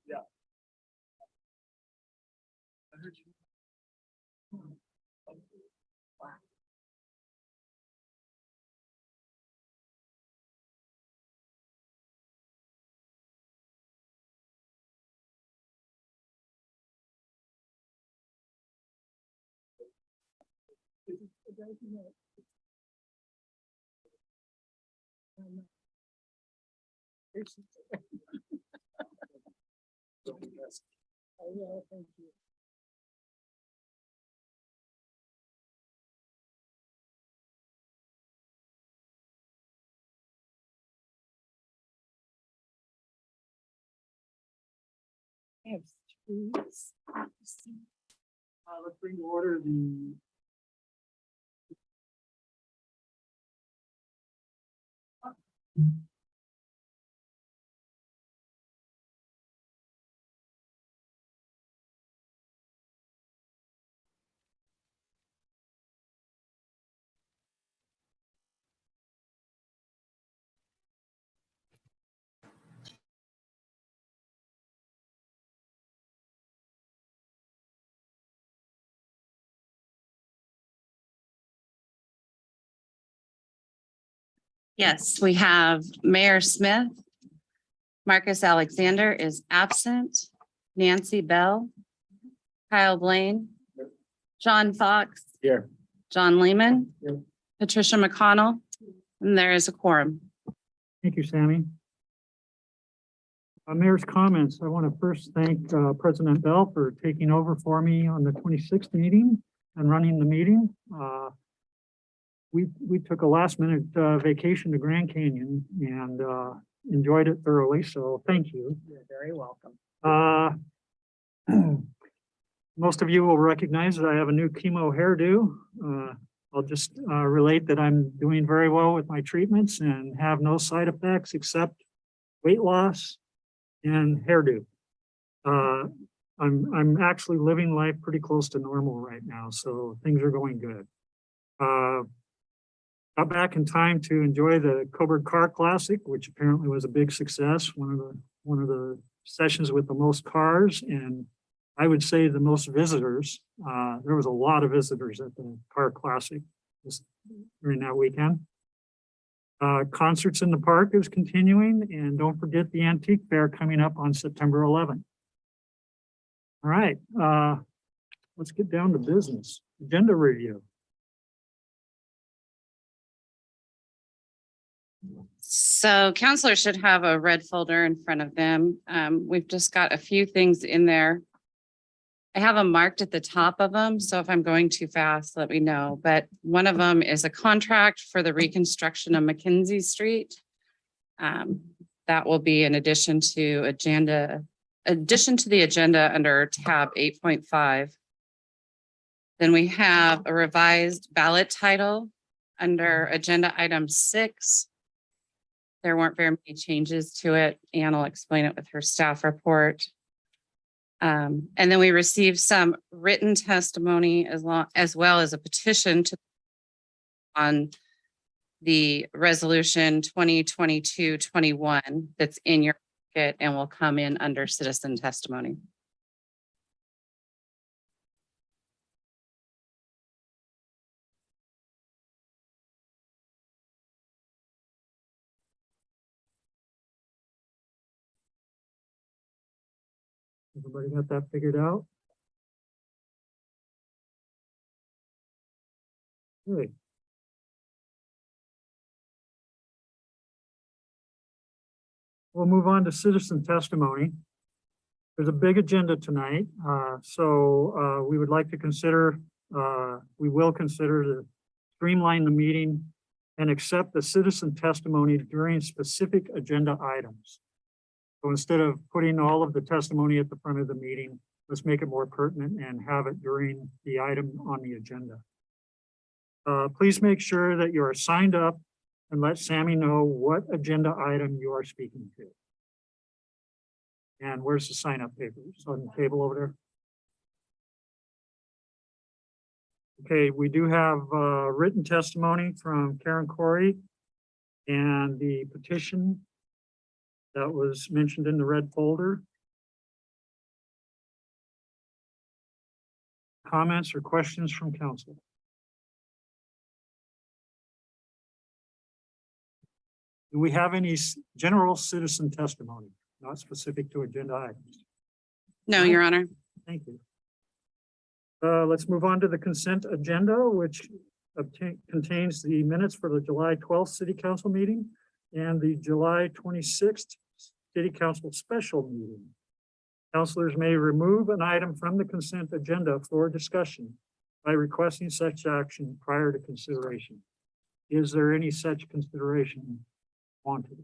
Yeah. I heard you. Oh, yeah, thank you. Let's bring to order the Yes, we have Mayor Smith. Marcus Alexander is absent. Nancy Bell. Kyle Blaine. John Fox. Here. John Lehman. Here. Patricia McConnell. And there is a quorum. Thank you, Sammy. Mayor's comments. I want to first thank President Bell for taking over for me on the 26th meeting and running the meeting. We took a last minute vacation to Grand Canyon and enjoyed it thoroughly. So thank you. You're very welcome. Most of you will recognize that I have a new chemo hairdo. I'll just relate that I'm doing very well with my treatments and have no side effects except weight loss and hairdo. I'm actually living life pretty close to normal right now, so things are going good. Got back in time to enjoy the Coburg Car Classic, which apparently was a big success. One of the sessions with the most cars, and I would say the most visitors. There was a lot of visitors at the Car Classic during that weekend. Concerts in the park is continuing, and don't forget the Antique Fair coming up on September 11th. All right, let's get down to business. Agenda review. So counselors should have a red folder in front of them. We've just got a few things in there. I have them marked at the top of them, so if I'm going too fast, let me know. But one of them is a contract for the reconstruction of Mackenzie Street. That will be in addition to the agenda under tab 8.5. Then we have a revised ballot title under agenda item 6. There weren't very many changes to it. Ann will explain it with her staff report. And then we received some written testimony as well as a petition on the resolution 2022-21 that's in your packet and will come in under citizen testimony. Everybody got that figured out? Good. We'll move on to citizen testimony. There's a big agenda tonight, so we would like to consider, we will consider to streamline the meeting and accept the citizen testimony during specific agenda items. So instead of putting all of the testimony at the front of the meeting, let's make it more pertinent and have it during the item on the agenda. Please make sure that you are signed up and let Sammy know what agenda item you are speaking to. And where's the sign up paper? It's on the table over there. Okay, we do have written testimony from Karen Corey and the petition that was mentioned in the red folder. Comments or questions from council? Do we have any general citizen testimony, not specific to agenda items? No, Your Honor. Thank you. Let's move on to the consent agenda, which contains the minutes for the July 12th city council meeting and the July 26th city council special meeting. Councilors may remove an item from the consent agenda for discussion by requesting such action prior to consideration. Is there any such consideration wanted?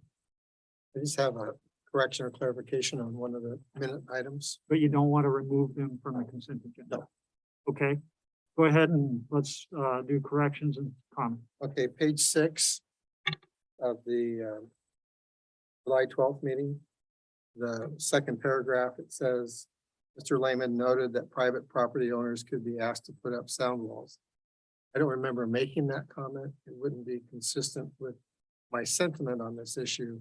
I just have a correction or clarification on one of the minute items. But you don't want to remove them from the consent agenda? No. Okay, go ahead and let's do corrections and comments. Okay, page 6 of the July 12th meeting. The second paragraph, it says, Mr. Lehman noted that private property owners could be asked to put up sound walls. I don't remember making that comment. It wouldn't be consistent with my sentiment on this issue.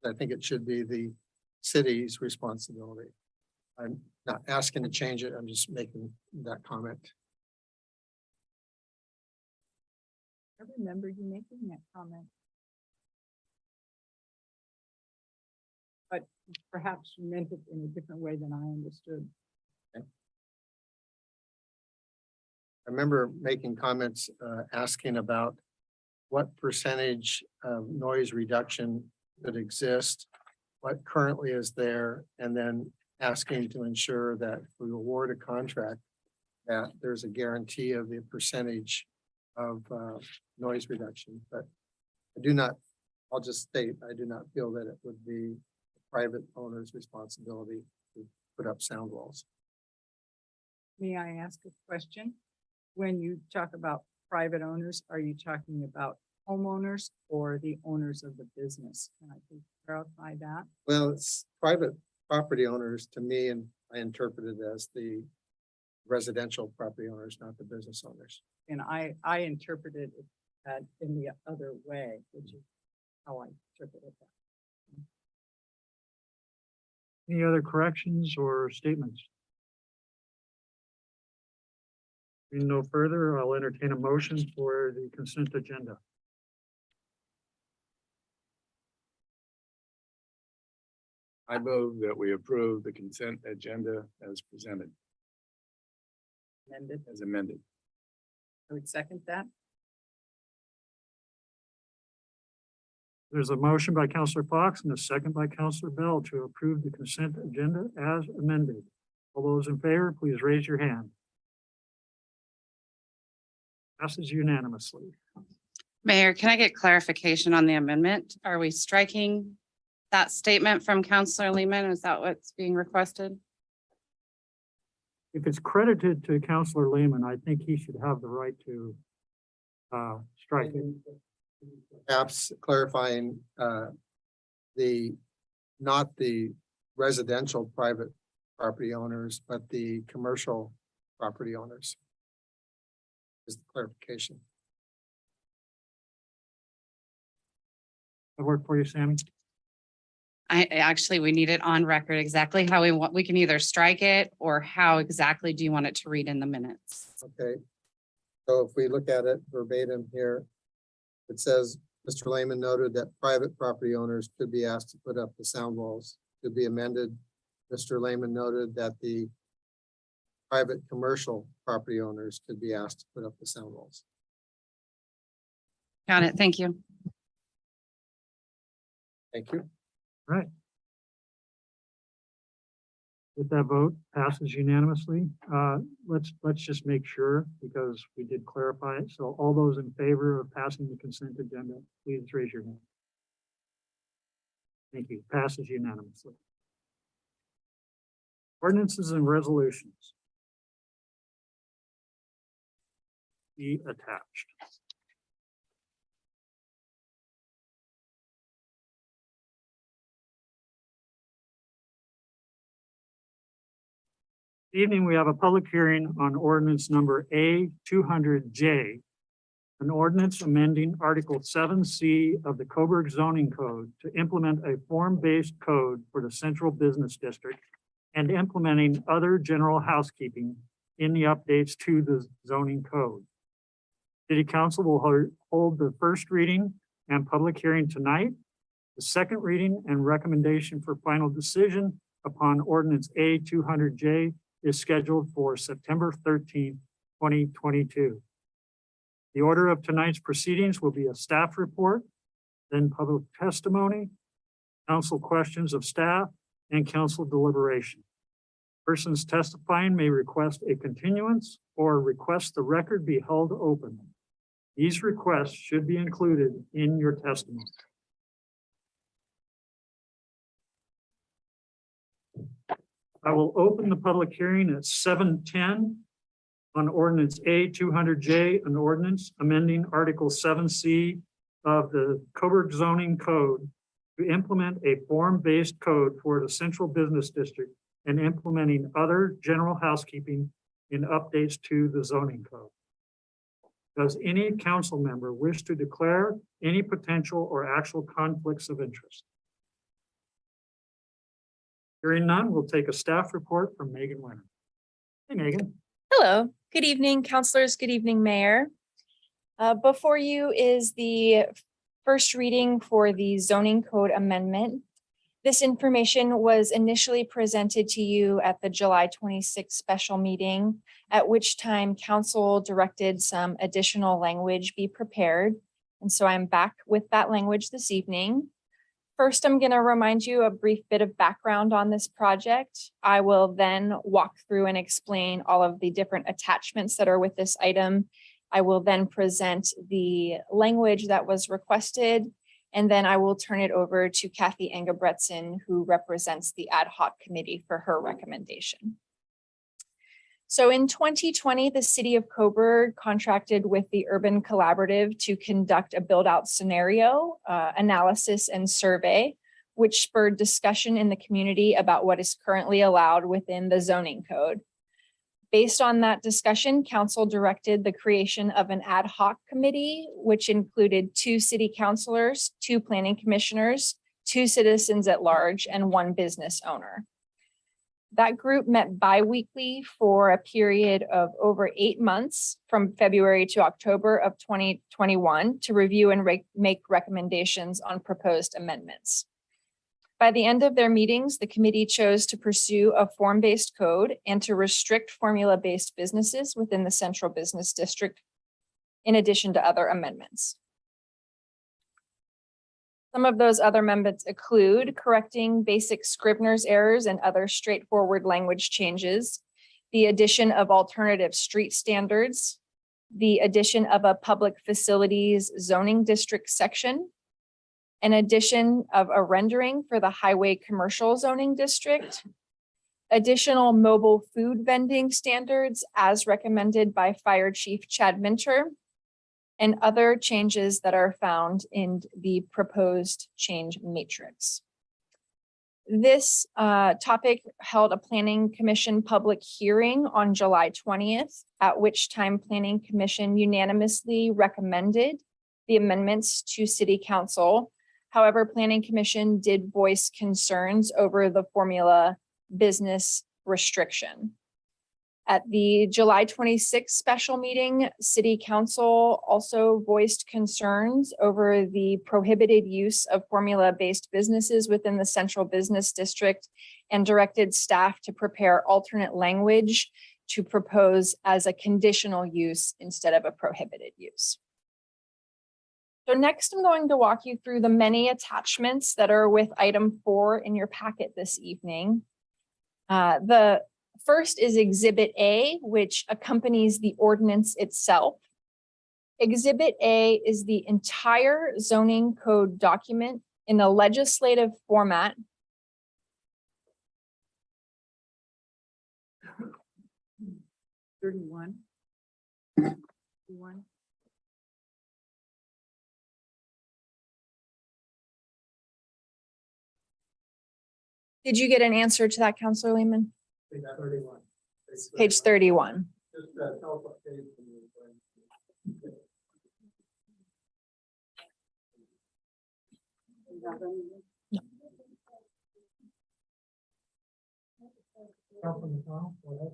I think it should be the city's responsibility. I'm not asking to change it. I'm just making that comment. I remember you making that comment. But perhaps you meant it in a different way than I understood. I remember making comments, asking about what percentage of noise reduction that exists, what currently is there, and then asking to ensure that if we award a contract, that there's a guarantee of the percentage of noise reduction. But I do not, I'll just state, I do not feel that it would be the private owner's responsibility to put up sound walls. May I ask a question? When you talk about private owners, are you talking about homeowners or the owners of the business? Can I please clarify that? Well, it's private property owners to me, and I interpret it as the residential property owners, not the business owners. And I interpreted it in the other way, which is how I interpreted that. Any other corrections or statements? Being no further, I'll entertain a motion for the consent agenda. I move that we approve the consent agenda as presented, Amended. as amended. I would second that. There's a motion by Counselor Fox and a second by Counselor Bell to approve the consent agenda as amended. All those in favor, please raise your hand. Passes unanimously. Mayor, can I get clarification on the amendment? Are we striking that statement from Counselor Lehman? Is that what's being requested? If it's credited to Counselor Lehman, I think he should have the right to strike it. Perhaps clarifying not the residential private property owners, but the commercial property owners. Is the clarification. That work for you, Sammy? We need it on record exactly how we want. We can either strike it or how exactly do you want it to read in the minutes? Okay. So if we look at it verbatim here, it says, Mr. Lehman noted that private property owners could be asked to put up the sound walls. To be amended, Mr. Lehman noted that the private commercial property owners could be asked to put up the sound walls. Got it. Thank you. Thank you. Right. With that vote passes unanimously. Let's just make sure because we did clarify it. So all those in favor of passing the consent agenda, please raise your hand. Thank you. Passes unanimously. Ordinances and resolutions. Be attached. Evening, we have a public hearing on ordinance number A 200J. An ordinance amending Article 7C of the Coburg zoning code to implement a form-based code for the central business district and implementing other general housekeeping in the updates to the zoning code. City Council will hold the first reading and public hearing tonight. The second reading and recommendation for final decision upon ordinance A 200J is scheduled for September 13th, 2022. The order of tonight's proceedings will be a staff report, then public testimony, council questions of staff, and council deliberation. Persons testifying may request a continuance or request the record be held open. These requests should be included in your testimony. I will open the public hearing at 7:10 on ordinance A 200J, an ordinance amending Article 7C of the Coburg zoning code to implement a form-based code for the central business district and implementing other general housekeeping in updates to the zoning code. Does any council member wish to declare any potential or actual conflicts of interest? Hearing none, we'll take a staff report from Megan Winter. Hey, Megan. Hello, good evening, councilors. Good evening, Mayor. Before you is the first reading for the zoning code amendment. This information was initially presented to you at the July 26th special meeting, at which time council directed some additional language be prepared. And so I'm back with that language this evening. First, I'm going to remind you a brief bit of background on this project. I will then walk through and explain all of the different attachments that are with this item. I will then present the language that was requested, and then I will turn it over to Kathy Engebretson, who represents the ad hoc committee, for her recommendation. So in 2020, the city of Coburg contracted with the Urban Collaborative to conduct a build-out scenario analysis and survey, which spurred discussion in the community about what is currently allowed within the zoning code. Based on that discussion, council directed the creation of an ad hoc committee, which included 2 city councilors, 2 planning commissioners, 2 citizens at large, and 1 business owner. That group met bi-weekly for a period of over 8 months from February to October of 2021 to review and make recommendations on proposed amendments. By the end of their meetings, the committee chose to pursue a form-based code and to restrict formula-based businesses within the central business district, in addition to other amendments. Some of those other amendments include correcting basic Scrivener's errors and other straightforward language changes, the addition of alternative street standards, the addition of a public facilities zoning district section, an addition of a rendering for the highway commercial zoning district, additional mobile food vending standards as recommended by Fire Chief Chad Minter, and other changes that are found in the proposed change matrix. This topic held a Planning Commission public hearing on July 20th, at which time Planning Commission unanimously recommended the amendments to City Council. However, Planning Commission did voice concerns over the formula business restriction. At the July 26th special meeting, City Council also voiced concerns over the prohibited use of formula-based businesses within the central business district and directed staff to prepare alternate language to propose as a conditional use instead of a prohibited use. So next, I'm going to walk you through the many attachments that are with item 4 in your packet this evening. The first is Exhibit A, which accompanies the ordinance itself. Exhibit A is the entire zoning code document in a legislative format. Thirty-one. Did you get an answer to that, Councilor Lehman? Page 31. Councilman McConnell, go ahead.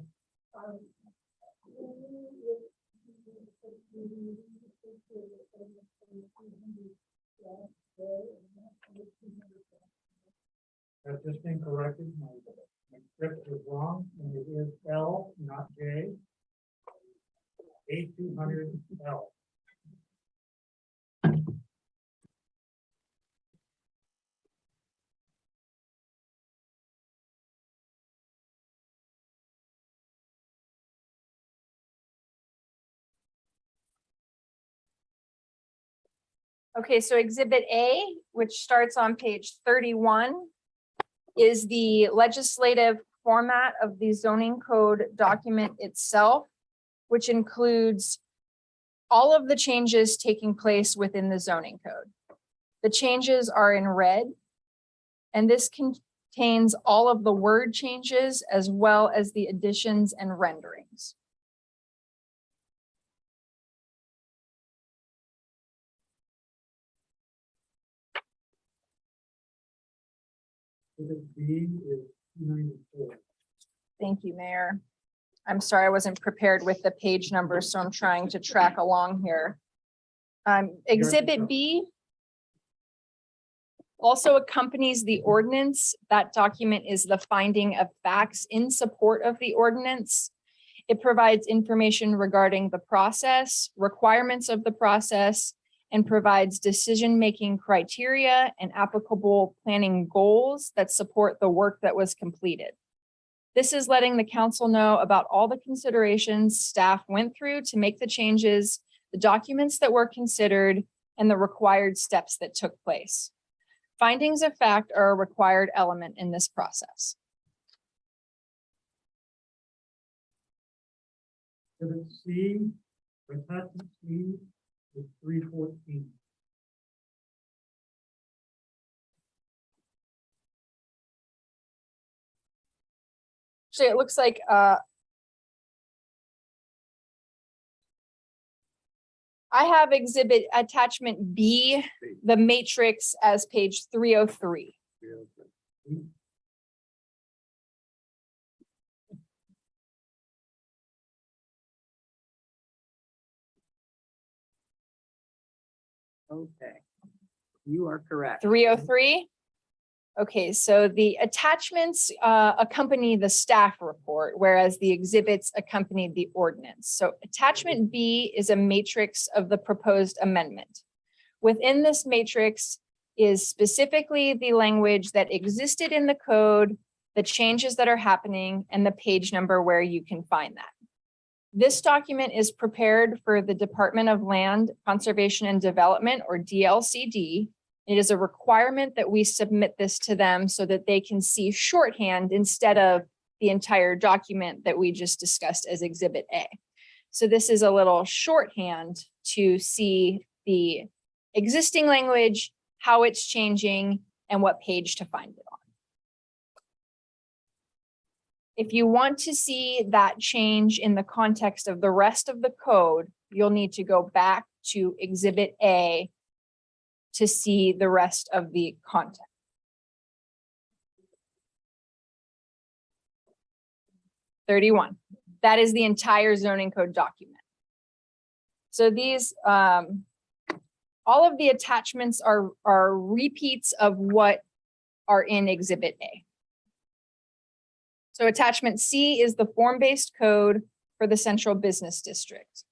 That's just been corrected. My script was wrong, and it is L, not J. A200L. Okay, so Exhibit A, which starts on page 31, is the legislative format of the zoning code document itself, which includes all of the changes taking place within the zoning code. The changes are in red, and this contains all of the word changes as well as the additions and renderings. Exhibit B is 294. Thank you, Mayor. I'm sorry, I wasn't prepared with the page numbers, so I'm trying to track along here. Exhibit B also accompanies the ordinance. That document is the finding of facts in support of the ordinance. It provides information regarding the process, requirements of the process, and provides decision-making criteria and applicable planning goals that support the work that was completed. This is letting the council know about all the considerations staff went through to make the changes, the documents that were considered, and the required steps that took place. Findings of fact are a required element in this process. Exhibit C, attachment C is 314. So it looks like I have exhibit attachment B, the matrix, as page 303. Okay. You are correct. 303. Okay, so the attachments accompany the staff report, whereas the exhibits accompany the ordinance. So attachment B is a matrix of the proposed amendment. Within this matrix is specifically the language that existed in the code, the changes that are happening, and the page number where you can find that. This document is prepared for the Department of Land Conservation and Development, or DLCD. It is a requirement that we submit this to them so that they can see shorthand instead of the entire document that we just discussed as Exhibit A. So this is a little shorthand to see the existing language, how it's changing, and what page to find it on. If you want to see that change in the context of the rest of the code, you'll need to go back to Exhibit A to see the rest of the content. (31). That is the entire zoning code document. So these, all of the attachments are repeats of what are in Exhibit A. So attachment C is the form-based code for the Central Business District.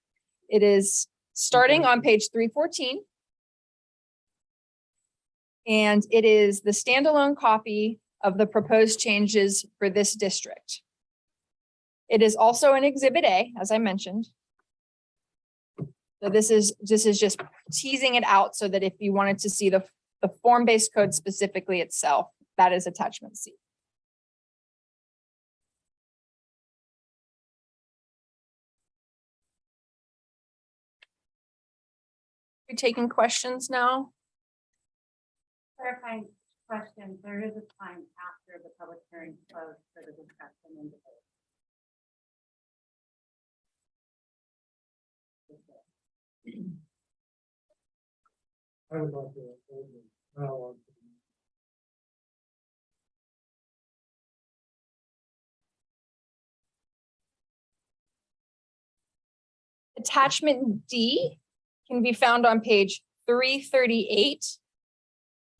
It is starting on page 314. And it is the standalone copy of the proposed changes for this district. It is also in Exhibit A, as I mentioned. So this is just teasing it out so that if you wanted to see the form-based code specifically itself, that is attachment C. You're taking questions now? Clarifying question, there is a time after the public hearing closed for the discussion and debate. I would like to hold the dialogue to the Attachment D can be found on page 338.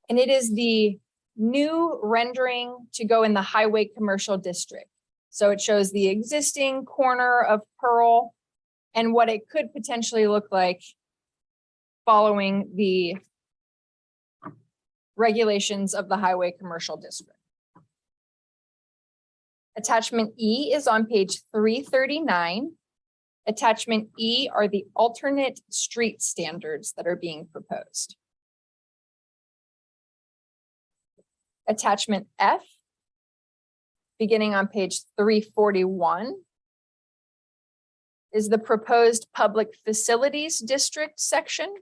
And it is the new rendering to go in the highway commercial district. So it shows the existing corner of Pearl and what it could potentially look like following the regulations of the highway commercial district. Attachment E is on page 339. Attachment E are the alternate street standards that are being proposed. Attachment F, beginning on page 341, is the proposed public facilities district section.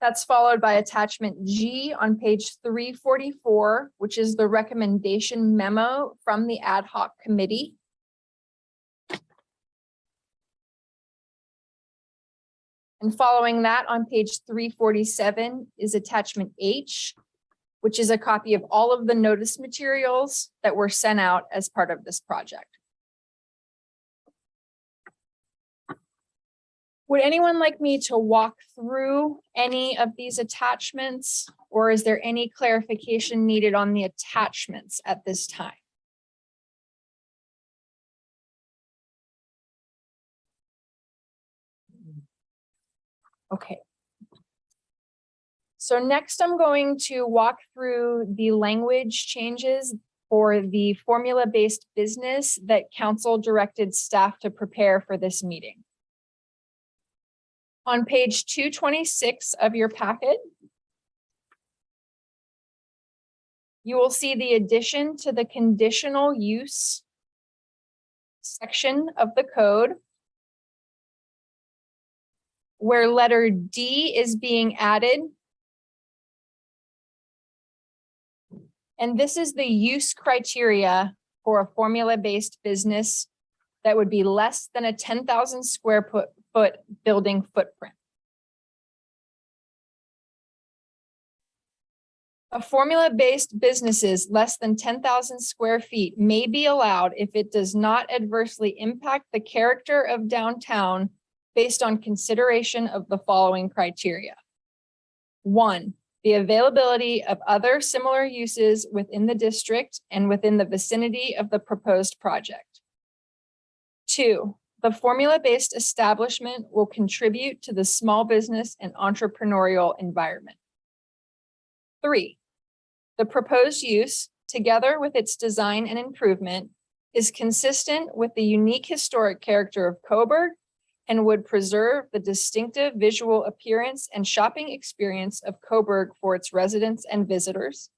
That's followed by attachment G on page 344, which is the recommendation memo from the ad hoc committee. And following that on page 347 is attachment H, which is a copy of all of the notice materials that were sent out as part of this project. Would anyone like me to walk through any of these attachments, or is there any clarification needed on the attachments at this time? Okay. So next I'm going to walk through the language changes for the formula-based business that council directed staff to prepare for this meeting. On page 226 of your packet, you will see the addition to the conditional use section of the code, where letter D is being added. And this is the use criteria for a formula-based business that would be less than a 10,000 square foot building footprint. A formula-based businesses less than 10,000 square feet may be allowed if it does not adversely impact the character of downtown based on consideration of the following criteria. 1, the availability of other similar uses within the district and within the vicinity of the proposed project. 2, the formula-based establishment will contribute to the small business and entrepreneurial environment. 3, the proposed use, together with its design and improvement, is consistent with the unique historic character of Coburg and would preserve the distinctive visual appearance and shopping experience of Coburg for its residents and visitors.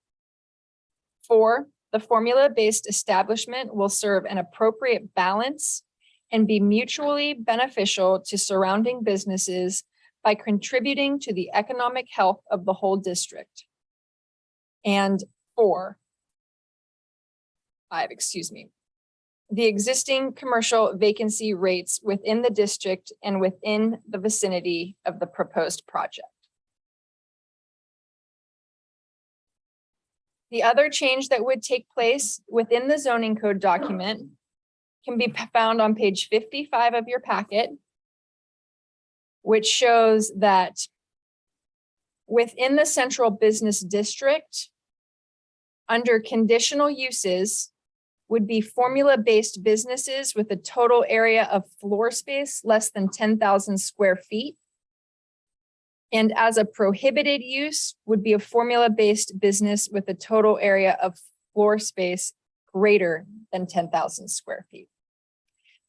4, the formula-based establishment will serve an appropriate balance and be mutually beneficial to surrounding businesses by contributing to the economic health of the whole district. And 5, the existing commercial vacancy rates within the district and within the vicinity of the proposed project. The other change that would take place within the zoning code document can be found on page 55 of your packet, which shows that within the central business district, under conditional uses, would be formula-based businesses with a total area of floor space less than 10,000 square feet. And as a prohibited use would be a formula-based business with a total area of floor space greater than 10,000 square feet.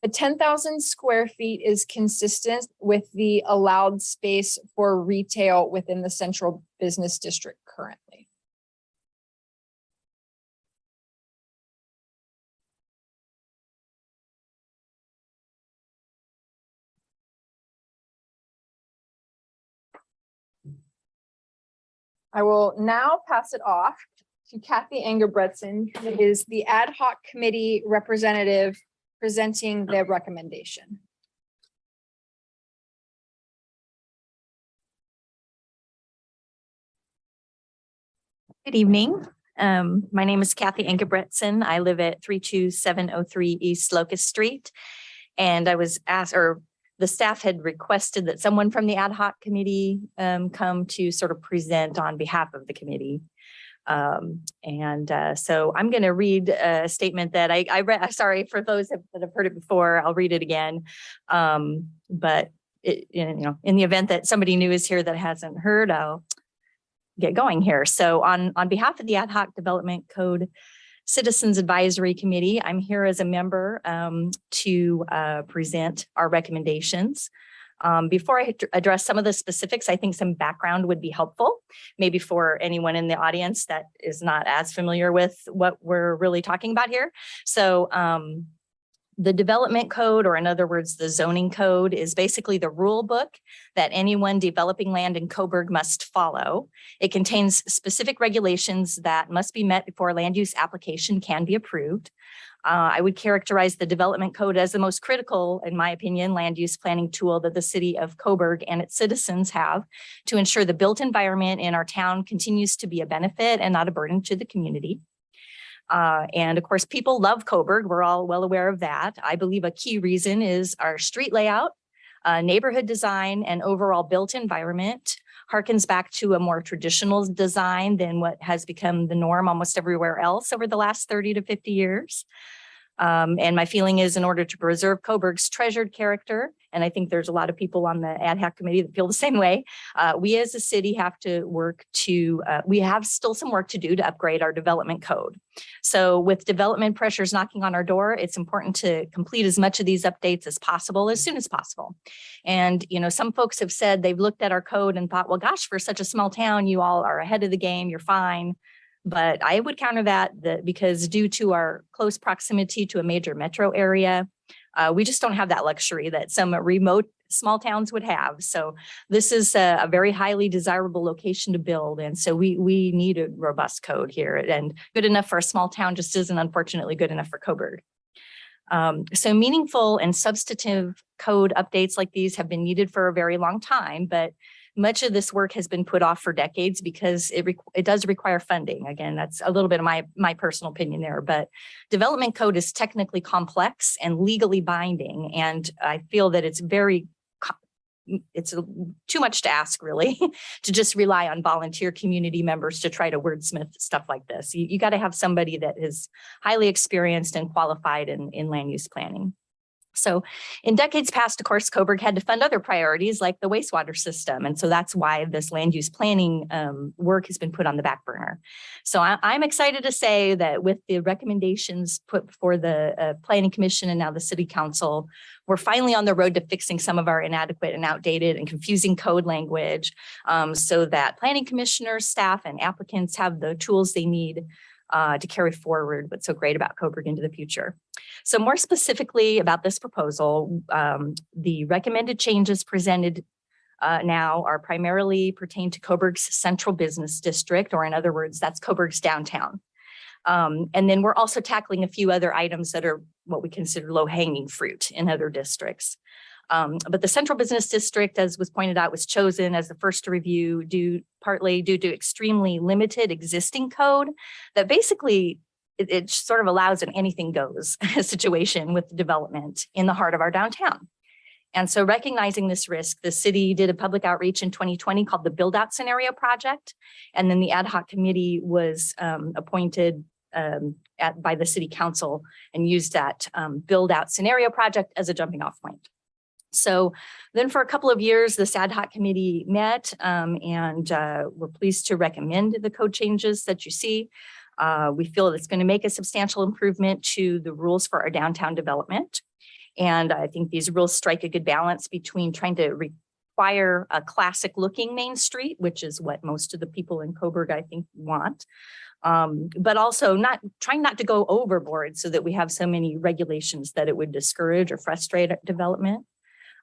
The 10,000 square feet is consistent with the allowed space for retail within the central business district currently. I will now pass it off to Kathy Engebretson, who is the ad hoc committee representative presenting the recommendation. Good evening. My name is Kathy Engebretson. I live at 32703 East Locust Street. And I was asked, or the staff had requested that someone from the ad hoc committee come to sort of present on behalf of the committee. So I'm going to read a statement that I read. Sorry for those that have heard it before. I'll read it again. But in the event that somebody new is here that hasn't heard, I'll get going here. So on behalf of the Ad hoc Development Code Citizens Advisory Committee, I'm here as a member to present our recommendations. Before I address some of the specifics, I think some background would be helpful, maybe for anyone in the audience that is not as familiar with what we're really talking about here. So the development code, or in other words, the zoning code, is basically the rule book that anyone developing land in Coburg must follow. It contains specific regulations that must be met before a land use application can be approved. I would characterize the development code as the most critical, in my opinion, land use planning tool that the city of Coburg and its citizens have to ensure the built environment in our town continues to be a benefit and not a burden to the community. And of course, people love Coburg. We're all well aware of that. I believe a key reason is our street layout, neighborhood design, and overall built environment harkens back to a more traditional design than what has become the norm almost everywhere else over the last 30 to 50 years. And my feeling is, in order to preserve Coburg's treasured character, and I think there's a lot of people on the ad hoc committee that feel the same way, we as a city have to work to, we have still some work to do to upgrade our development code. So with development pressures knocking on our door, it's important to complete as much of these updates as possible, as soon as possible. And, some folks have said they've looked at our code and thought, well, gosh, for such a small town, you all are ahead of the game, you're fine. But I would counter that because due to our close proximity to a major metro area, we just don't have that luxury that some remote small towns would have. So this is a very highly desirable location to build. And so we need a robust code here, and good enough for a small town just isn't, unfortunately, good enough for Coburg. So meaningful and substantive code updates like these have been needed for a very long time, but much of this work has been put off for decades because it does require funding. Again, that's a little bit of my personal opinion there, but development code is technically complex and legally binding. And I feel that it's too much to ask, really, to just rely on volunteer community members to try to wordsmith stuff like this. You got to have somebody that is highly experienced and qualified in land use planning. So in decades past, of course, Coburg had to fund other priorities like the wastewater system. And so that's why this land use planning work has been put on the back burner. So I'm excited to say that with the recommendations put before the Planning Commission and now the City Council, we're finally on the road to fixing some of our inadequate and outdated and confusing code language so that planning commissioners, staff, and applicants have the tools they need to carry forward what's so great about Coburg into the future. So more specifically about this proposal, the recommended changes presented now are primarily pertain to Coburg's central business district, or in other words, that's Coburg's downtown. And then we're also tackling a few other items that are what we consider low-hanging fruit in other districts. But the central business district, as was pointed out, was chosen as the first to review partly due to extremely limited existing code that basically it sort of allows an anything goes situation with development in the heart of our downtown. And so recognizing this risk, the city did a public outreach in 2020 called the Build Out Scenario Project. And then the ad hoc committee was appointed by the City Council and used that Build Out Scenario Project as a jumping off point. So then for a couple of years, this ad hoc committee met and we're pleased to recommend the code changes that you see. We feel it's going to make a substantial improvement to the rules for our downtown development. And I think these rules strike a good balance between trying to require a classic looking Main Street, which is what most of the people in Coburg, I think, want. But also trying not to go overboard so that we have so many regulations that it would discourage or frustrate development.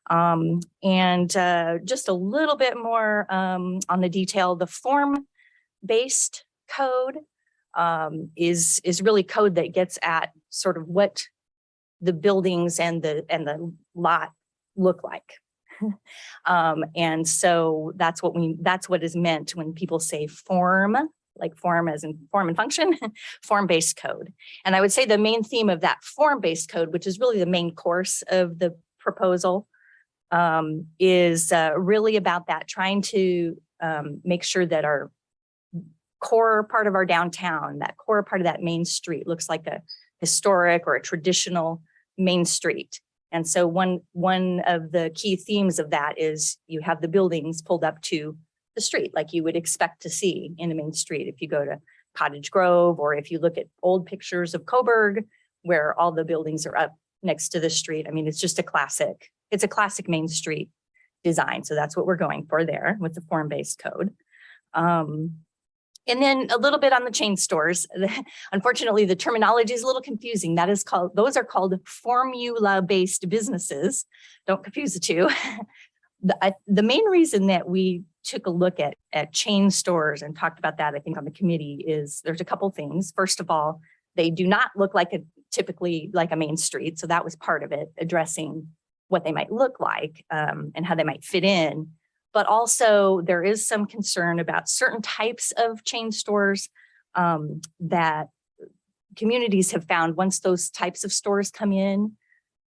And just a little bit more on the detail, the form-based code is really code that gets at sort of what the buildings and the lot look like. And so that's what is meant when people say form like form as in form and function, form-based code. And I would say the main theme of that form-based code, which is really the main course of the proposal, is really about that, trying to make sure that our core part of our downtown, that core part of that main street looks like a historic or a traditional main street. And so one of the key themes of that is you have the buildings pulled up to the street like you would expect to see in a main street. If you go to Cottage Grove, or if you look at old pictures of Coburg, where all the buildings are up next to the street. I mean, it's just a classic, it's a classic Main Street design. So that's what we're going for there with the form-based code. And then a little bit on the chain stores. Unfortunately, the terminology is a little confusing. Those are called formula-based businesses. Don't confuse the two. The main reason that we took a look at chain stores and talked about that, I think, on the committee is there's a couple things. First of all, they do not look typically like a main street. So that was part of it, addressing what they might look like and how they might fit in. But also there is some concern about certain types of chain stores that communities have found once those types of stores come in,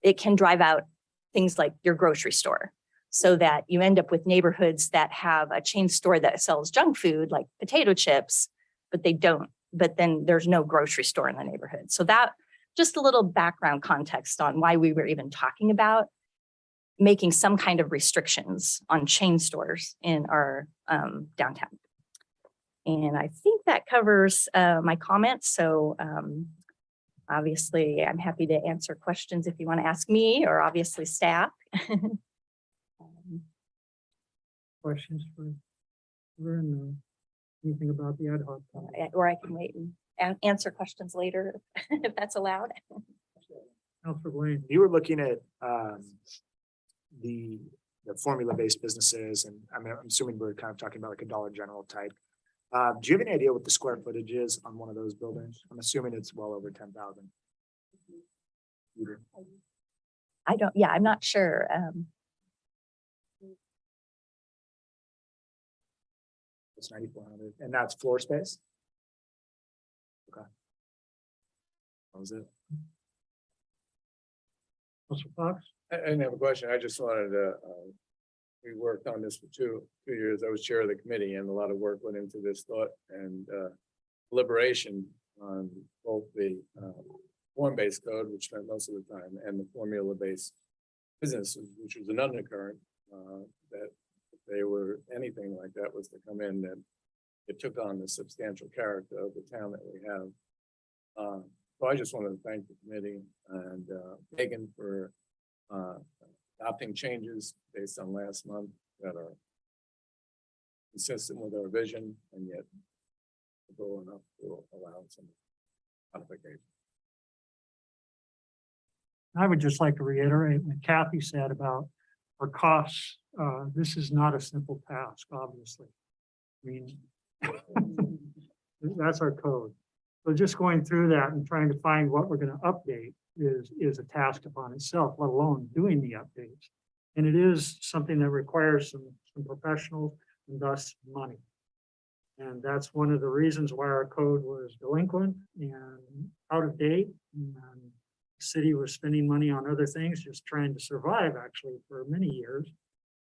it can drive out things like your grocery store. So that you end up with neighborhoods that have a chain store that sells junk food like potato chips, but they don't, but then there's no grocery store in the neighborhood. So that just a little background context on why we were even talking about making some kind of restrictions on chain stores in our downtown. And I think that covers my comments. So obviously I'm happy to answer questions if you want to ask me, or obviously staff. Questions for anything about the ad hoc? Or I can wait and answer questions later if that's allowed. Counselor Blaine. You were looking at the formula-based businesses, and I'm assuming we're kind of talking about like a Dollar General type. Do you have any idea what the square footage is on one of those buildings? I'm assuming it's well over 10,000. I don't, yeah, I'm not sure. It's 9,400, and that's floor space? Okay. That was it. Counselor Fox. I didn't have a question. I just wanted to, we worked on this for two years. I was chair of the committee, and a lot of work went into this thought and deliberation on both the form-based code, which spent most of the time, and the formula-based businesses, which was an undercurrent that if they were anything like that was to come in, that it took on the substantial character of the town that we have. So I just wanted to thank the committee and Megan for adopting changes based on last month that are consistent with our vision and yet go enough to allow some modification. I would just like to reiterate what Kathy said about our costs. This is not a simple task, obviously. I mean, that's our code. So just going through that and trying to find what we're going to update is a task upon itself, let alone doing the updates. And it is something that requires some professionals and thus money. And that's one of the reasons why our code was delinquent and out of date. And the city was spending money on other things, just trying to survive actually for many years.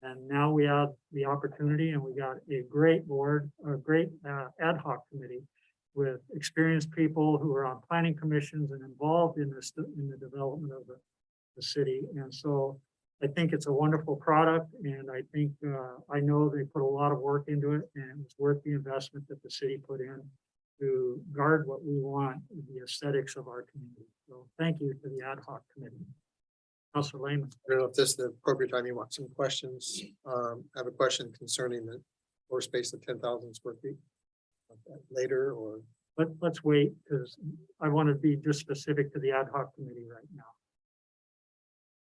And now we have the opportunity, and we got a great board, a great ad hoc committee with experienced people who are on planning commissions and involved in this, in the development of the city. And so I think it's a wonderful product, and I think I know they put a lot of work into it, and it was worth the investment that the city put in to guard what we want, the aesthetics of our community. So thank you to the ad hoc committee. Councilor Lehman. I don't know if this is the appropriate time you want some questions. I have a question concerning the floor space of 10,000 square feet. Later, or Let's wait, because I want to be just specific to the ad hoc committee right now.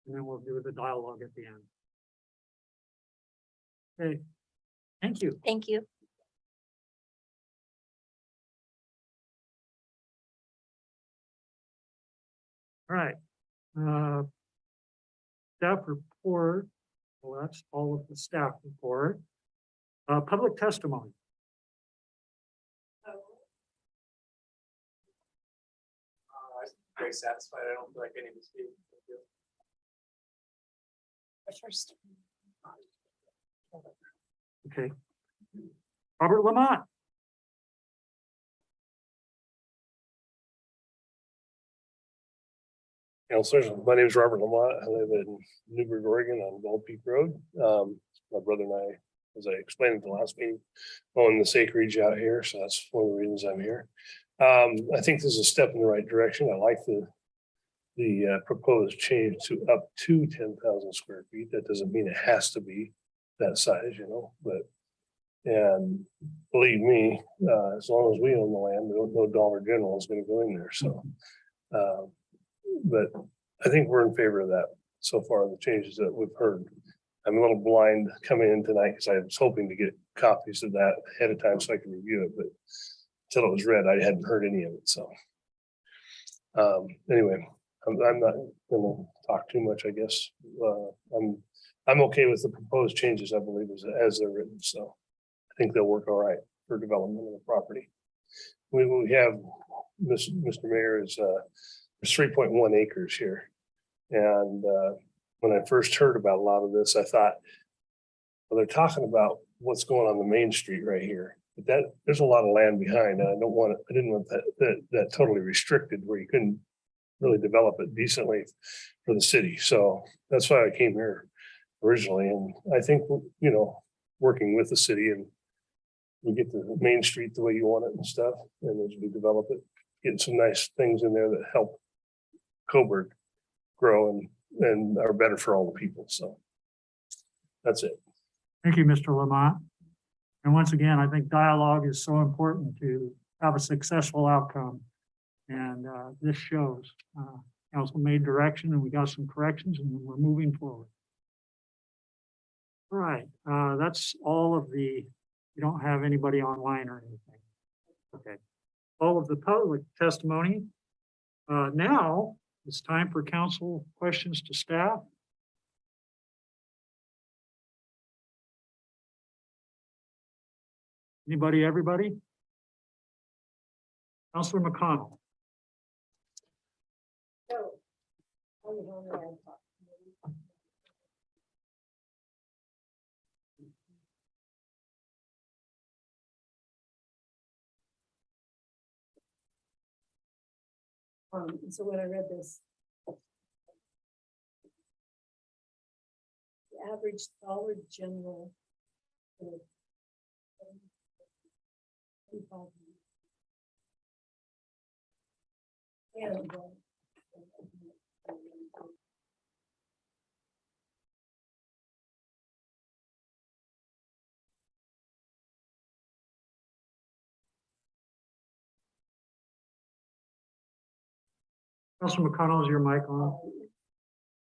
And then we'll do the dialogue at the end. Okay, thank you. Thank you. All right. Staff report. Well, that's all of the staff report. Public testimony. very satisfied. I don't feel like I need to speak. Okay. Robert Lamont. Counselors, my name is Robert Lamont. I live in Newburgh, Oregon on Gold Peak Road. My brother and I, as I explained at the last meeting, own this acreage out here, so that's one of the reasons I'm here. I think this is a step in the right direction. I like the proposed change to up to 10,000 square feet. That doesn't mean it has to be that size, you know, but and believe me, as long as we own the land, no Dollar General is going to go in there. So, but I think we're in favor of that so far, the changes that we've heard. I'm a little blind coming in tonight because I was hoping to get copies of that ahead of time so I could review it, but until it was read, I hadn't heard any of it. So anyway, I'm not gonna talk too much, I guess. I'm okay with the proposed changes, I believe, as they're written. So I think they'll work all right for development of the property. We have, Mr. Mayor, is there's 3.1 acres here. And when I first heard about a lot of this, I thought, well, they're talking about what's going on the main street right here. But there's a lot of land behind, and I didn't want that totally restricted where you couldn't really develop it decently for the city. So that's why I came here originally. And I think, you know, working with the city and we get the main street the way you want it and stuff, and as we develop it, getting some nice things in there that help Coburg grow and are better for all the people. So that's it. Thank you, Mr. Lamont. And once again, I think dialogue is so important to have a successful outcome. And this shows council made direction and we got some corrections and we're moving forward. All right, that's all of the, you don't have anybody online or anything. Okay, all of the public testimony. Now it's time for council questions to staff. Anybody, everybody? Councilor McConnell. So when I read this, the average Dollar General. And Councilor McConnell, is your mic on?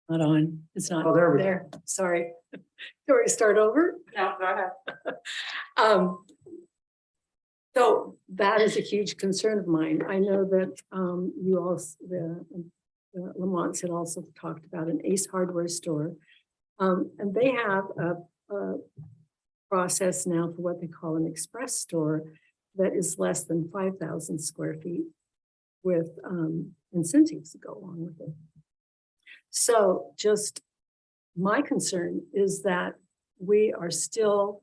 not on, it's not Oh, there we go. there, sorry. Do I start over? No, go ahead. So that is a huge concern of mine. I know that you also, the Lamonts had also talked about an Ace Hardware store. And they have a process now for what they call an express store that is less than 5,000 square feet with incentives that go along with it. So just my concern is that we are still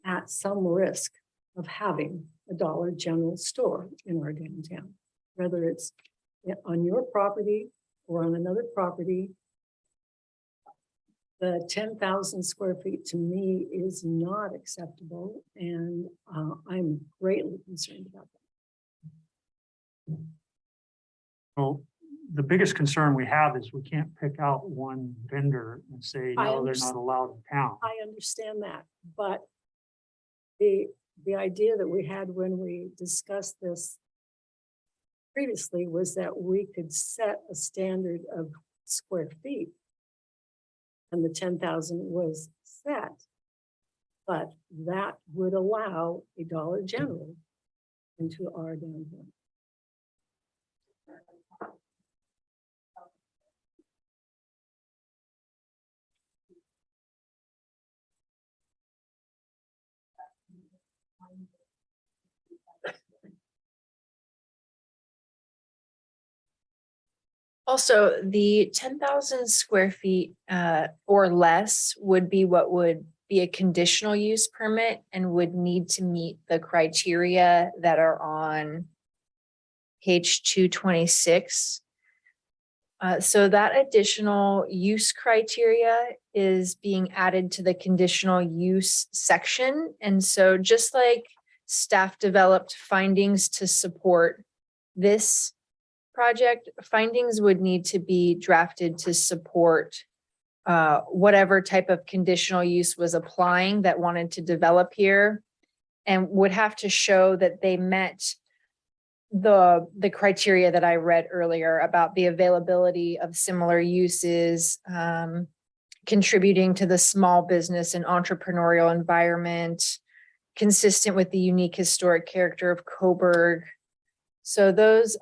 at some risk of having a Dollar General store in our downtown, whether it's on your property or on another property. The 10,000 square feet to me is not acceptable, and I'm greatly concerned about that. Well, the biggest concern we have is we can't pick out one vendor and say, I no, they're not understand. allowed in town. I understand that, but the idea that we had when we discussed this previously was that we could set a standard of square feet. And the 10,000 was set, but that would allow a Dollar General into our downtown. Also, the 10,000 square feet or less would be what would be a conditional use permit and would need to meet the criteria that are on page 226. So that additional use criteria is being added to the conditional use section. And so just like staff developed findings to support this project, findings would need to be drafted to support whatever type of conditional use was applying that wanted to develop here, and would have to show that they met the criteria that I read earlier about the availability of similar uses, contributing to the small business and entrepreneurial environment, consistent with the unique historic character of Coburg. So those,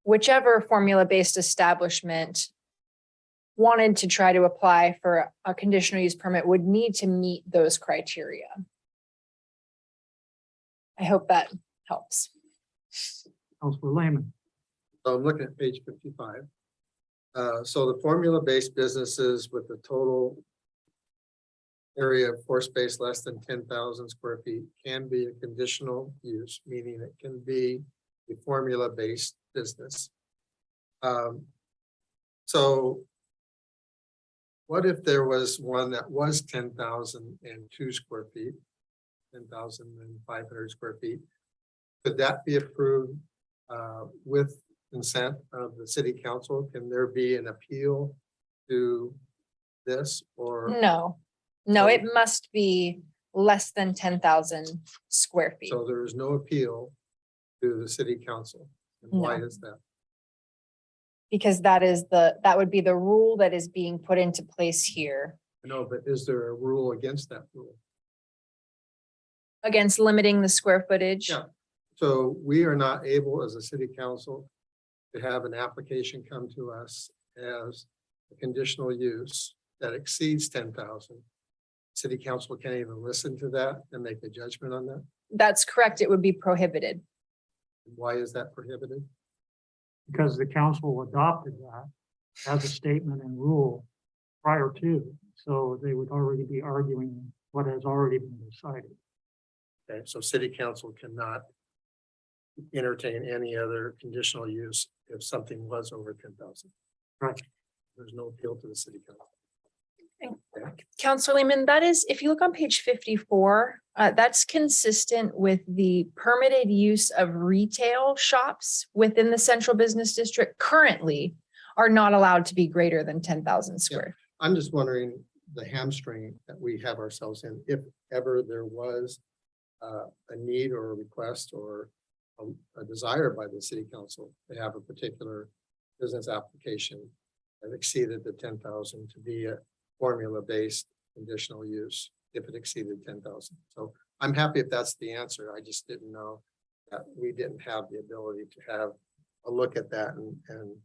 whichever formula-based establishment wanted to try to apply for a conditional use permit would need to meet those criteria. I hope that helps. Councilor Lehman. So I'm looking at page 55. So the formula-based businesses with the total area of floor space less than 10,000 square feet can be a conditional use, meaning it can be a formula-based business. So what if there was one that was 10,002 square feet, 10,500 square feet? Could that be approved with consent of the city council? Can there be an appeal to this or? No, no, it must be less than 10,000 square feet. So there is no appeal to the city council. And why No. is that? Because that would be the rule that is being put into place here No, but is there a rule against that rule? against limiting the square footage. Yeah. So we are not able as a city council to have an application come to us as a conditional use that exceeds 10,000. City council can't even listen to that and make a judgment on that. That's correct. It would be prohibited. Why is that prohibited? Because the council adopted that as a statement and rule prior to, so they would already be arguing what has already been decided. Okay, so city council cannot entertain any other conditional use if something was over 10,000. Right. There's no appeal to the city council. Counselor Lehman, that is, if you look on page 54, that's consistent with the permitted use of retail shops within the central business district currently are not allowed to be greater than 10,000 square. I'm just wondering the hamstring that we have ourselves in, if ever there was a need or a request or a desire by the city council to have a particular business application that exceeded the 10,000 to be a formula-based conditional use if it exceeded 10,000. So I'm happy if that's the answer. I just didn't know that we didn't have the ability to have a look at that and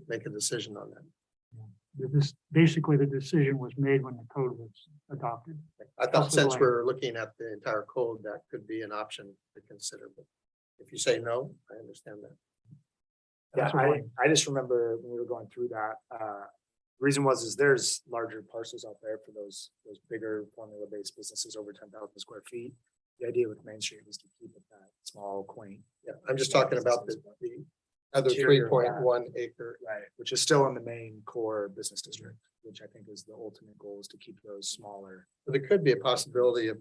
make a decision on that. This, basically, the decision was made when the code was adopted. I thought Councilor since Lane. we're looking at the entire code, that could be an option to consider, but if you say no, I understand that. Yeah, Councilor Lane. I just remember when we were going through that, reason was there's larger parcels out there for those bigger formula-based businesses over 10,000 square feet. The idea with Main Street was to keep it that small, quaint. Yeah, I'm just talking about the other Interior, 3.1 acre. Right, which is still in the main core business district, which I think is the ultimate goal, is to keep those smaller. But there could be a possibility of,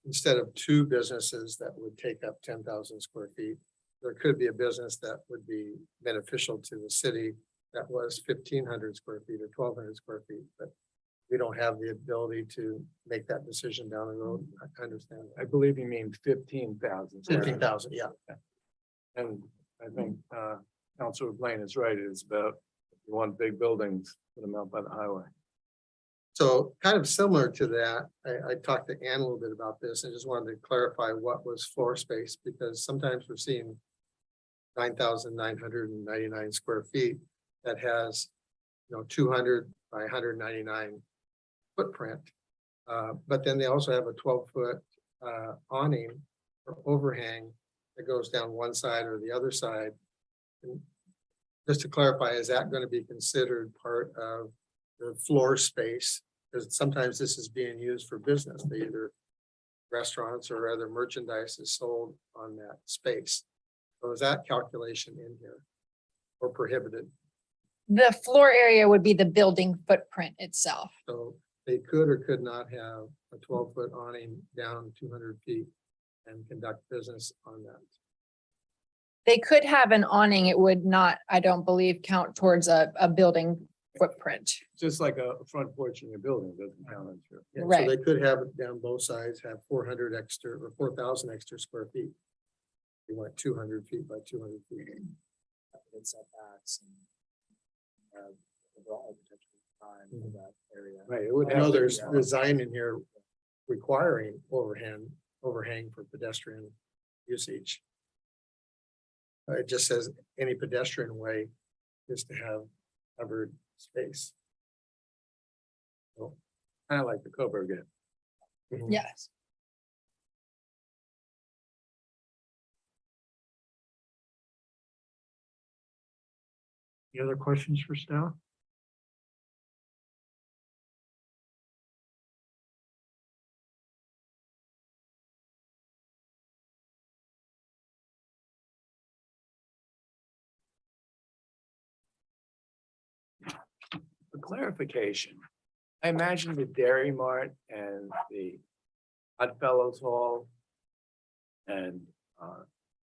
instead of two businesses that would take up 10,000 square feet, there could be a business that would be beneficial to the city that was 1,500 square feet or 1,200 square feet, but we don't have the ability to make that decision down the road. I understand I that. believe you mean 15,000. 15,000, yeah. And I think Councilor Blaine is right. It's about, if you want big buildings, put them out by the highway. So kind of similar to that, I talked to Ann a little bit about this and just wanted to clarify what was floor space, because sometimes we're seeing 9,999 square feet that has, 200 by 199 footprint. But then they also have a 12-foot awning or overhang that goes down one side or the other side. And Just to clarify, is that going to be considered part of the floor space? Because sometimes this is being used for business, they either restaurants or other merchandise is sold on that space. So is that calculation in here or prohibited? The floor area would be the building footprint itself. So they could or could not have a 12-foot awning down 200 feet and conduct business on that. They could have an awning. It would not, I don't believe, count towards a building footprint. Just like a front porch in your building doesn't count as your. Yeah, so Right. they could have it down both sides, have 400 extra or 4,000 extra square feet. You want 200 feet by 200 feet. Good setbacks and overall architectural design of that area. Right, it would I know have, there's design in here requiring overhang for pedestrian usage. It just says any pedestrian way is to have covered space. kind of like the Coburg Inn. Yes. Any other questions for staff? For clarification, I imagine the Dairy Mart and the Odd Fellows Hall and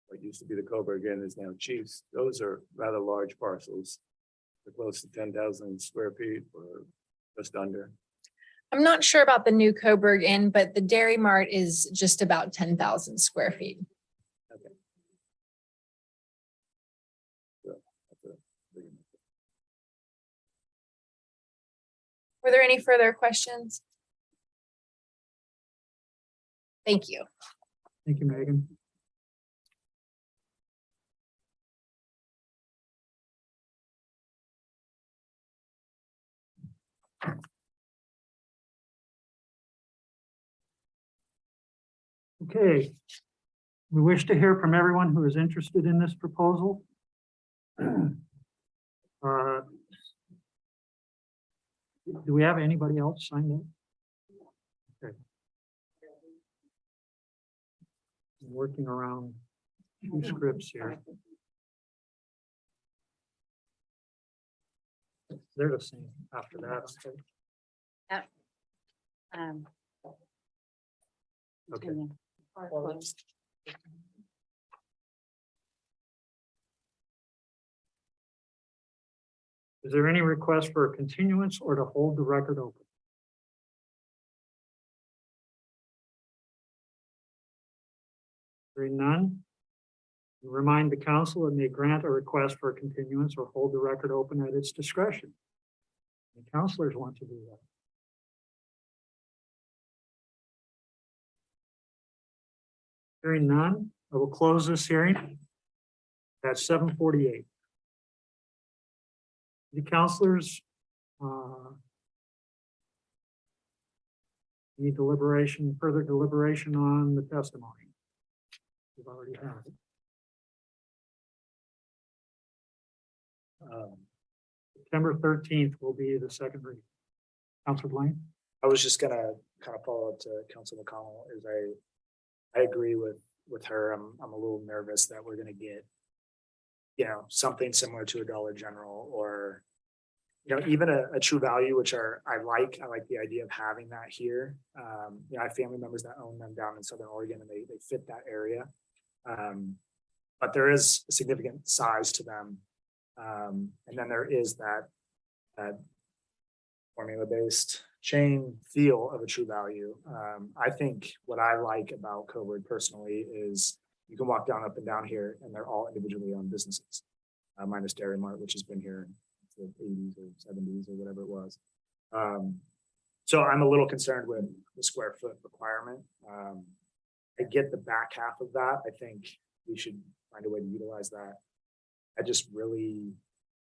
what used to be the Coburg Inn is now Chiefs. Those are rather large parcels. They're close to 10,000 square feet or just under. I'm not sure about the new Coburg Inn, but the Dairy Mart is just about 10,000 square feet. Were there any further questions? Thank you. Thank you, Megan. Okay. We wish to hear from everyone who is interested in this proposal. Do we have anybody else signed up? Okay. I'm working around two scripts here. They're the same after that. okay? Okay. Is there any request for a continuance or to hold the record open? Hearing none. Remind the council it may grant a request for a continuance or hold the record open at its discretion. The councilors want to do that. Hearing none, I will close this hearing at 7:48. The councilors need deliberation, further deliberation on the testimony. We've already had it. September 13th will be the second reading. Councilor Blaine? I was just gonna kind of follow up to Council McConnell, is I agree with her. I'm a little nervous that we're gonna get, something similar to a Dollar General or, even a True Value, which I like the idea of having that here. I have family members that own them down in Southern Oregon and they fit that area. But there is a significant size to them. And then there is that formula-based chain feel of a True Value. I think what I like about Coburg personally is you can walk up and down here and they're all individually owned businesses. Minus Dairy Mart, which has been here in the 80s or 70s or whatever it was. So I'm a little concerned with the square foot requirement. I get the back half of that. I think we should find a way to utilize that. I just really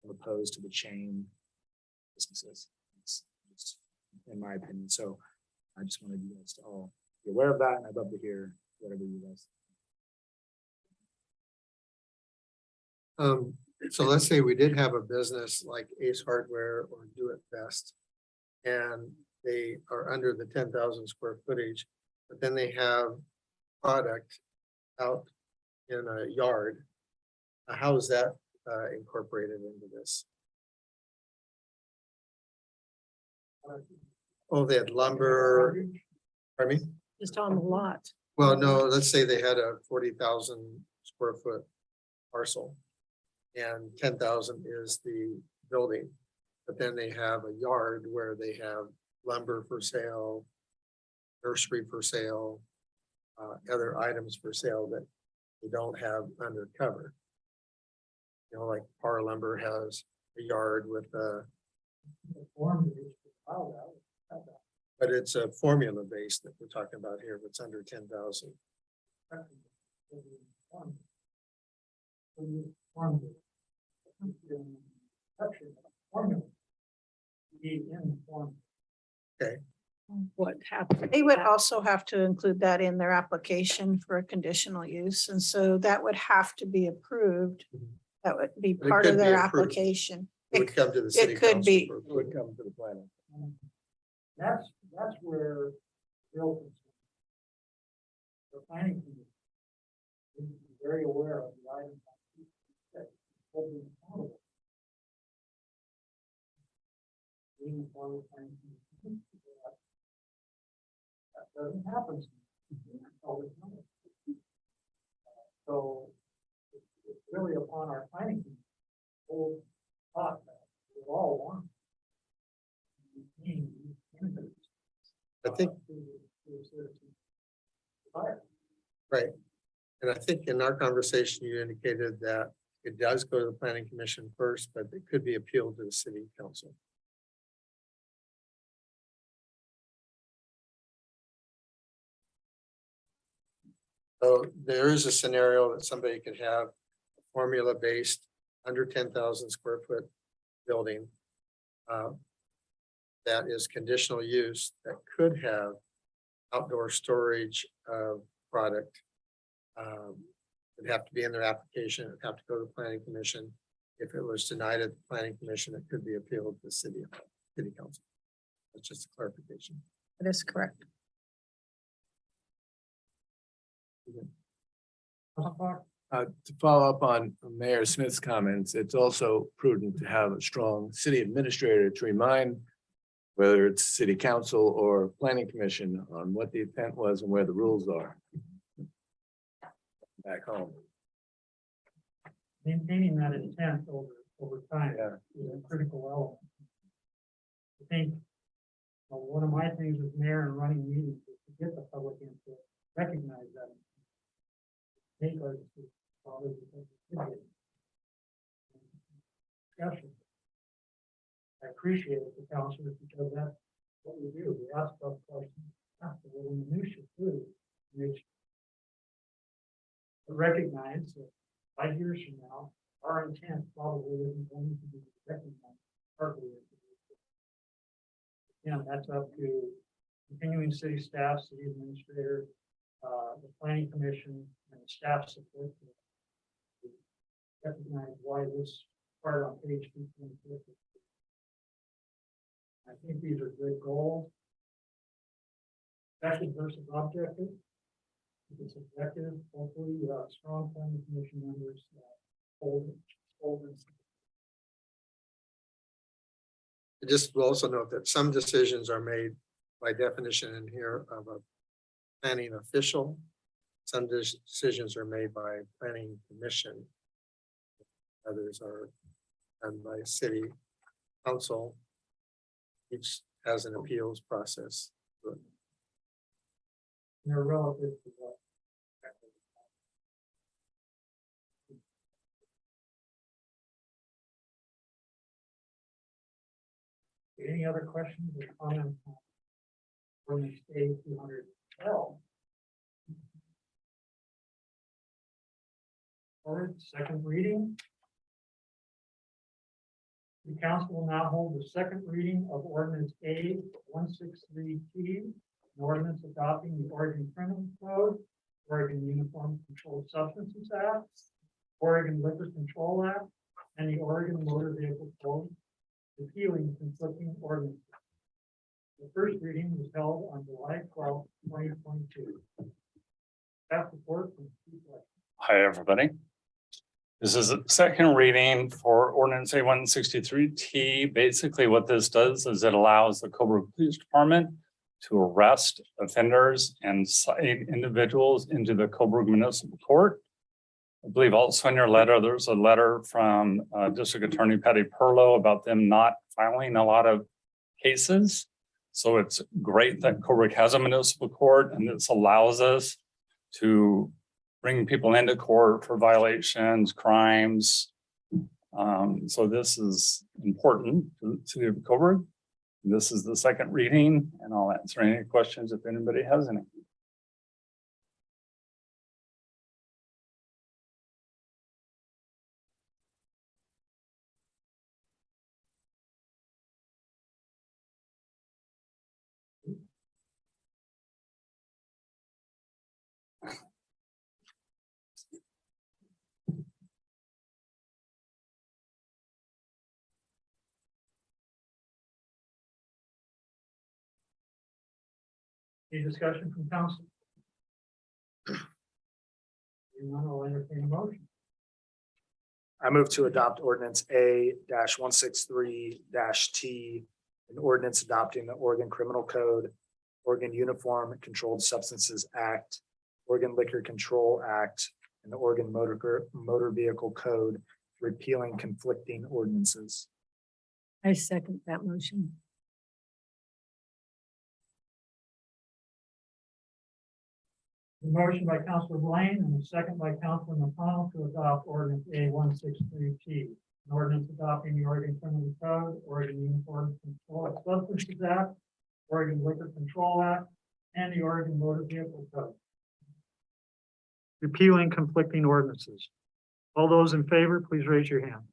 am opposed to the chain businesses. It's in my opinion. So I just wanted you guys to all be aware of that, and I'd love to hear whatever you guys. So let's say we did have a business like Ace Hardware or Do It Best. And they are under the 10,000 square footage, but then they have product out in a yard. How is that incorporated into this? Oh, they had lumber, pardon me? Just on the lot. Well, no, let's say they had a 40,000 square foot parcel. And 10,000 is the building. But then they have a yard where they have lumber for sale, nursery for sale, other items for sale that they don't have undercover. You know, like Par Lumber has a yard with a. But it's a formula base that we're talking about here, that's under 10,000. What happened? They would also have to include that in their application for a conditional use, and so that would have to be approved. That would be But it part could of be their approved. application. It would come to the city could council. be. for It would come to the planning. That's where real. The planning commission is very aware of the items. that hold them accountable. Being part of the planning commission, that doesn't happen all the time. So it's really upon our planning commission, whole thought that we all want. I think, right. And I think in our conversation, you indicated that it does go to the planning commission first, but it could be appealed to the city council. So there is a scenario that somebody could have a formula-based under 10,000 square foot building. That is conditional use that could have outdoor storage of product. It'd have to be in their application, it'd have to go to the planning commission. If it was denied at the planning commission, it could be appealed to the city council. That's just a clarification. That is correct. To follow up on Mayor Smith's comments, it's also prudent to have a strong city administrator to remind whether it's city council or planning commission on what the intent was and where the rules are. Back home. Maintaining that intent over time Yeah. is a critical element. I think one of my things as mayor and running meetings is to get the public input, recognize that. Make our decisions, probably because it should be. Discussion. I appreciate it, the councilors, because that's what we do. We ask tough questions, ask a little minutia too. Make sure. But recognize that 5 years from now, our intent probably isn't going to be recognized partly. Yeah, that's up to continuing city staff, city administrator, the planning commission, and the staff support. To recognize why this part on page 226. I think these are good goals. Objective versus objective. If it's objective, hopefully you have strong planning commission members that hold this. Just will also note that some decisions are made by definition in here of a planning official. Some decisions are made by planning commission. Others are done by city council. Each has an appeals process. They're relative to what. Any other questions or comments? From the state 212. Or second reading. The council will now hold the second reading of ordinance A 163T, an ordinance adopting the Oregon Criminal Code, Oregon Uniform Controlled Substances Act, Oregon Liquor Control Act, and the Oregon Motor Vehicle Code, repealing conflicting ordinances. The first reading was held on July 12, 2022. Staff report from Chief West. Hi, everybody. This is a second reading for ordinance A163T. Basically, what this does is it allows the Coburg Police Department to arrest offenders and cite individuals into the Coburg Municipal Court. I believe also in your letter, there's a letter from District Attorney Patty Perlow about them not filing a lot of cases. So it's great that Coburg has a municipal court, and this allows us to bring people into court for violations, crimes. So this is important to the city of Coburg. This is the second reading, and I'll answer any questions if anybody has any. Any discussion from council? Hearing none, I'll entertain a motion. I move to adopt ordinance A-163-T, an ordinance adopting the Oregon Criminal Code, Oregon Uniform Controlled Substances Act, Oregon Liquor Control Act, and the Oregon Motor Vehicle Code, repealing conflicting ordinances. I second that motion. The motion by Councilor Blaine and the second by Councilor McConnell to adopt ordinance A-163T. An ordinance adopting the Oregon Criminal Code, Oregon Uniform Control Substances Act, Oregon Liquor Control Act, and the Oregon Motor Vehicle Code. Repealing conflicting ordinances. All those in favor, please raise your hand.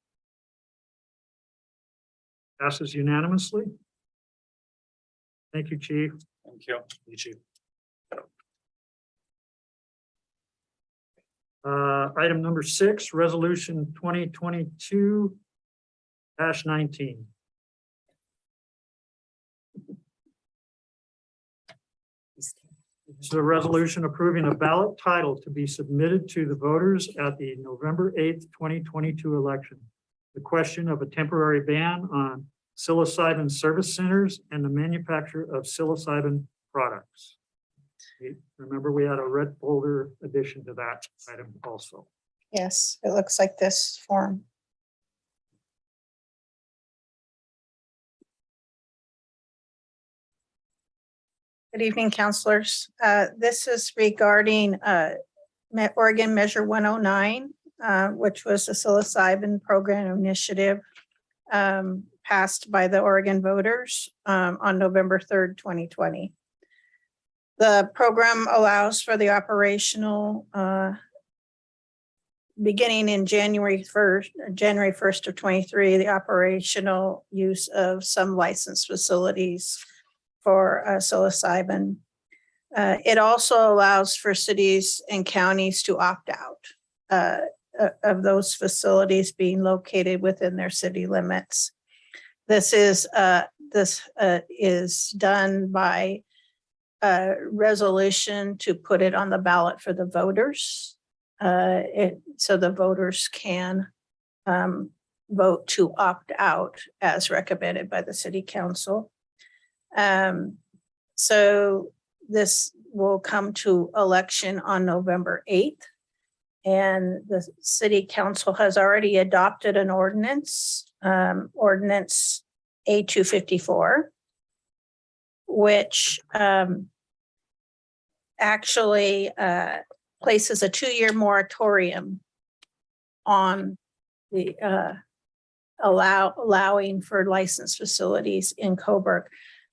Passes unanimously. Thank you, Chief. Thank you. You too. Item number 6, resolution 2022-19. This is a resolution approving a ballot title to be submitted to the voters at the November 8th, 2022 election. The question of a temporary ban on psilocybin service centers and the manufacture of psilocybin products. Remember, we had a red folder addition to that item also. Yes, it looks like this form. Good evening, counselors. This is regarding Oregon Measure 109, which was a psilocybin program initiative passed by the Oregon voters on November 3rd, 2020. The program allows for the operational beginning in January 1st of 23, the operational use of some licensed facilities for psilocybin. It also allows for cities and counties to opt out of those facilities being located within their city limits. This is done by resolution to put it on the ballot for the voters. So the voters can vote to opt out as recommended by the city council. So this will come to election on November 8th. And the city council has already adopted an ordinance, ordinance A-254, which actually places a 2-year moratorium on the allowing for licensed facilities in Coburg.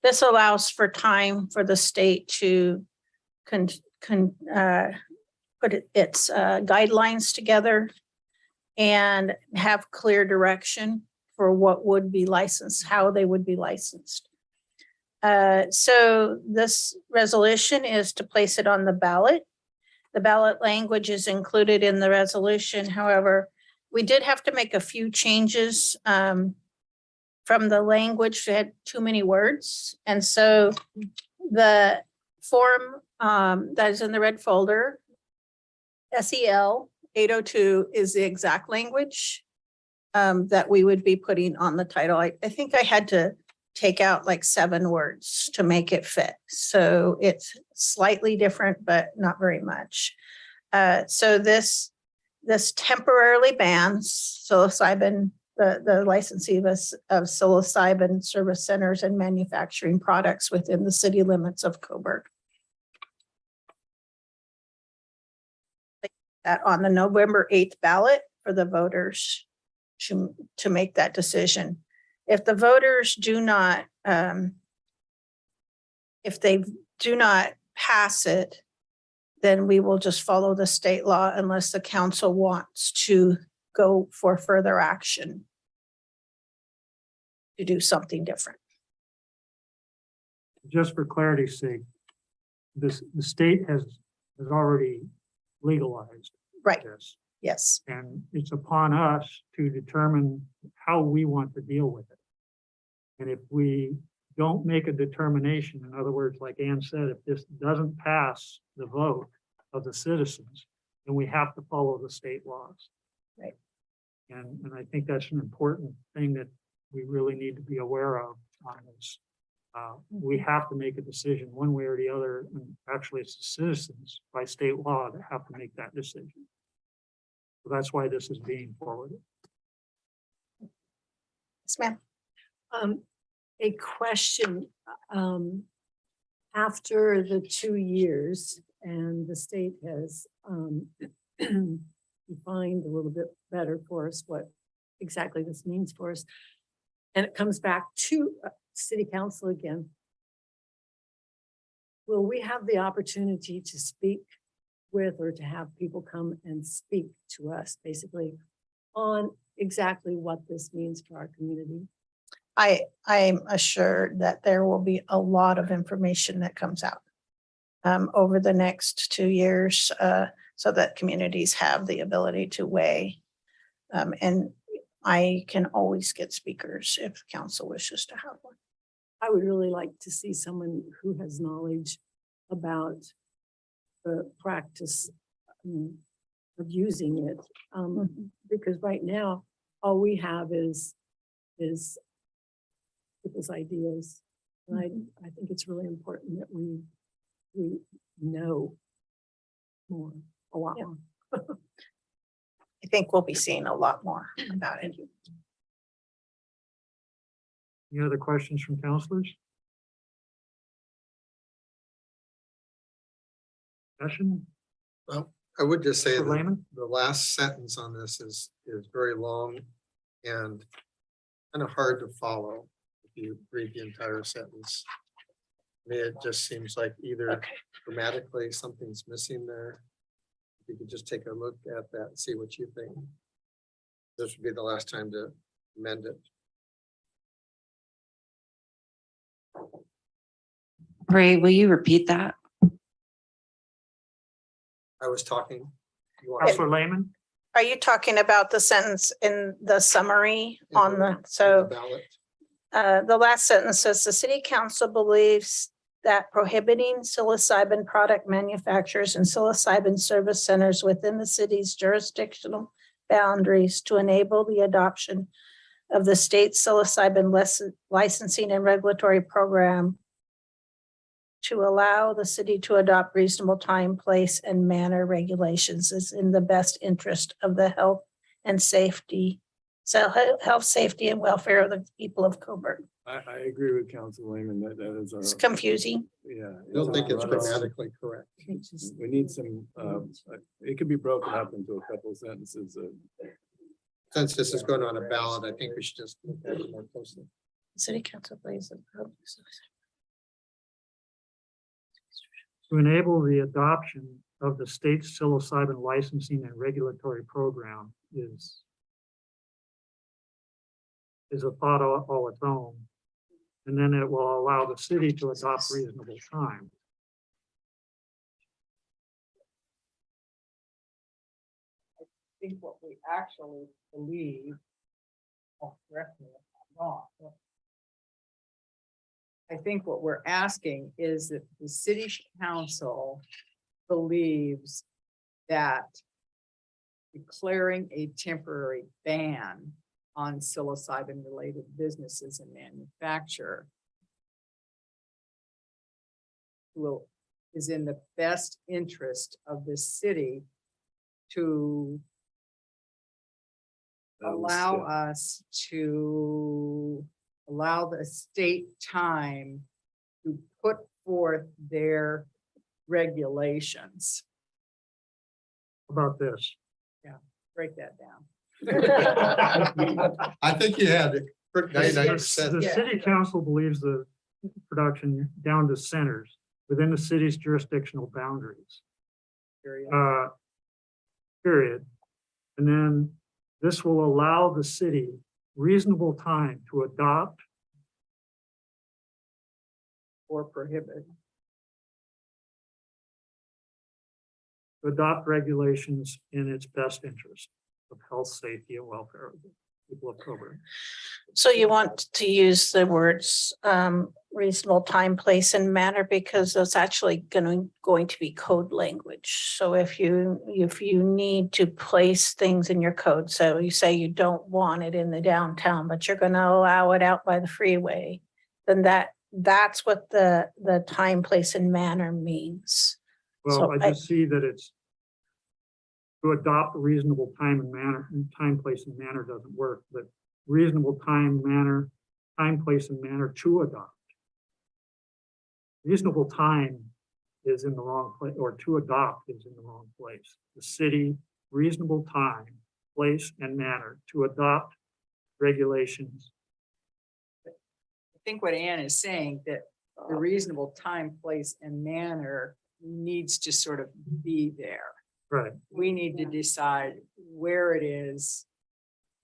This allows for time for the state to put its guidelines together and have clear direction for what would be licensed, how they would be licensed. So this resolution is to place it on the ballot. The ballot language is included in the resolution. However, we did have to make a few changes from the language. We had too many words. And so the form that is in the red folder, SEL 802 is the exact language that we would be putting on the title. I think I had to take out like 7 words to make it fit. So it's slightly different, but not very much. So this temporarily bans psilocybin, the licensing of psilocybin service centers and manufacturing products within the city limits of Coburg. That on the November 8th ballot for the voters to make that decision. If the voters do not, if they do not pass it, then we will just follow the state law unless the council wants to go for further action to do something different. Just for clarity's sake, the state has already legalized Right, this. yes. And it's upon us to determine how we want to deal with it. And if we don't make a determination, in other words, like Ann said, if this doesn't pass the vote of the citizens, then we have to follow the state laws. Right. And I think that's an important thing that we really need to be aware of on this. We have to make a decision one way or the other, and actually it's the citizens by state law that have to make that decision. So that's why this is being forwarded. Yes, ma'am. A question, after the 2 years and the state has defined a little bit better for us what exactly this means for us, and it comes back to city council again, will we have the opportunity to speak with or to have people come and speak to us basically on exactly what this means for our community? I'm assured that there will be a lot of information that comes out over the next 2 years so that communities have the ability to weigh. And I can always get speakers if the council wishes to have one. I would really like to see someone who has knowledge about the practice of using it. Because right now, all we have is people's ideas. And I think it's really important that we know more, a lot more. I think we'll be seeing a lot more about it. Any other questions from counselors? Discussion? Well, I would just say Mr. that Lehman? the last sentence on this is very long and kind of hard to follow if you read the entire sentence. I mean, it just seems like either grammatically something's missing there. If you could just take a look at that and see what you think. This would be the last time to amend it. Ray, will you repeat that? I was talking. You want- Counselor Lehman? Are you talking about the sentence in the summary in on in the, so ballot. the last sentence says the city council believes that prohibiting psilocybin product manufacturers and psilocybin service centers within the city's jurisdictional boundaries to enable the adoption of the state psilocybin licensing and regulatory program to allow the city to adopt reasonable time, place, and manner regulations is in the best interest of the health and safety, health, safety, and welfare of the people of Coburg. I agree with Council Lehman that that is It's a, confusing. yeah. I don't think it's a lot of- grammatically correct. We need some, it could be broken up into a couple of sentences. Since this is going on a ballot, I think we should just look at it more closely. City council plays. To enable the adoption of the state's psilocybin licensing and regulatory program is a thought all its own. And then it will allow the city to adopt reasonable time. think what we actually believe, oh, correct me if I'm wrong, but I think what we're asking is that the city council believes that declaring a temporary ban on psilocybin-related businesses and manufacture is in the best interest of the city to allow us to allow the state time to put forth their regulations. About this. Break that down. I think you had it. The city council believes the production down to centers within the city's jurisdictional boundaries. Period. Period. And then this will allow the city reasonable time to adopt Or prohibit. regulations in its best interest of health, safety, and welfare of the people of Coburg. So you want to use the words reasonable time, place, and manner because that's actually going to be code language. So if you need to place things in your code, so you say you don't want it in the downtown, but you're going to allow it out by the freeway, then that's what the time, place, and manner means. Well, So I just see that it's to adopt a reasonable time and manner, and time, place, and manner doesn't work, but reasonable time, place, and manner to adopt. Reasonable time is in the wrong place, or to adopt is in the wrong place. The city, reasonable time, place, and manner to adopt regulations. I think what Ann is saying, that the reasonable time, place, and manner needs to sort of be there. Right. We need to decide where it is,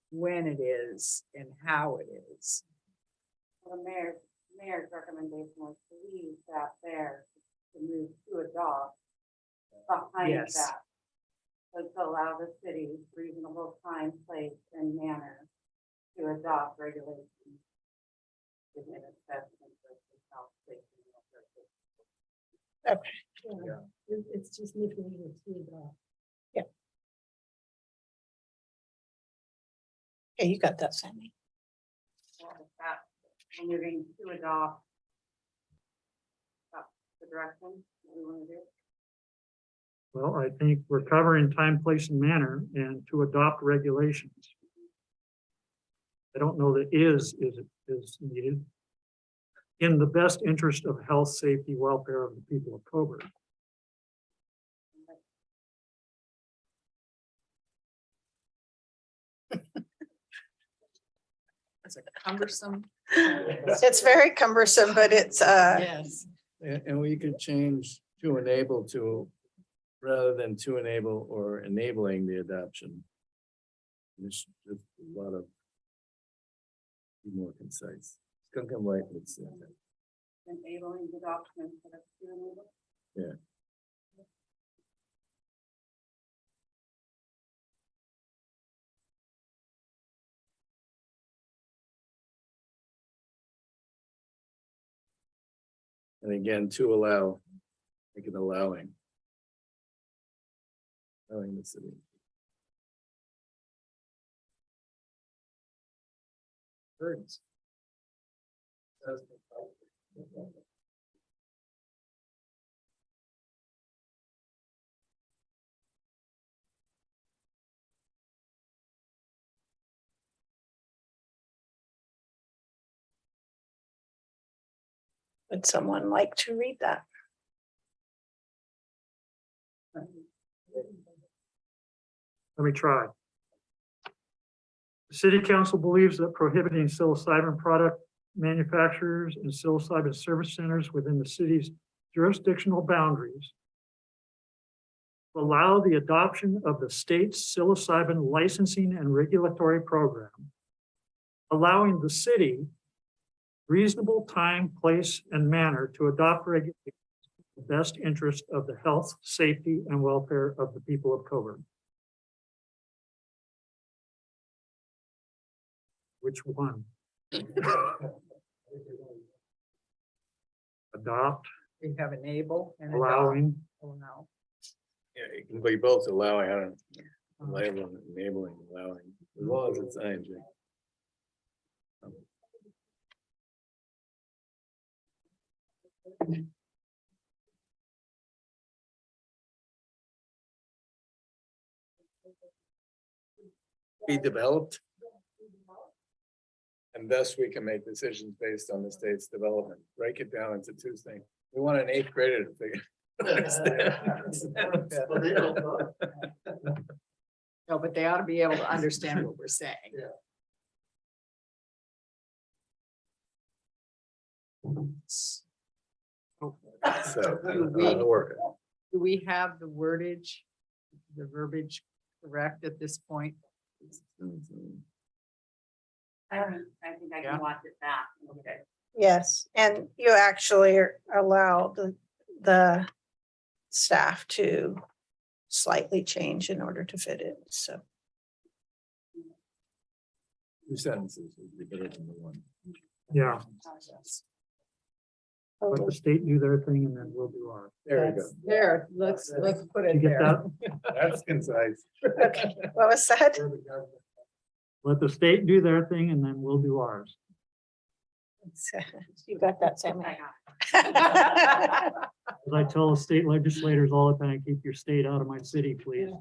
when it is, and how it is. The mayor's recommendation was to leave that there to move to adopt behind Yes. that. So to allow the city reasonable time, place, and manner to adopt regulations within its best interest of health, safety, and welfare. It's just making it to the. Yeah, you got that, Sammy. Well, if that, we're moving to adopt. That's the direction that we want to do. Well, I think we're covering time, place, and manner, and to adopt regulations. I don't know that is needed. In the best interest of health, safety, welfare of the people of Coburg. It's a cumbersome. It's very cumbersome, but it's Yes. And we could change to enable to, rather than to enable or enabling the adoption. There's just a lot of. Be more concise. It's gonna come right with it. Enabling adoption instead of to enable. Yeah. And again, to allow, make it allowing. Allowing the city. Birds. would someone like to read that? Let me try. The city council believes that prohibiting psilocybin product manufacturers and psilocybin service centers within the city's jurisdictional boundaries allow the adoption of the state's psilocybin licensing and regulatory program, allowing the city reasonable time, place, and manner to adopt regulations in the best interest of the health, safety, and welfare of the people of Coburg. Which one? Adopt, We have enable and adopt. allowing, Allow. Yeah, it can be both allowing, I don't, label, enabling, allowing, as long as it's ING. Be developed. And thus we can make decisions based on the state's development. Break it down into two things. We want an eighth grader to figure. No, but they ought to be able to understand what we're saying. So, Do we- that'll work. Do we have the wordage, the verbiage correct at this point? I think I Yeah. watch it back. Okay. Yes, and you actually allow the staff to slightly change in order to fit it, so. Two sentences would be better than the one. yeah, let the state do their thing and then we'll do ours. There you go. There, let's put Did it you get there. that? That's concise. Okay, what was that? Let the state do their thing and then we'll do ours. You got that, Sammy? As I tell the state legislators all the time, keep your state out of my city, please.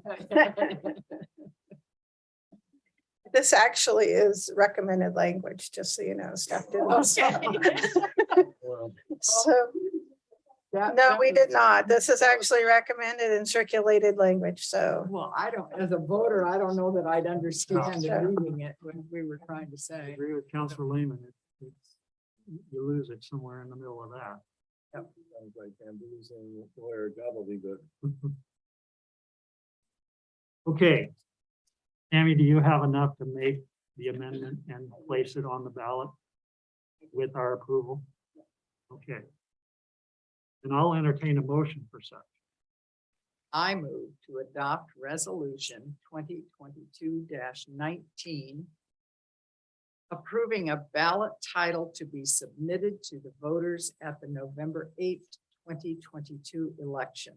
This actually is recommended language, just so you know, staff did. Well, So, no, we did not. This is actually recommended and circulated language, so. Well, I don't, as a voter, I don't know that I'd understand No. reading it when we were trying to I say. agree with Counselor Lehman. You lose it somewhere in the middle of that. Sounds like bamboos and lawyer gobbledygook. Okay. Tammy, do you have enough to make the amendment and place it on the ballot with our approval? Okay. And I'll entertain a motion for such. I move to adopt resolution 2022-19, approving a ballot title to be submitted to the voters at the November 8th, 2022 election.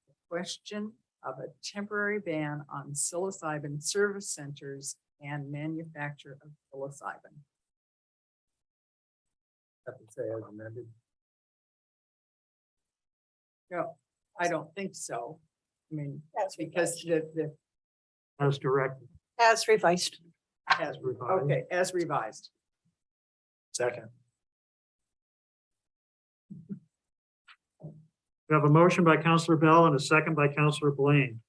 The question of a temporary ban on psilocybin service centers and manufacture of psilocybin. Have to say as amended. No, I don't think so. I mean, As because the, As directed. As revised. as, revised. okay, as revised. Second. We have a motion by Counselor Bell and a second by Counselor Blaine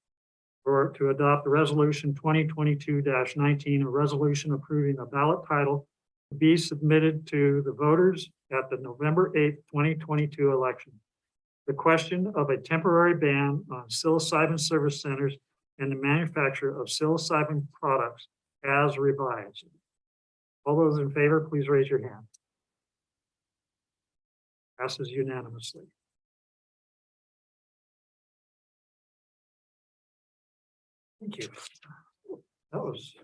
to adopt the resolution 2022-19, a resolution approving a ballot title to be submitted to the voters at the November 8th, 2022 election. The question of a temporary ban on psilocybin service centers and the manufacture of psilocybin products as revised. All those in favor, please raise your hand. Passes unanimously. Thank you. That was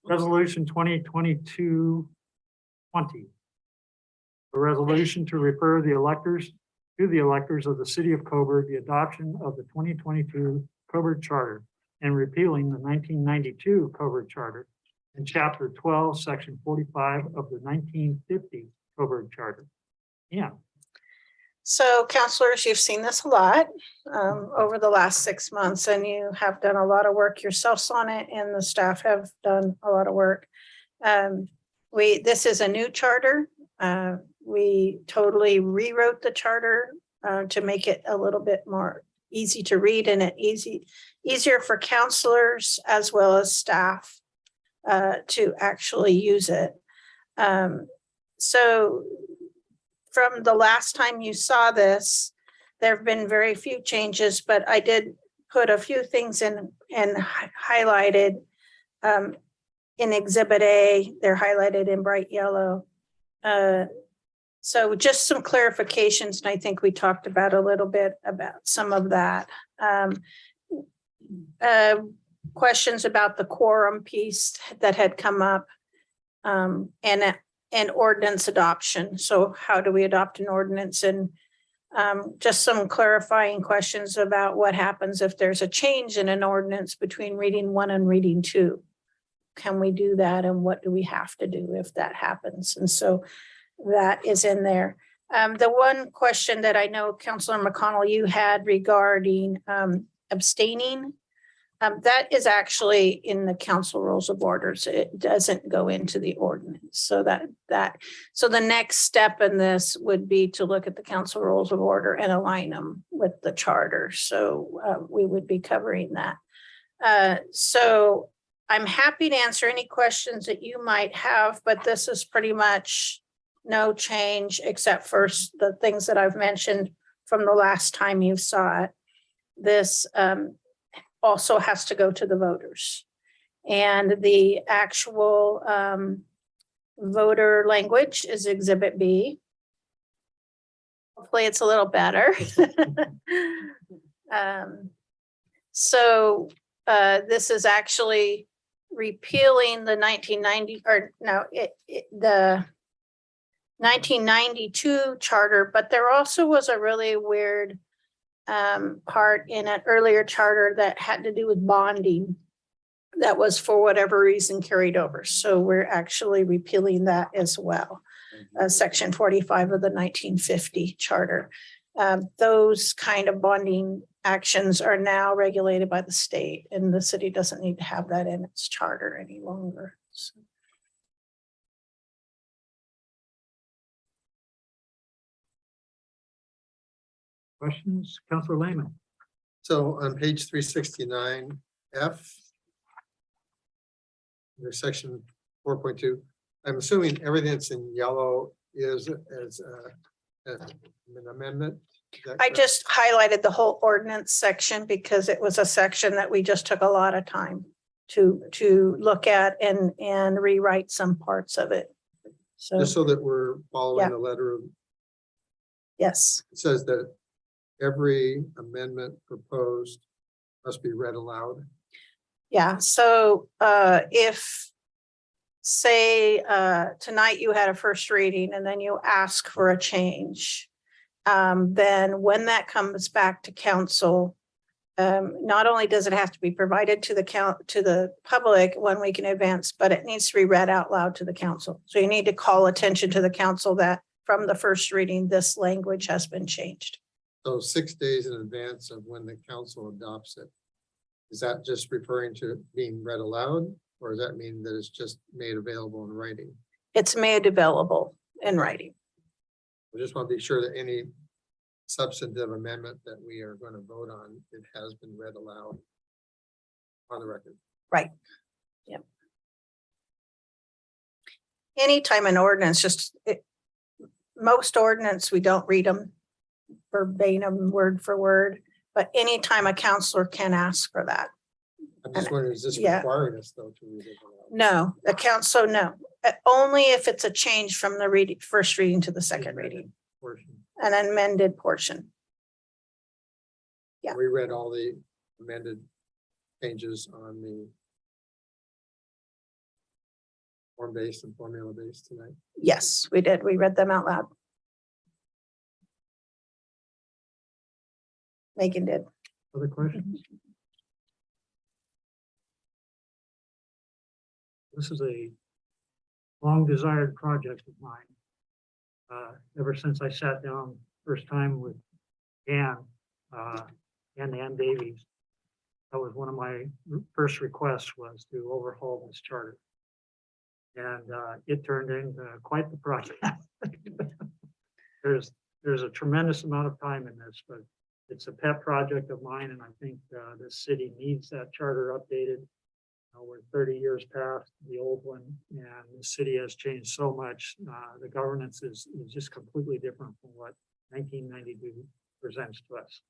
resolution 2022-20. A resolution to refer the electors to the electors of the city of Coburg, the adoption of the 2022 Coburg Charter and repealing the 1992 Coburg Charter and chapter 12, section 45 of the 1950 Coburg Charter. Yeah. So counselors, you've seen this a lot over the last 6 months, and you have done a lot of work yourselves on it, and the staff have done a lot of work. This is a new charter. We totally rewrote the charter to make it a little bit more easy to read and easier for counselors as well as staff to actually use it. So from the last time you saw this, there have been very few changes, but I did put a few things in and highlighted in Exhibit A. They're highlighted in bright yellow. So just some clarifications, and I think we talked about a little bit about some of that. questions about the quorum piece that had come up. And ordinance adoption. So how do we adopt an ordinance? And just some clarifying questions about what happens if there's a change in an ordinance between reading 1 and reading 2. Can we do that? And what do we have to do if that happens? And so that is in there. The one question that I know, Councilor McConnell, you had regarding abstaining, that is actually in the council rules of orders. It doesn't go into the ordinance. So so the next step in this would be to look at the council rules of order and align them with the charter. So we would be covering that. So I'm happy to answer any questions that you might have, but this is pretty much no change except for the things that I've mentioned from the last time you saw it. This also has to go to the voters. And the actual voter language is Exhibit B. Hopefully it's a little better. So this is actually repealing the 1990, or no, the 1992 charter, but there also was a really weird part in an earlier charter that had to do with bonding that was for whatever reason carried over. So we're actually repealing that as well. Section 45 of the 1950 charter. Those kind of bonding actions are now regulated by the state, and the city doesn't need to have that in its charter any longer. So. Questions, Councilor Lehman? So on page 369 F, there's section 4.2. I'm assuming everything that's in yellow is as an amendment. Is that I correct? just highlighted the whole ordinance section because it was a section that we just took a lot of time to look at and rewrite some parts of it. So, Just so that we're following Yeah. the letter of, yes, it says that every amendment proposed must be read aloud. yeah. So if, say, tonight you had a first reading and then you ask for a change, then when that comes back to council, not only does it have to be provided to the public 1 week in advance, but it needs to be read out loud to the council. So you need to call attention to the council that from the first reading, this language has been changed. So 6 days in advance of when the council adopts it. Is that just referring to it being read aloud, or does that mean that it's just made available in writing? It's made available in writing. I just want to be sure that any substantive amendment that we are going to vote on, it has been read aloud on the record. Right. Yep. Anytime an ordinance, most ordinance, we don't read them verbatim, word for word, but anytime a counselor can ask for that. I'm just wondering, is this Yeah. requiring us though to read it aloud? No, the council, no. Only if it's a change from the first reading to the second reading, Portion. an amended portion. Yeah. We read all the amended changes on the form-based and formula-based tonight. Yes, we did. We read them out loud. Megan did. Other questions? This is a long desired project of mine. Ever since I sat down first time with Ann Davies, that was one of my first requests, was to overhaul this charter. And it turned into quite the project. There's a tremendous amount of time in this, but it's a pet project of mine, and I think the city needs that charter updated. We're 30 years past the old one, and the city has changed so much. The governance is just completely different from what 1992 presents to us.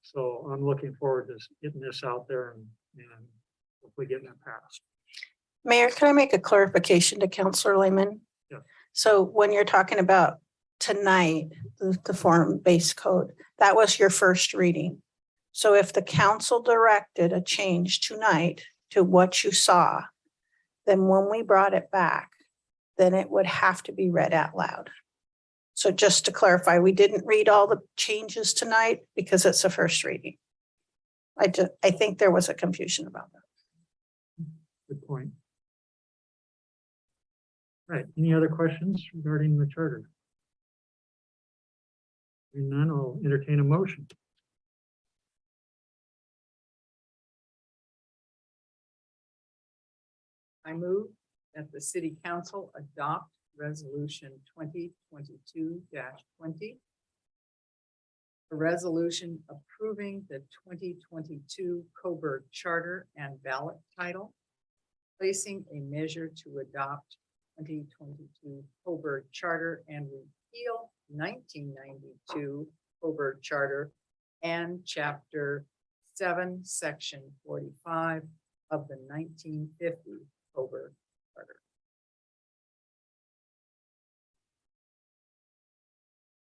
So I'm looking forward to getting this out there and hopefully getting it passed. Mayor, can I make a clarification to Councilor Lehman? Yeah. So when you're talking about tonight, the form-based code, that was your first reading. So if the council directed a change tonight to what you saw, then when we brought it back, then it would have to be read out loud. So just to clarify, we didn't read all the changes tonight because it's a first reading. I think there was a confusion about that. Good point. Right, any other questions regarding the charter? Hearing none, I'll entertain a motion. I move that the city council adopt resolution 2022-20. A resolution approving the 2022 Coburg Charter and ballot title, placing a measure to adopt 2022 Coburg Charter and repeal 1992 Coburg Charter and Chapter 7, Section 45 of the 1950 Coburg Charter.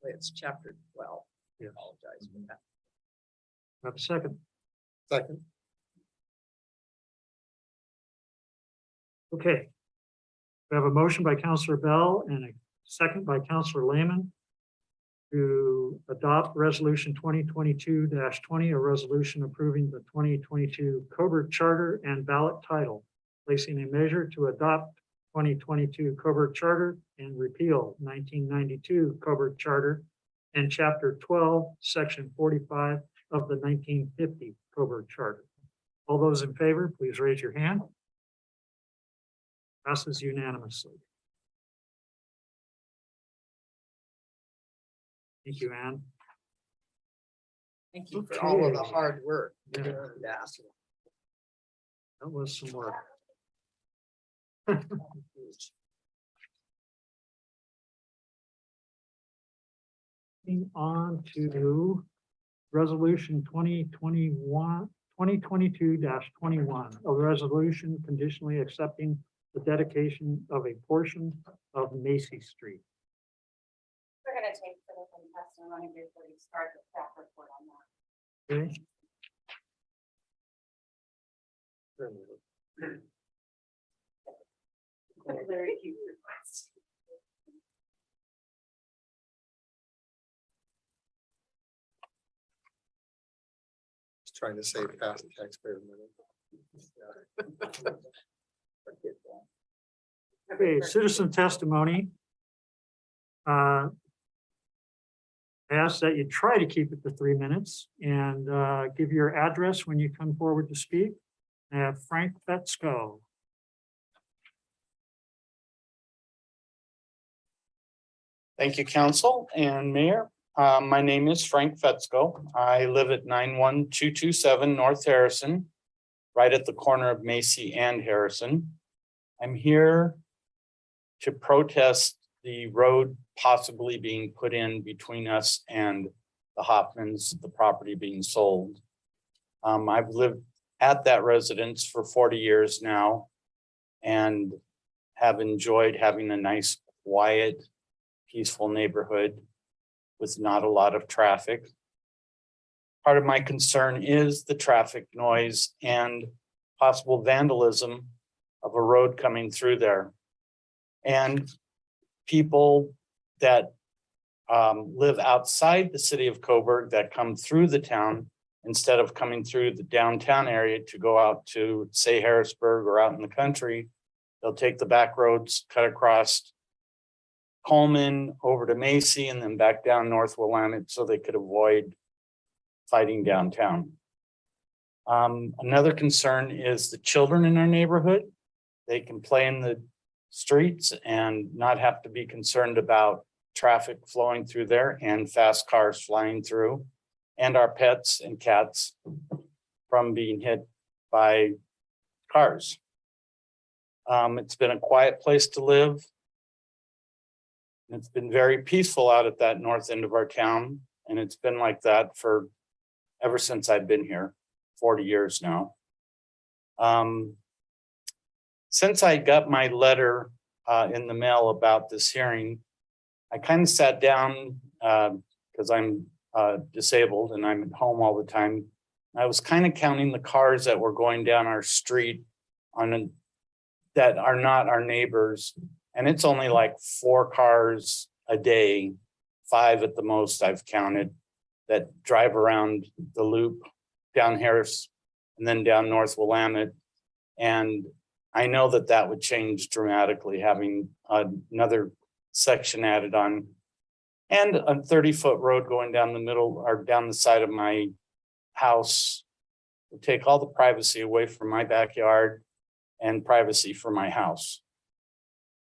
It's Chapter 12. Yes. Apologize for that. Have a second. Second. Okay. We have a motion by Counselor Bell and a second by Counselor Lehman to adopt resolution 2022-20, a resolution approving the 2022 Coburg Charter and ballot title, placing a measure to adopt 2022 Coburg Charter and repeal 1992 Coburg Charter and Chapter 12, Section 45 of the 1950 Coburg Charter. All those in favor, please raise your hand. Passes unanimously. Thank you, Ann. Thank you for all of the Okay. hard work. Yeah. Yeah. That was some work. Moving on to resolution 2022-21, a resolution conditionally accepting the dedication of a portion of Macy Street. We're gonna take citizen testimony before you start the staff report on that. Okay, Very cute request. Just trying to save past taxpayer money. okay, citizen testimony. I ask that you try to keep it to 3 minutes and give your address when you come forward to speak. I have Frank Fetzko. Thank you, council and mayor. My name is Frank Fetzko. I live at 91227 North Harrison, right at the corner of Macy and Harrison. I'm here to protest the road possibly being put in between us and the Hoffmans, the property being sold. I've lived at that residence for 40 years now and have enjoyed having a nice, quiet, peaceful neighborhood with not a lot of traffic. Part of my concern is the traffic noise and possible vandalism of a road coming through there. And people that live outside the city of Coburg that come through the town, instead of coming through the downtown area to go out to, say, Harrisburg or out in the country, they'll take the back roads, cut across Coleman over to Macy and then back down North Willamette so they could avoid fighting downtown. Another concern is the children in our neighborhood. They can play in the streets and not have to be concerned about traffic flowing through there and fast cars flying through, and our pets and cats from being hit by cars. It's been a quiet place to live. It's been very peaceful out at that north end of our town, and it's been like that for ever since I've been here, 40 years now. Since I got my letter in the mail about this hearing, I kind of sat down because I'm disabled and I'm at home all the time. I was kind of counting the cars that were going down our street that are not our neighbors. And it's only like 4 cars a day, 5 at the most I've counted, that drive around the loop down Harris and then down North Willamette. And I know that that would change dramatically, having another section added on. And a 30-foot road going down the middle or down the side of my house would take all the privacy away from my backyard and privacy for my house.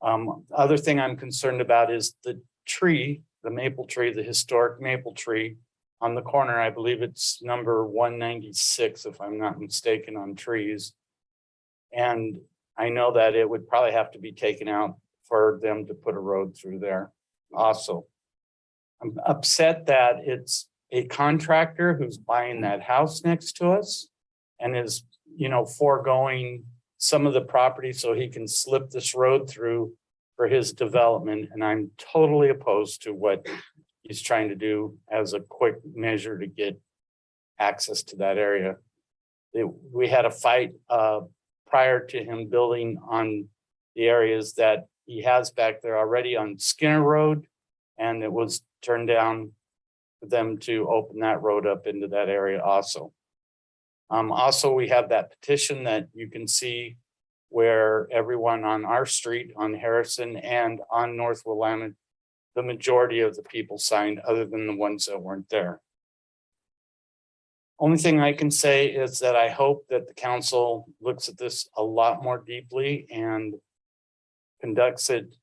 Other thing I'm concerned about is the tree, the maple tree, the historic maple tree on the corner. I believe it's number 196, if I'm not mistaken, on trees. And I know that it would probably have to be taken out for them to put a road through there also. I'm upset that it's a contractor who's buying that house next to us and is, foregoing some of the property so he can slip this road through for his development. And I'm totally opposed to what he's trying to do as a quick measure to get access to that area. We had a fight prior to him building on the areas that he has back there already on Skinner Road, and it was turned down for them to open that road up into that area also. Also, we have that petition that you can see where everyone on our street on Harrison and on North Willamette, the majority of the people signed, other than the ones that weren't there. Only thing I can say is that I hope that the council looks at this a lot more deeply and conducts it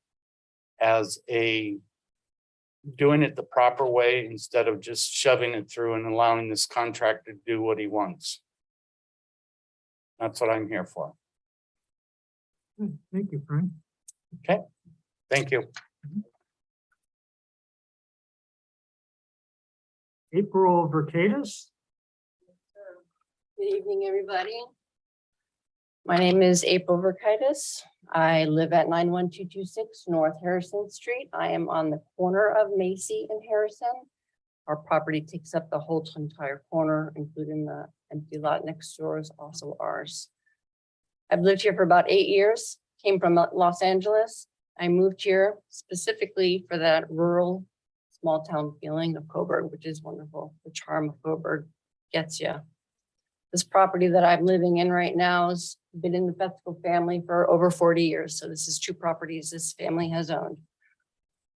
as doing it the proper way instead of just shoving it through and allowing this contractor to do what he wants. That's what I'm here for. Thank you, Frank. Okay, thank you. April Verkades. Good evening, everybody. My name is April Verkaitis. I live at 91226 North Harrison Street. I am on the corner of Macy and Harrison. Our property takes up the whole entire corner, including the empty lot next door is also ours. I've lived here for about 8 years, came from Los Angeles. I moved here specifically for that rural, small town feeling of Coburg, which is wonderful. The charm of Coburg gets you. This property that I'm living in right now has been in the Fethical family for over 40 years. So this is 2 properties this family has owned.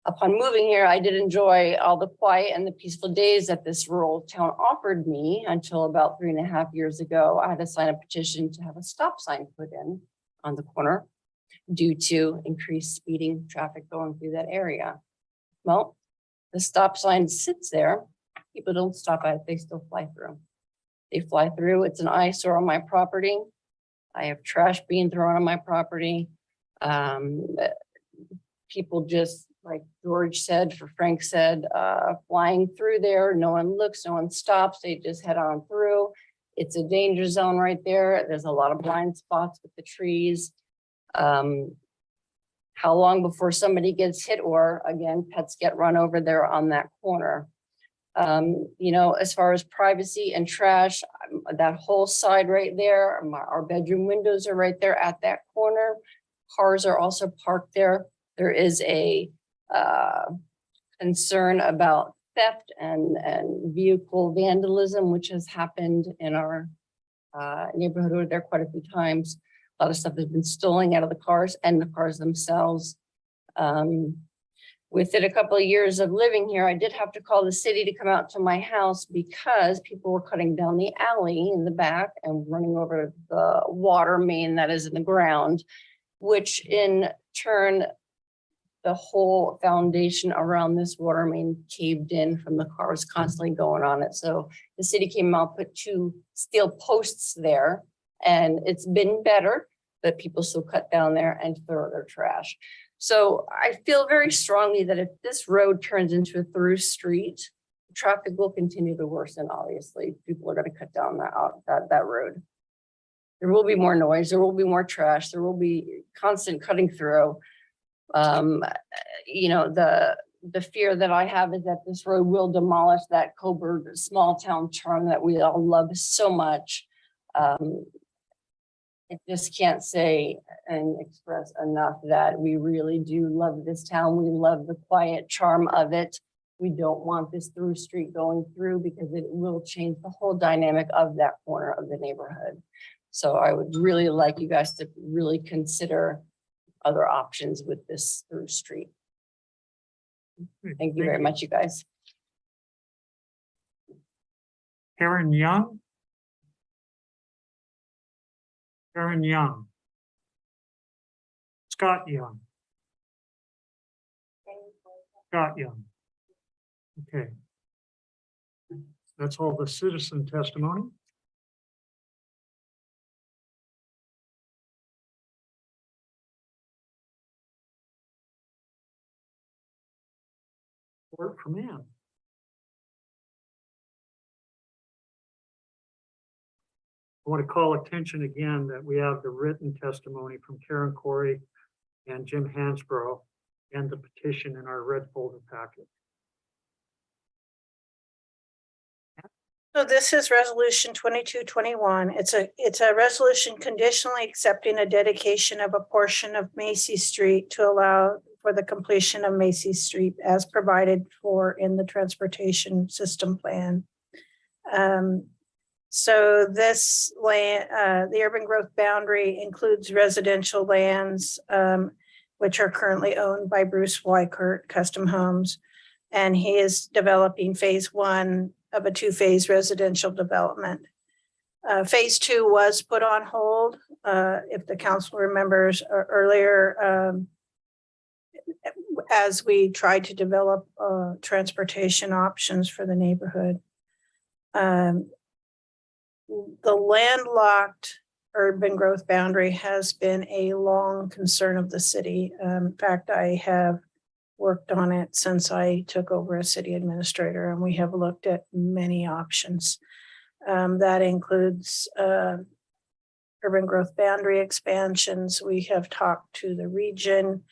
Upon moving here, I did enjoy all the quiet and the peaceful days that this rural town offered me until about 3.5 years ago. I had to sign a petition to have a stop sign put in on the corner due to increased speeding traffic going through that area. Well, the stop sign sits there. People don't stop at it, they still fly through. They fly through. It's an eyesore on my property. I have trash being thrown on my property. People just, like George said, Frank said, flying through there. No one looks, no one stops. They just head on through. It's a danger zone right there. There's a lot of blind spots with the trees. How long before somebody gets hit or, again, pets get run over there on that corner? As far as privacy and trash, that whole side right there, our bedroom windows are right there at that corner. Cars are also parked there. There is a concern about theft and vehicle vandalism, which has happened in our neighborhood over there quite a few times. A lot of stuff has been stolen out of the cars and the cars themselves. Within a couple of years of living here, I did have to call the city to come out to my house because people were cutting down the alley in the back and running over the water main that is in the ground, which in turn, the whole foundation around this water main caved in from the cars constantly going on it. So the city came out, put 2 steel posts there, and it's been better, but people still cut down there and throw their trash. So I feel very strongly that if this road turns into a through street, traffic will continue to worsen, obviously. People are going to cut down that road. There will be more noise, there will be more trash, there will be constant cutting through. The the fear that I have is that this road will demolish that Coburg small town charm that we all love so much. I just can't say and express enough that we really do love this town. We love the quiet charm of it. We don't want this through street going through because it will change the whole dynamic of that corner of the neighborhood. So I would really like you guys to really consider other options with this through street. Thank you very much, you guys. Karen Young? Karen Young. Scott Young. Scott Young. Okay. That's all the citizen testimony. Report from Ann. I want to call attention again that we have the written testimony from Karen Corey and Jim Hansbrough and the petition in our red folder packet. So this is resolution 2221. It's a resolution conditionally accepting a dedication of a portion of Macy Street to allow for the completion of Macy Street as provided for in the transportation system plan. So this land, the urban growth boundary includes residential lands, which are currently owned by Bruce Weichert Custom Homes. And he is developing phase 1 of a 2-phase residential development. Phase 2 was put on hold. If the council remembers earlier, as we tried to develop transportation options for the neighborhood. The landlocked urban growth boundary has been a long concern of the city. In fact, I have worked on it since I took over as city administrator, and we have looked at many options. That includes urban growth boundary expansions. We have talked to the region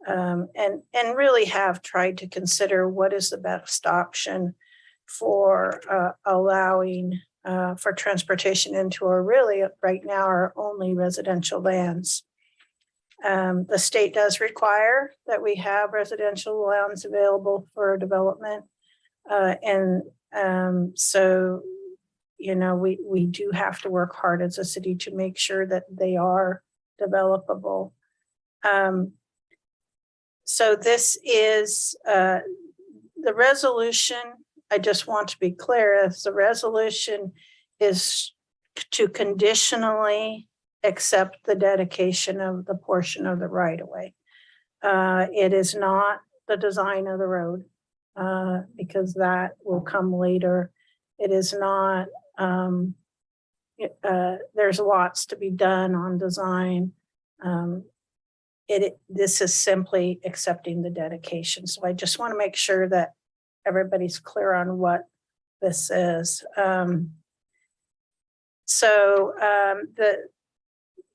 and really have tried to consider what is the best option for allowing for transportation into our really right now our only residential lands. The state does require that we have residential lands available for development. So, you know, we do have to work hard as a city to make sure that they are developable. So this is the resolution. I just want to be clear, as the resolution is to conditionally accept the dedication of the portion of the right of way. It is not the design of the road because that will come later. It is not, there's lots to be done on design. This is simply accepting the dedication. So I just want to make sure that everybody's clear on what this is.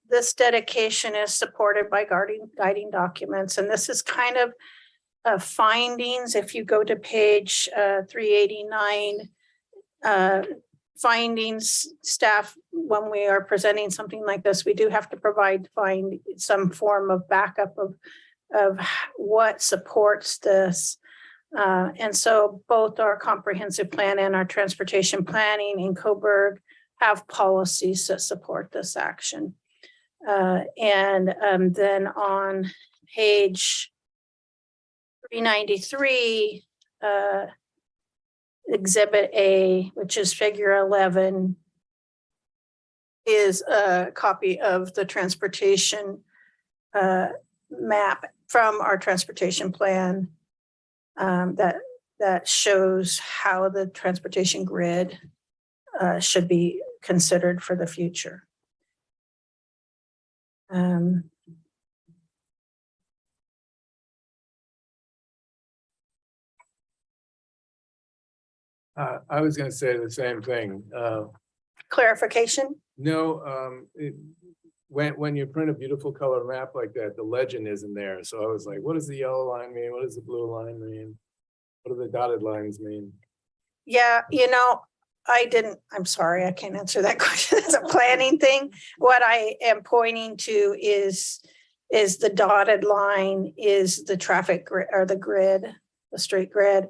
This dedication is supported by guiding documents, and this is kind of findings. If you go to page 389, findings, staff, when we are presenting something like this, we do have to find some form of backup of what supports this. And so both our comprehensive plan and our transportation planning in Coburg have policies that support this action. Then on page 393, Exhibit A, which is figure 11, is a copy of the transportation map from our transportation plan that shows how the transportation grid should be considered for the future. I was gonna say the same thing. Clarification? No, when you print a beautiful color map like that, the legend isn't there. So I was like, what does the yellow line mean? What does the blue line mean? What do the dotted lines mean? Yeah, I'm sorry, I can't answer that question. It's a planning thing. What I am pointing to is the dotted line is the traffic grid or the grid, the street grid.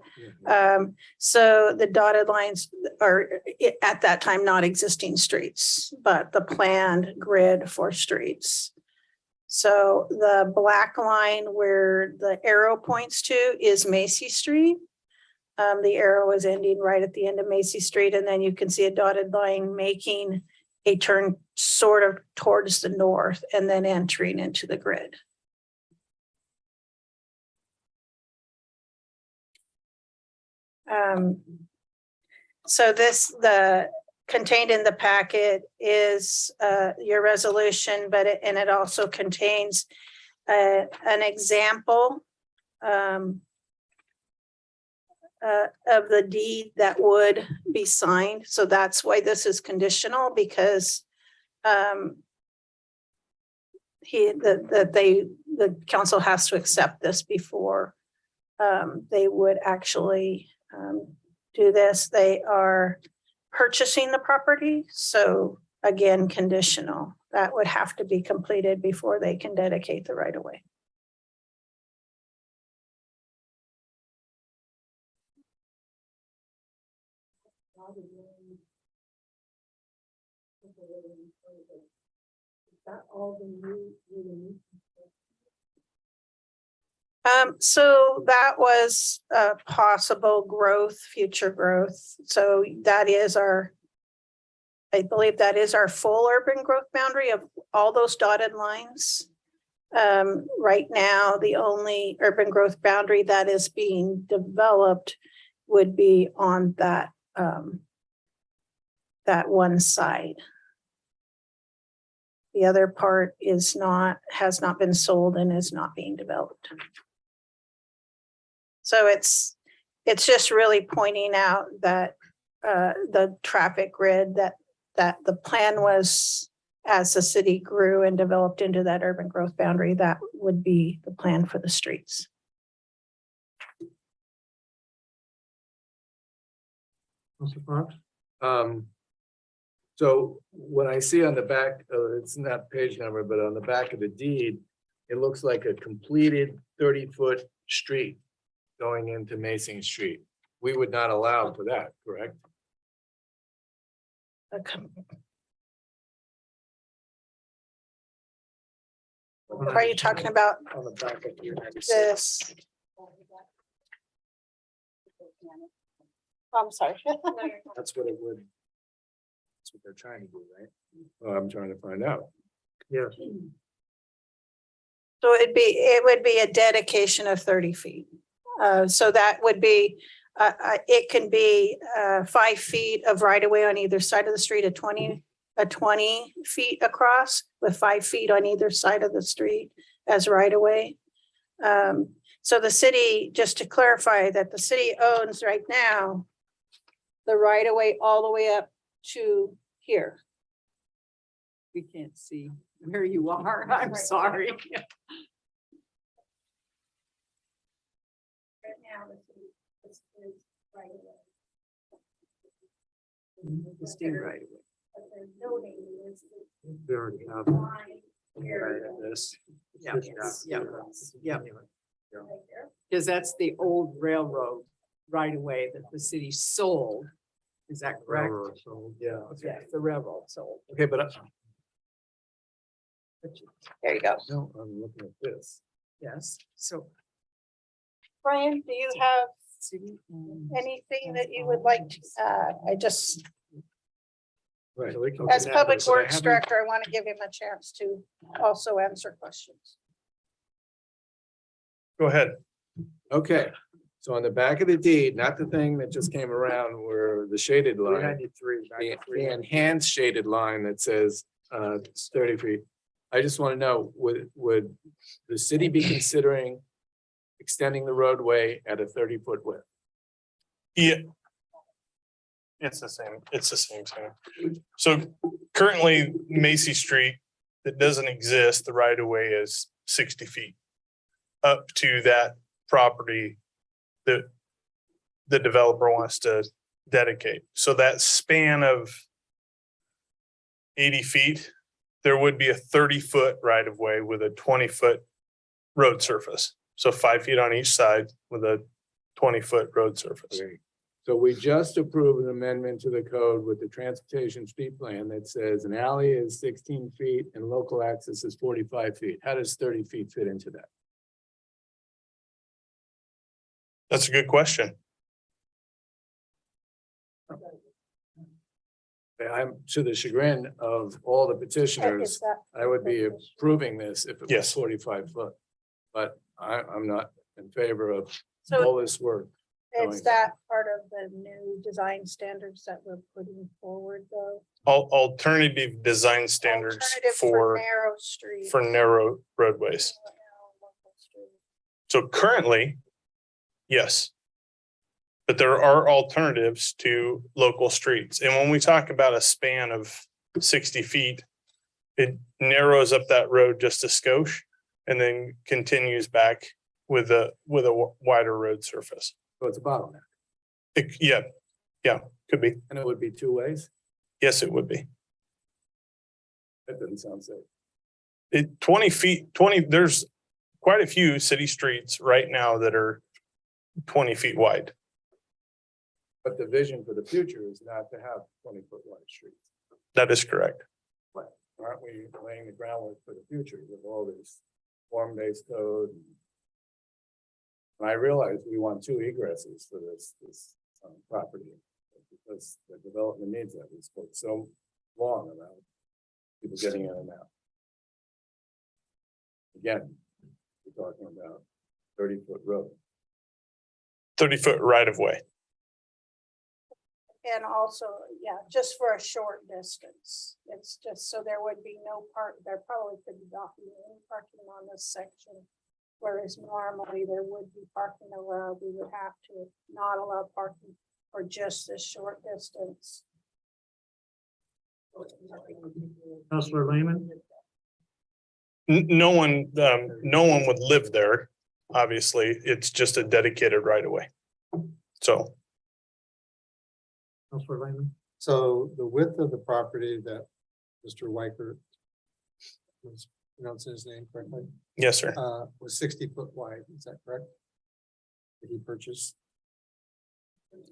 So the dotted lines are at that time not existing streets, but the planned grid for streets. So the black line where the arrow points to is Macy Street. The arrow is ending right at the end of Macy Street, and then you can see a dotted line making a turn sort of towards the north and then entering into the grid. So the contained in the packet is your resolution, but it also contains an example of the deed that would be signed. So that's why this is conditional, because the council has to accept this before they would actually do this. They are purchasing the property. So again, conditional. That would have to be completed before they can dedicate the right of way. So that was possible growth, future growth. So that is I believe that is our full urban growth boundary of all those dotted lines. Right now, the only urban growth boundary that is being developed would be on that one side. The other part has not been sold and is not being developed. So it's just really pointing out that the traffic grid that the plan was, as the city grew and developed into that urban growth boundary, that would be the plan for the streets. Mr. Fox? So when I see on the back, it's not page number, but on the back of the deed, it looks like a completed 30-foot street going into Mason Street. We would not allow for that, correct? Okay. Are you talking about On the back of your this? I'm sorry. That's what it would. That's what they're trying to do, right? Well, I'm trying to find out. Yes. So it would be a dedication of 30 feet. So that would be, it can be 5 feet of right of way on either side of the street, a 20 feet across with 5 feet on either side of the street as right of way. So the city, just to clarify, that the city owns right now the right of way all the way up to here. We can't see where you are. I'm sorry. Stay right away. We already have. This. Yeah, yeah. Because that's the old railroad right away that the city sold. Is that correct? Railroad, so, Yeah. Yeah, the railroad sold. Okay, but There you go. no, I'm looking at this. Yes, so. Brian, do you have City owns- anything that you would like to add? Right. As Public Works Director, I want to give him a chance to also answer questions. Go ahead. Okay, so on the back of the deed, not the thing that just came around where the shaded line, 393. back the to the 390. enhanced shaded line that says it's 30 feet. I just want to know, would the city be considering extending the roadway at a 30-foot width? Yeah. It's the same. So currently Macy Street that doesn't exist, the right of way is 60 feet up to that property that the developer wants to dedicate. So that span of 80 feet, there would be a 30-foot right of way with a 20-foot road surface. So 5 feet on each side with a 20-foot road surface. Okay. So we just approved an amendment to the code with the transportation street plan that says an alley is 16 feet and local access is 45 feet. How does 30 feet fit into that? That's a good question. I'm to the chagrin of all the petitioners. I would be approving this if it was Yes. 45 foot. But I'm not in favor of So all this work. it's that part of the new design standards that we're putting forward though. Alternative design standards Alternative for narrow street. narrow roadways. So currently, yes. But there are alternatives to local streets. And when we talk about a span of 60 feet, it narrows up that road just a skosh and then continues back with a wider road surface. So it's a bottleneck Yeah, could be. and it would be two ways. Yes, it would be. That doesn't sound safe. 20 feet, there's quite a few city streets right now that are 20 feet wide. But the vision for the future is not to have 20-foot wide streets. That is correct. Aren't we laying the groundwork for the future with all this form-based code? And I realize we want two egresses for this property. Because the development needs that. We spoke so long about people getting in and out. Again, we're talking about 30-foot road. 30-foot right of way. And also, yeah, just for a short distance. It's just so there would be no there probably could not be any parking on this section. Whereas normally there would be parking allowed, we would have to not allow parking for just this short distance. Counselor Lehman? No one would live there. Obviously, it's just a dedicated right of way. So Counselor Lehman? So the width of the property that Mr. Weicker was pronouncing his name correctly, yes, sir. was 60 foot wide. Is that correct? Did he purchase?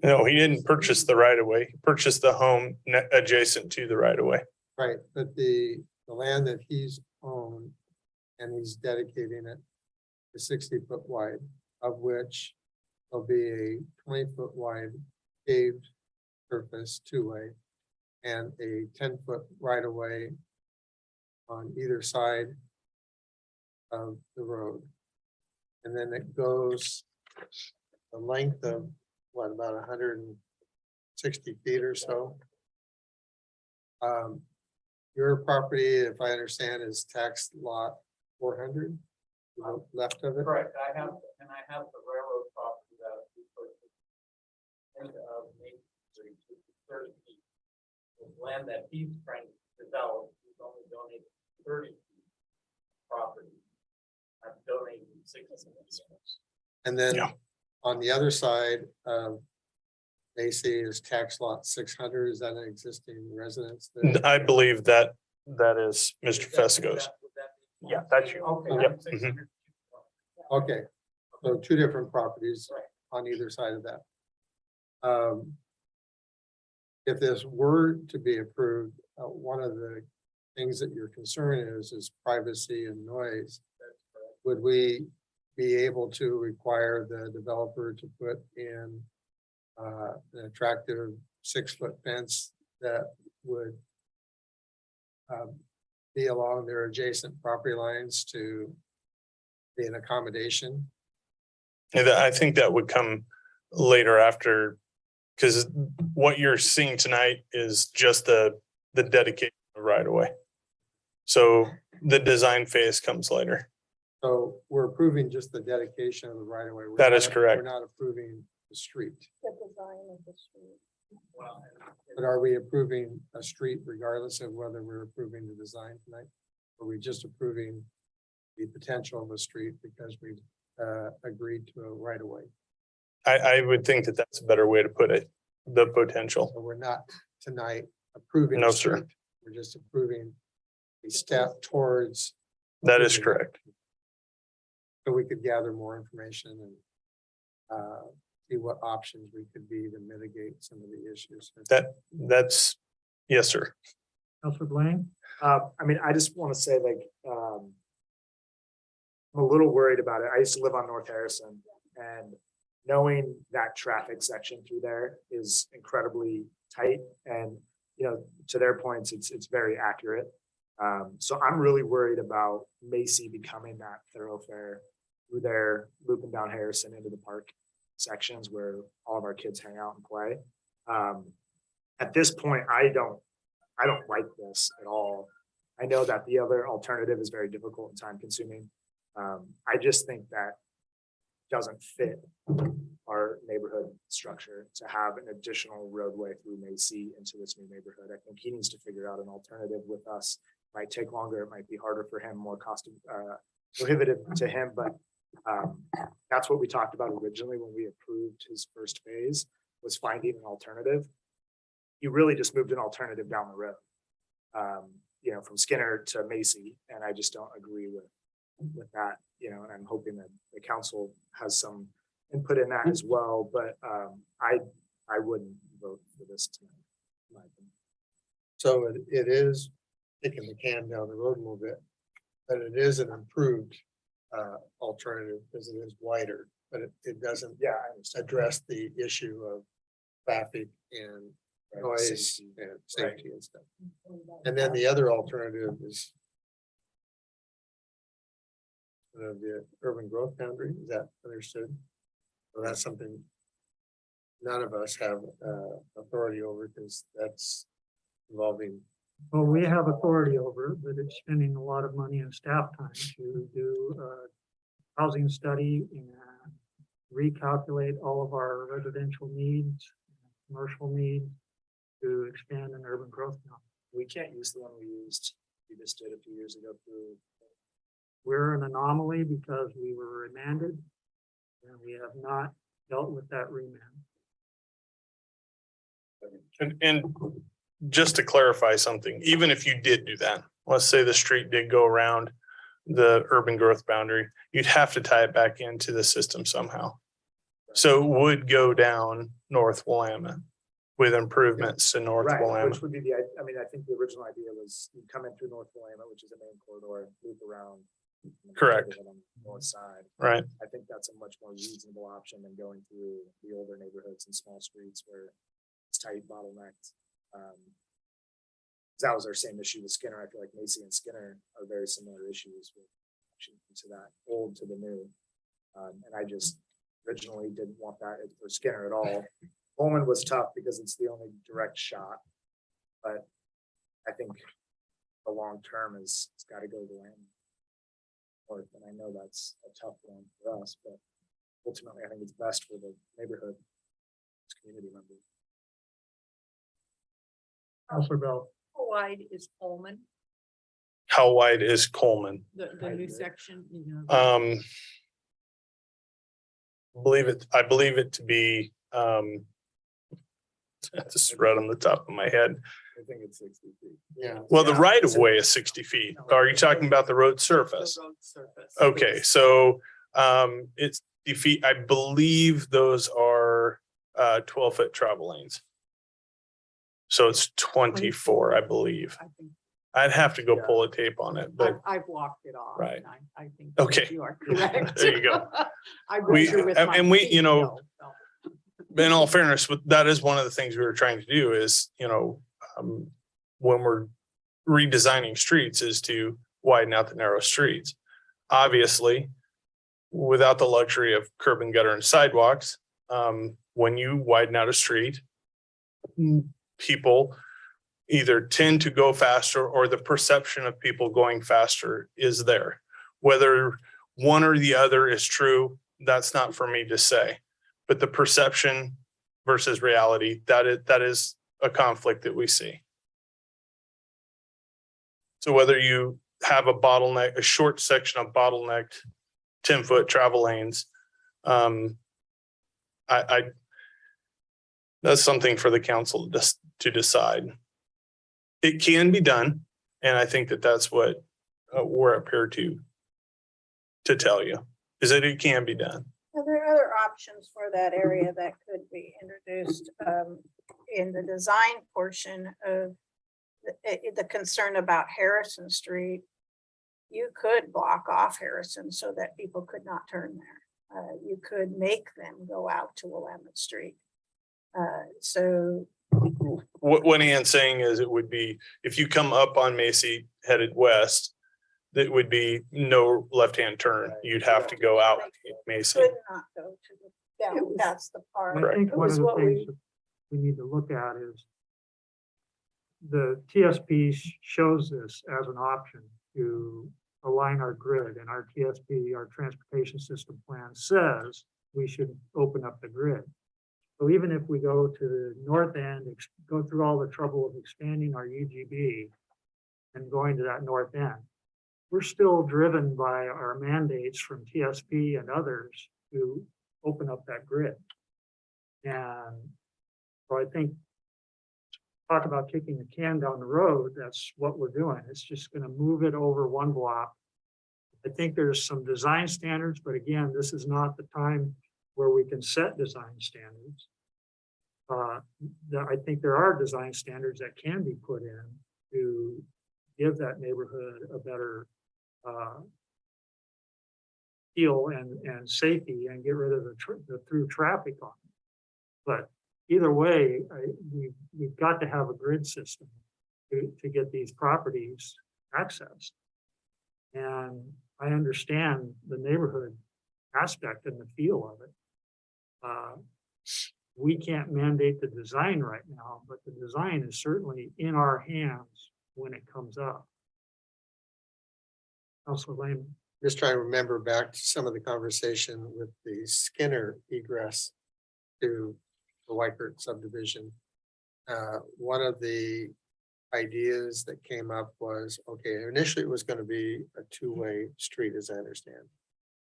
No, he didn't purchase the right of way. He purchased the home adjacent to the right of way. Right, but the land that he's owned and he's dedicating it is 60 foot wide, of which there'll be a 20-foot wide paved surface two-way and a 10-foot right of way on either side of the road. And then it goes the length of what, about 160 feet or so. Your property, if I understand, is tax lot 400, left of it. Correct. I have the railroad property that we purchased. End of Main Street, 30 feet. The land that he's trying to develop, he's only donated 30 feet property. I'm donating 60. And then Yeah. on the other side of Macy is tax lot 600. Is that an existing residence? there? I believe that is Mr. Fesco's. Yeah, that's you. Okay. Yep. I'm Mhm. 600. Okay, so two different properties Right. on either side of that. If this were to be approved, one of the things that your concern is privacy and noise. Would we be able to require the developer to put in an attractive 6-foot fence that would be along their adjacent property lines to be an accommodation? And I think that would come later after, because what you're seeing tonight is just the dedicated right away. So the design phase comes later. So we're approving just the dedication of the right of way. We're That is not- correct. We're not approving the street, The design of the street. but are we approving a street regardless of whether we're approving the design tonight? Are we just approving the potential of a street because we've agreed to a right of way? I would think that that's a better way to put it, the potential. So we're not tonight approving. a No, sir. street. We're just approving a step towards. That is correct. So we could gather more information and see what options we could be to mitigate some of the issues. That's, yes, sir. Counselor Blaine? I mean, I just want to say like, I'm a little worried about it. I used to live on North Harrison and knowing that traffic section through there is incredibly tight and, you know, to their points, it's very accurate. So I'm really worried about Macy becoming that thoroughfare through there, looping down Harrison into the park sections where all of our kids hang out and play. At this point, I don't like this at all. I know that the other alternative is very difficult and time consuming. I just think that doesn't fit our neighborhood structure to have an additional roadway through Macy into this new neighborhood. I think he needs to figure out an alternative with us. Might take longer, it might be harder for him, more cost prohibitive to him, but that's what we talked about originally when we approved his first phase, was finding an alternative. You really just moved an alternative down the road, you know, from Skinner to Macy, and I just don't agree with that, you know, and I'm hoping that the council has some input in that as well, but I wouldn't vote for this tonight. in my opinion. So it is kicking the can down the road a little bit, but it is an improved alternative because it is wider, but it doesn't address the issue of traffic and noise and safety and stuff. And then the other alternative is the urban growth boundary. Is that understood? Well, that's something none of us have authority over because that's involving. Well, we have authority over it, but it's spending a lot of money and staff time to do a housing study and recalculate all of our residential needs, commercial needs to expand an urban growth now. We can't use the one we used, we just did a few years ago through. We're an anomaly because we were remanded and we have not dealt with that remand. And just to clarify something, even if you did do that, let's say the street did go around the urban growth boundary, you'd have to tie it back into the system somehow. So it would go down North Willamette with improvements to North Right, Willamette. which would be I mean, I think the original idea was you come in through North Willamette, which is a main corridor, loop around. Correct. On the north side. Right. I think that's a much more reasonable option than going through the older neighborhoods and small streets where it's tight, bottlenecked. That was our same issue with Skinner. I feel like Macy and Skinner are very similar issues with to that old to the new. And I just originally didn't want that for Skinner at all. Pullman was tough because it's the only direct shot, but I think the long term is it's got to go to land. And I know that's a tough one for us, but ultimately I think it's best for the neighborhood, its community members. Counselor Bell. How wide is Coleman, How wide is Coleman? the new section? You know, I believe it to be, this is right on the top of my head. I think it's 60 feet. Yeah. Well, the right of way is 60 feet. Are you talking about the road surface? the road surface. Okay, so it's the feet, I believe those are 12-foot travel lanes. So it's 24, I believe. I think I'd have to go pull a tape on it, but I've walked it off. Right. and I think Okay. you are correct. There you go. I We- measure with my and we, feet, you know, so. in all fairness, that is one of the things we were trying to do is, you know, when we're redesigning streets is to widen out the narrow streets. Obviously, without the luxury of curb and gutter and sidewalks, when you widen out a street, people either tend to go faster or the perception of people going faster is there. Whether one or the other is true, that's not for me to say. But the perception versus reality, that is a conflict that we see. So whether you have a bottleneck, a short section of bottlenecked 10-foot travel lanes. I that's something for the council to decide. It can be done, and I think that that's what we're up here to tell you, is that it can be done. Are there other options for that area that could be introduced in the design portion of the concern about Harrison Street? You could block off Harrison so that people could not turn there. You could make them go out to Willamette Street. So What Ann's saying is it would be, if you come up on Macy headed west, that would be no left-hand turn. You'd have to go out Macy. could not go to the, down, that's the part. I think It one was of the what things we- that we need to look at is the TSP shows this as an option to align our grid, and our TSP, our transportation system plan, says we should open up the grid. So even if we go to the north end, go through all the trouble of expanding our UGB and going to that north end, we're still driven by our mandates from TSP and others to open up that grid. And so I think, talk about kicking the can down the road, that's what we're doing. It's just gonna move it over one block. I think there's some design standards, but again, this is not the time where we can set design standards. I think there are design standards that can be put in to give that neighborhood a better feel and safety, and get rid of the through traffic on it. But either way, we've got to have a grid system to get these properties accessed. And I understand the neighborhood aspect and the feel of it. We can't mandate the design right now, but the design is certainly in our hands when it comes up. Councilor Lehman. Just trying to remember back to some of the conversation with the Skinner egress to the Whitebird subdivision. One of the ideas that came up was, okay, initially it was going to be a two-way street, as I understand.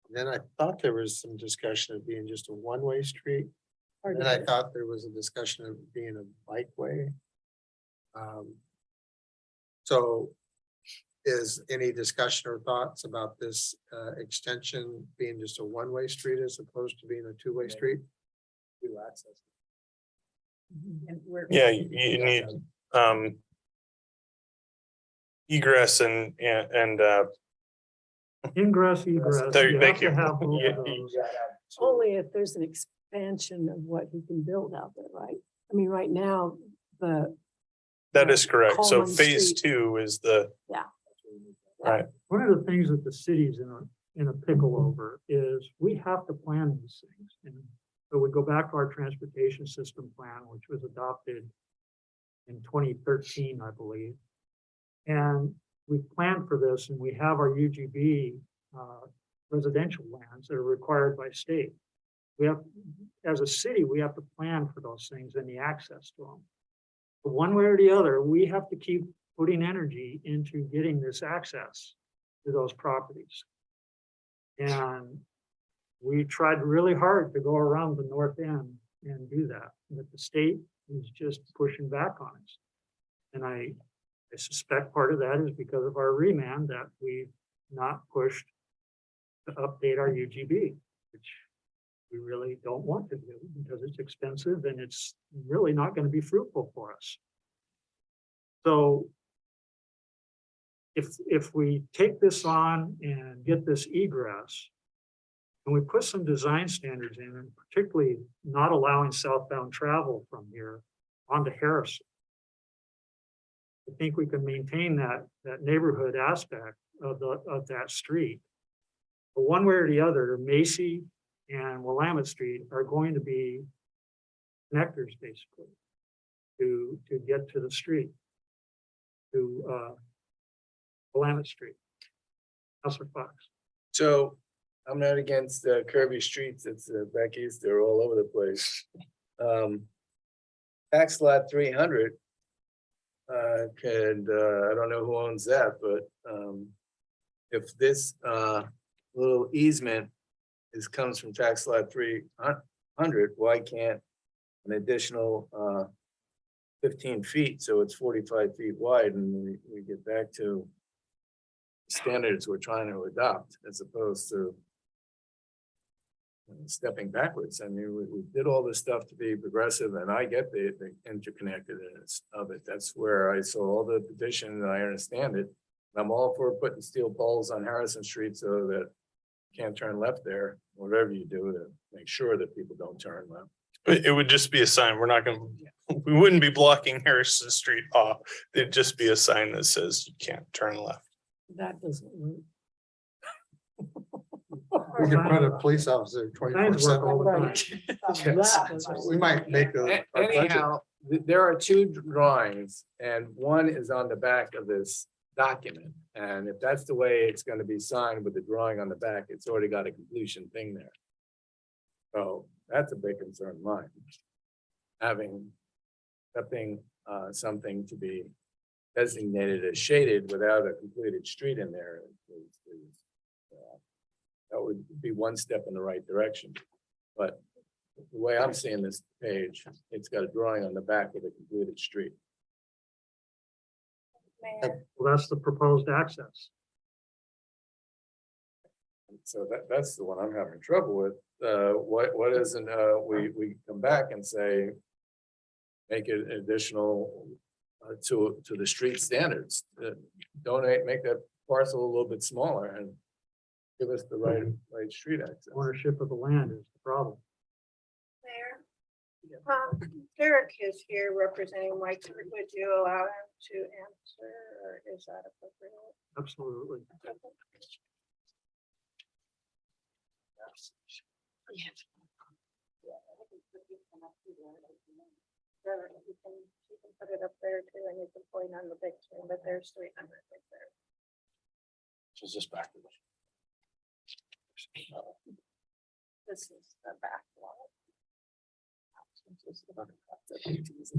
Then I thought there was some discussion of being just a one-way street. And then I thought there was a discussion of being a bikeway. So is any discussion or thoughts about this extension being just a one-way street as opposed to being a two-way street? And we're. Yeah, you need egress and Ingress, egress. There- you thank have to you. have both Yeah, of those. Only if there's an expansion of what he can build out there, right? I mean, right now, that is correct. So Coleman phase Street. 2 is the. Yeah. Right. One of the things that the city's in a pickle over is we have to plan these things. And so we go back to our transportation system plan, which was adopted in 2013, I believe. And we planned for this, and we have our UGB residential lands that are required by state. We have, as a city, we have to plan for those things and the access to them. But one way or the other, we have to keep putting energy into getting this access to those properties. And we tried really hard to go around the north end and do that, but the state is just pushing back on us. And I suspect part of that is because of our remand that we've not pushed to update our UGB, which we really don't want to do because it's expensive and it's really not going to be fruitful for us. So if we take this on and get this egress, and we put some design standards in, and particularly not allowing southbound travel from here onto Harrison, I think we can maintain that neighborhood aspect of that street. But one way or the other, Macy and Willamette Street are going to be connectors basically to get to the street, to Willamette Street. Councilor Fox. So I'm not against curvy streets. It's Becky's, they're all over the place. Tax lot 300. I don't know who owns that, but if this little easement comes from tax lot 300, why can't an additional 15 feet, so it's 45 feet wide, and we get back to standards we're trying to adopt as opposed to stepping backwards. I mean, we did all this stuff to be progressive, and I get the interconnectedness of it. That's where I saw all the petition, and I understand it. I'm all for putting steel poles on Harrison Street so that you can't turn left there, whatever you do to make sure that people don't turn left. It would just be a sign. We're not gonna, we wouldn't be blocking Harrison Street off. It'd just be a sign that says you can't turn left. That doesn't work. We can put a police officer Signs work all 24/7. the time. We might make a. our budget. Anyhow, there are two drawings, and one is on the back of this document. And if that's the way it's gonna be signed with the drawing on the back, it's already got a completion thing there. So that's a big concern of mine. Having something to be designated as shaded without a completed street in there that would be one step in the right direction. But the way I'm seeing this page, it's got a drawing on the back of the completed street. Well, that's the proposed access. So that's the one I'm having trouble with. What isn't, we come back and say, make it additional to the street standards. Donate, make that parcel a little bit smaller and give us the right street access. Ownership of the land is the problem. Mayor, Derek is here representing Mike. Would you allow him to answer, or is that appropriate? Absolutely. You can put it up there too, and you can point on the big screen, but there's 300 right there. So it's just back. This is the back wall.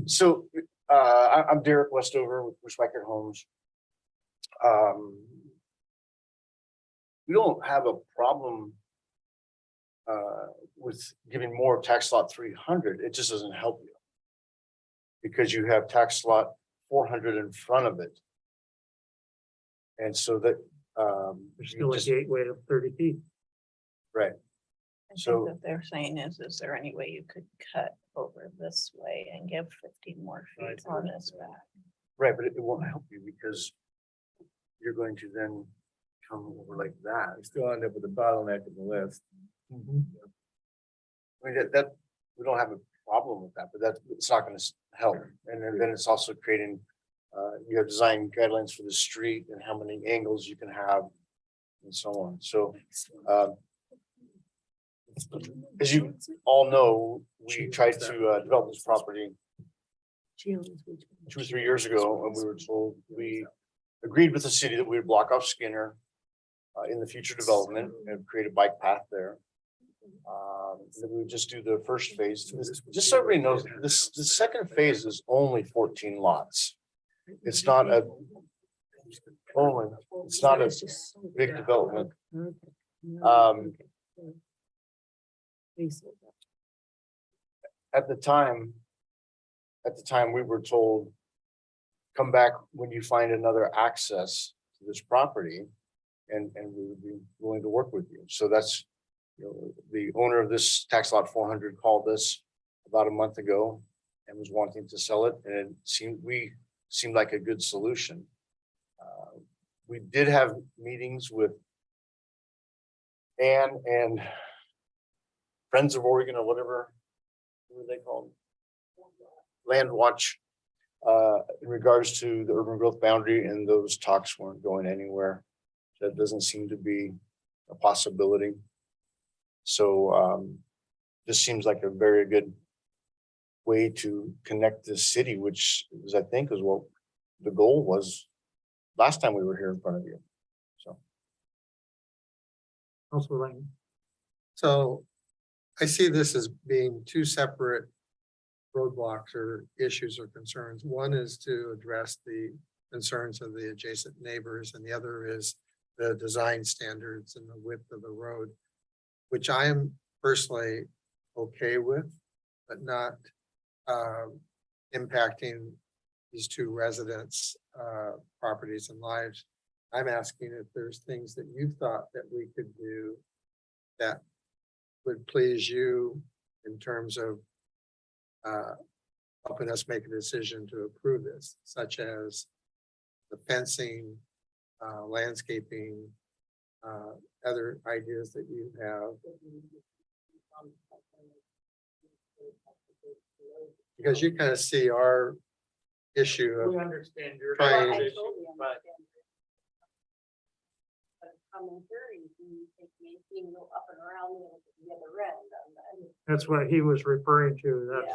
So, I'm Derek Westover with Schweikert Homes. We don't have a problem with giving more tax lot 300. It just doesn't help you. Because you have tax lot 400 in front of it. And so that, There's you still a just- gateway of 30 feet. right. I So- think that they're saying is there any way you could cut over this way and give 15 more feet on this back? Right, but it won't help you because you're going to then come over like that. We still end up with a bottleneck in the list. I mean, that, we don't have a problem with that, but it's not gonna help. And then it's also creating, you have design guidelines for the street and how many angles you can have and so on. So, as you all know, we tried to develop this property 2 or 3 years ago, and we were told, we agreed with the city that we would block off Skinner in the future development and create a bike path there. That we would just do the first phase. Just so everybody knows, the second phase is only 14 lots. It's not a big development. At the time, we were told, come back when you find another access to this property and we would be willing to work with you. So that's, you know, the owner of this tax lot 400 called us about a month ago and was wanting to sell it, and it seemed like a good solution. We did have meetings with Ann and Friends of Oregon or whatever, what are they called? Land Watch, in regards to the urban growth boundary, and those talks weren't going anywhere. That doesn't seem to be a possibility. So this seems like a very good way to connect the city, which is, I think, is what the goal was last time we were here in front of you. So. Also, Lane. So I see this as being two separate roadblocks or issues or concerns. One is to address the concerns of the adjacent neighbors, and the other is the design standards and the width of the road, which I am personally okay with, but not impacting these two residents' properties and lives. I'm asking if there's things that you thought that we could do that would please you in terms of helping us make a decision to approve this, such as the fencing, landscaping, other ideas that you have. Because you kind of see our issue of understand your. trying- Coming here, you can take Macy and go up and around the other end. That's what he was referring to. That's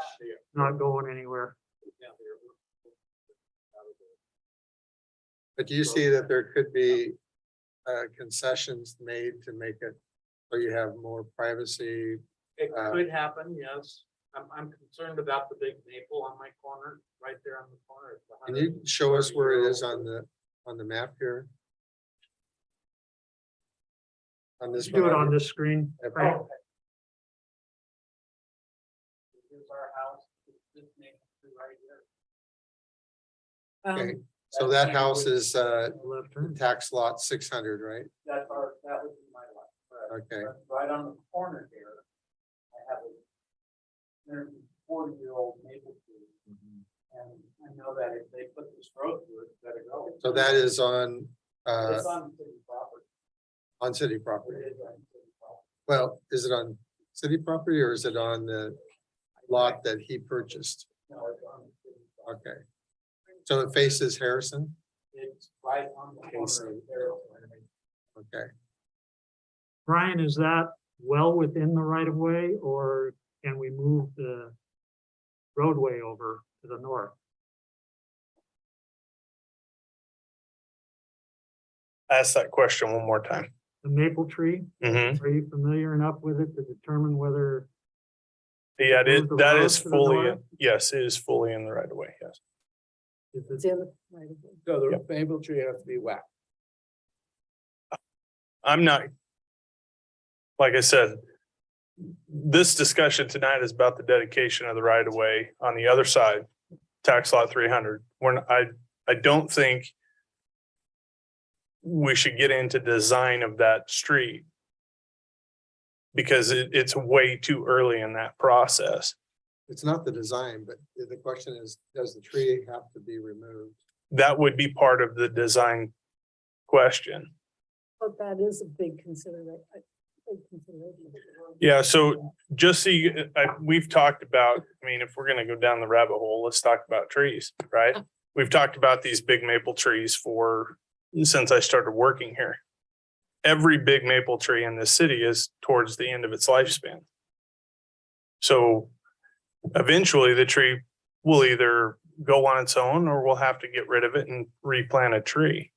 not going anywhere. But do you see that there could be concessions made to make it, so you have more privacy? It could happen, yes. I'm concerned about the big maple on my corner, right there on the corner. It's a Can you show us where it is 130-year-old. on the map here? On this Do one? it on this screen. Frank. Oh, here's our house. It's this maple tree right here. Okay, so that house is Left turn. tax lot 600, right? That would be my lot. correct. Okay. But right on the corner here, I have a 40-year-old maple tree. And I know that if they put this road through it, it's better go. So that is on It's on city property. city It property. is on city property. Well, is it on city property or is it on the lot that he purchased? No, it's on city property. Okay. So it faces Harrison? It's right on the corner of Carroll. Okay. Brian, is that well within the right of way, or can we move the roadway over to the north? Ask that question one more time. The maple tree, Mhm. are you familiar enough with it to determine whether Yeah, Move the that road is to the fully, north? yes, it is fully in the right of way, yes. if It's it's in the right of way. So the maple tree has to be whacked. I'm not. Like I said, this discussion tonight is about the dedication of the right of way on the other side, tax lot 300. I don't think we should get into design of that street because it's way too early in that process. It's not the design, but the question is, does the tree have to be removed? That would be part of the design question. But that is a big consideration. Yeah, so just so you, we've talked about, I mean, if we're gonna go down the rabbit hole, let's talk about trees, right? We've talked about these big maple trees since I started working here. Every big maple tree in this city is towards the end of its lifespan. So eventually the tree will either go on its own or we'll have to get rid of it and replant a tree.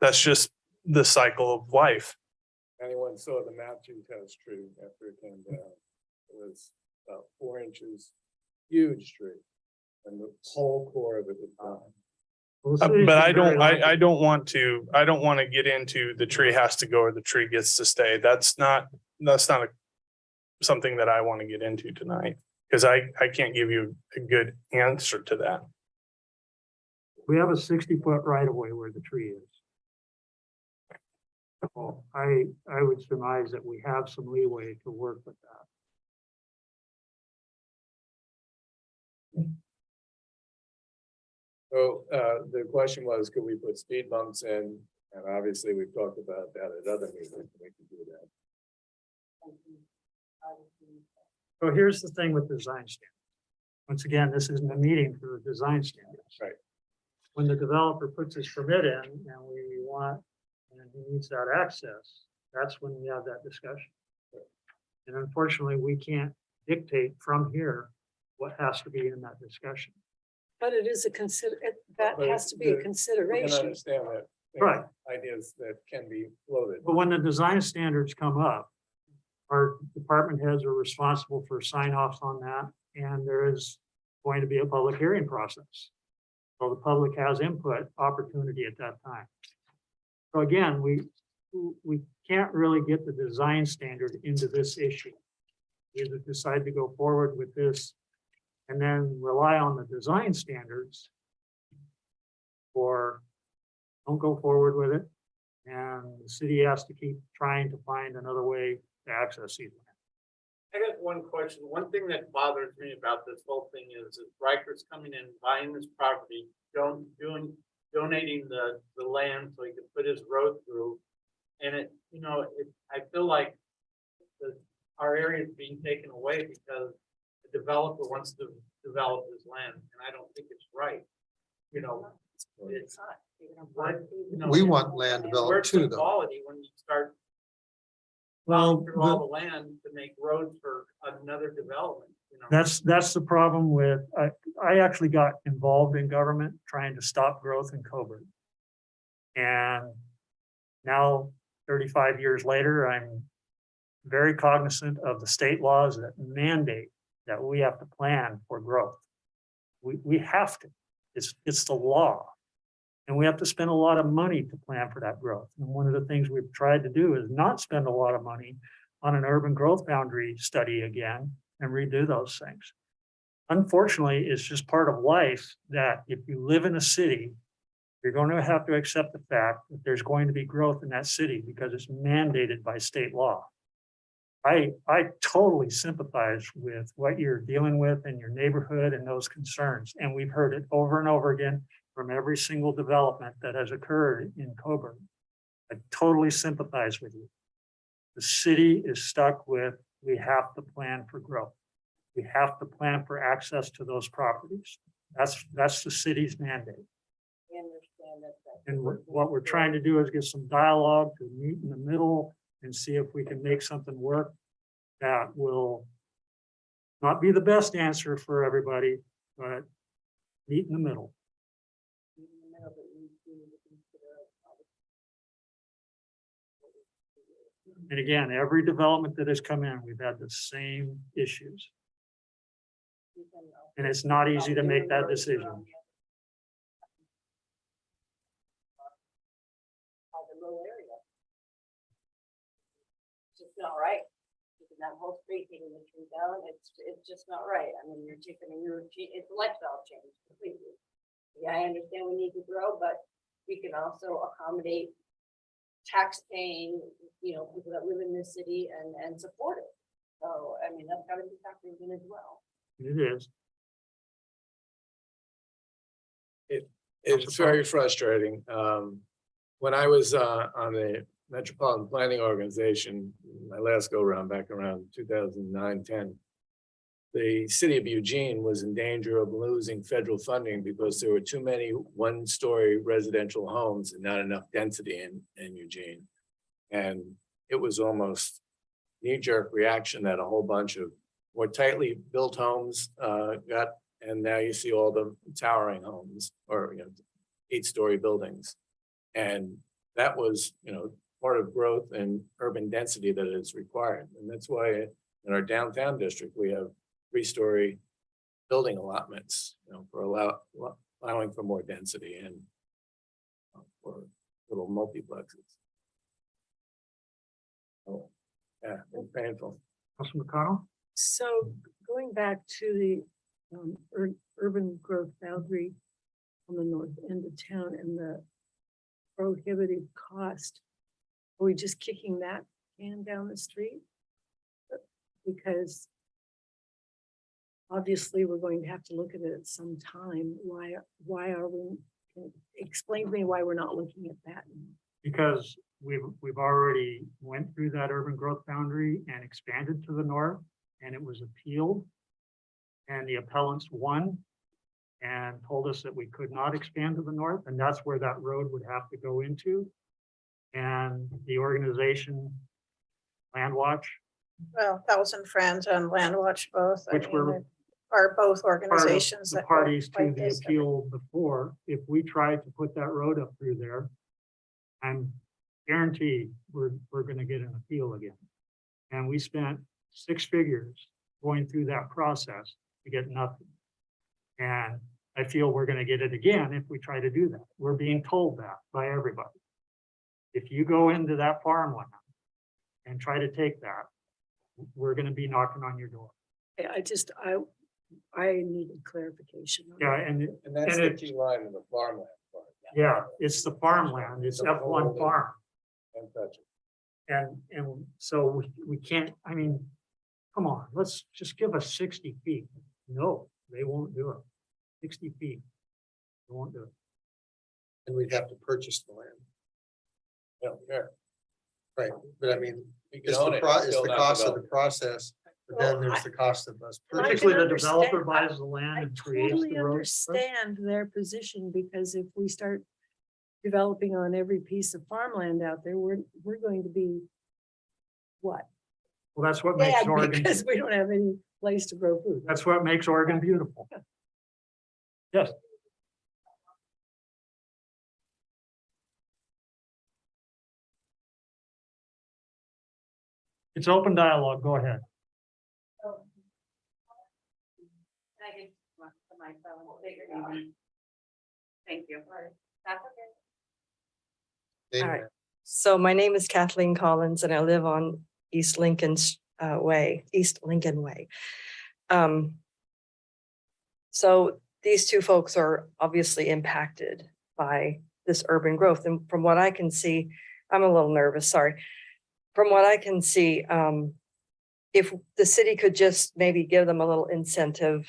That's just the cycle of life. Anyone saw the Matthews House tree after it came down? It was about 4 inches, huge tree. And the whole core of it was gone. Well, the city's But been very lucky. I don't want to get into the tree has to go or the tree gets to stay. That's not something that I want to get into tonight. Because I can't give you a good answer to that. We have a 60-foot right of way where the tree is. Well, I would surmise that we have some leeway to work with that. So the question was, could we put speed bumps in? And obviously, we've talked about that at other meetings. We could do that. So here's the thing with design standards. Once again, this isn't a meeting for the design standards. Right. When the developer puts his permit in and we want, and he needs that access, that's when we have that discussion. And unfortunately, we can't dictate from here what has to be in that discussion. But it is that But has to be a we can consideration. understand that. Right. Ideas that can be floated. But when the design standards come up, our department heads are responsible for sign offs on that, and there is going to be a public hearing process. So the public has input opportunity at that time. So again, we can't really get the design standard into this issue. We either decide to go forward with this and then rely on the design standards, or don't go forward with it. And the city has to keep trying to find another way to access these. I got one question. One thing that bothers me about this whole thing is Riker's coming in, buying this property, donating the land so he can put his road through. And I feel like our area is being taken away because the developer wants to develop his land, and I don't think it's right. It's We want land developed where's too, the though. quality when you start Well, through all the land to make roads for another development, that's the problem with, I actually got involved in government trying to stop growth in Coburg. And now 35 years later, I'm very cognizant of the state laws that mandate that we have to plan for growth. We have to, it's the law. And we have to spend a lot of money to plan for that growth. And one of the things we've tried to do is not spend a lot of money on an urban growth boundary study again and redo those things. Unfortunately, it's just part of life that if you live in a city, you're going to have to accept the fact that there's going to be growth in that city because it's mandated by state law. I totally sympathize with what you're dealing with in your neighborhood and those concerns. And we've heard it over and over again from every single development that has occurred in Coburg. I totally sympathize with you. The city is stuck with, we have to plan for growth. We have to plan for access to those properties. That's the city's mandate. And what we're trying to do is get some dialogue to meet in the middle and see if we can make something work that will not be the best answer for everybody, but meet in the middle. And again, every development that has come in, we've had the same issues. And it's not easy to make that decision. Just not right. Taking that whole street, taking the tree down, it's just not right. I mean, you're taking it's a lifestyle change completely. Yeah, I understand we need to grow, but we can also accommodate tax paying, people that live in this city and support it. So, I mean, that's gotta be factored in as well. It is. It's very frustrating. When I was on the Metropolitan Planning Organization, my last go round back around 2009-10, the city of Eugene was in danger of losing federal funding because there were too many one-story residential homes and not enough density in Eugene. And it was almost knee-jerk reaction that a whole bunch of more tightly built homes got, and now you see all the towering homes or 8-story buildings. And that was, part of growth and urban density that is required. And that's why in our downtown district, we have 3-story building allotments, for allowing for more density and for little multiplexes. Oh, yeah, it's painful. Councilman McConnell? So going back to the urban growth boundary on the north end of town and the prohibitive cost, are we just kicking that can down the street? Because obviously we're going to have to look at it at some time. Why are we, explain to me why we're not looking at that? Because we've already went through that urban growth boundary and expanded to the north, and it was appealed. And the appellants won and told us that we could not expand to the north, and that's where that road would have to go into. And the organization Land Watch, Well, Thousand Friends and Land Watch both. I Which mean, were they are both part of organizations the that. go parties to fight the this. appeal before, if we tried to put that road up through there, I'm guaranteed we're gonna get an appeal again. And we spent 6 figures going through that process to get nothing. And I feel we're gonna get it again if we try to do that. We're being told that by everybody. If you go into that farmland and try to take that, we're gonna be knocking on your door. I needed clarification. on Yeah, that. And that's And the it- key line in the farmland part. yeah, it's the farmland, it's F1 farm. Don't touch it. And so we can't, I mean, come on, let's just give us 60 feet. No, they won't do it. 60 feet. They won't do it. And we'd have to purchase the land. Yeah, yeah. Right, but I mean, You can it's own the it, pro, and it's still the not cost of develop. the process, but then there's the cost of us. I can Particularly the understand- developer buys the land I and creates totally the road. first. understand their position, because if we start developing on every piece of farmland out there, we're going to be what? Well, that's what makes Bad, Oregon, because we don't have any place to grow food. that's what makes Oregon beautiful. Yes. It's open dialogue. Go ahead. Thank you. That's okay. They- All right. So my name is Kathleen Collins and I live on East Lincoln's East Lincoln Way. So these two folks are obviously impacted by this urban growth. And from what I can see, I'm a little nervous, sorry. From what I can see, if the city could just maybe give them a little incentive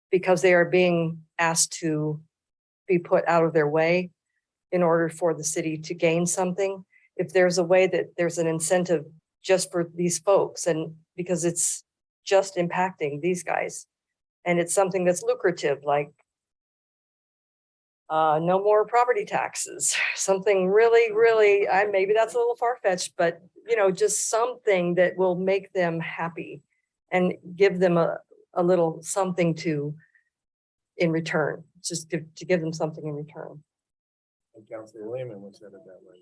because they are being asked to be put out of their way in order for the city to gain something. If there's a way that there's an incentive just for these folks, and because it's just impacting these guys. And it's something that's lucrative, like no more property taxes, something really, maybe that's a little far-fetched, but just something that will make them happy and give them a little something in return, just to give them something in return. And Councilor Lehman would said it that way.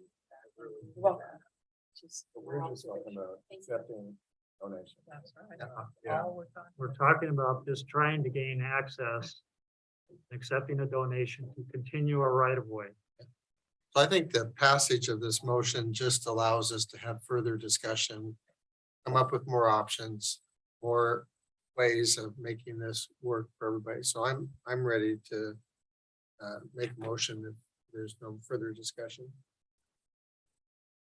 Well, But we're just talking about accepting donations. That's right. Yeah. All we're talking We're talking about just trying to gain access, accepting a donation to continue a right of way. So I think the passage of this motion just allows us to have further discussion, come up with more options, more ways of making this work for everybody. So I'm ready to make a motion if there's no further discussion.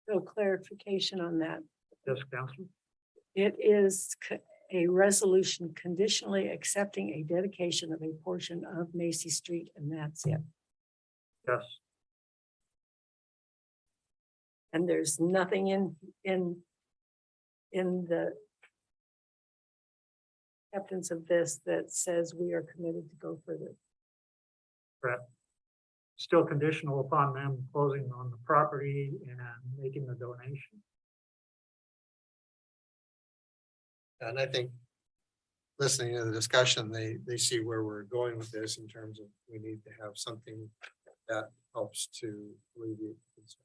No clarification on that. Yes, Councilor? It is a resolution conditionally accepting a dedication of a portion of Macy Street, and that's it. Yes. And there's nothing in the acceptance of this that says we are committed to go further. Correct. Still conditional upon them closing on the property and making the donation. And I think listening to the discussion, they see where we're going with this in terms of we need to have something that helps to alleviate concerns.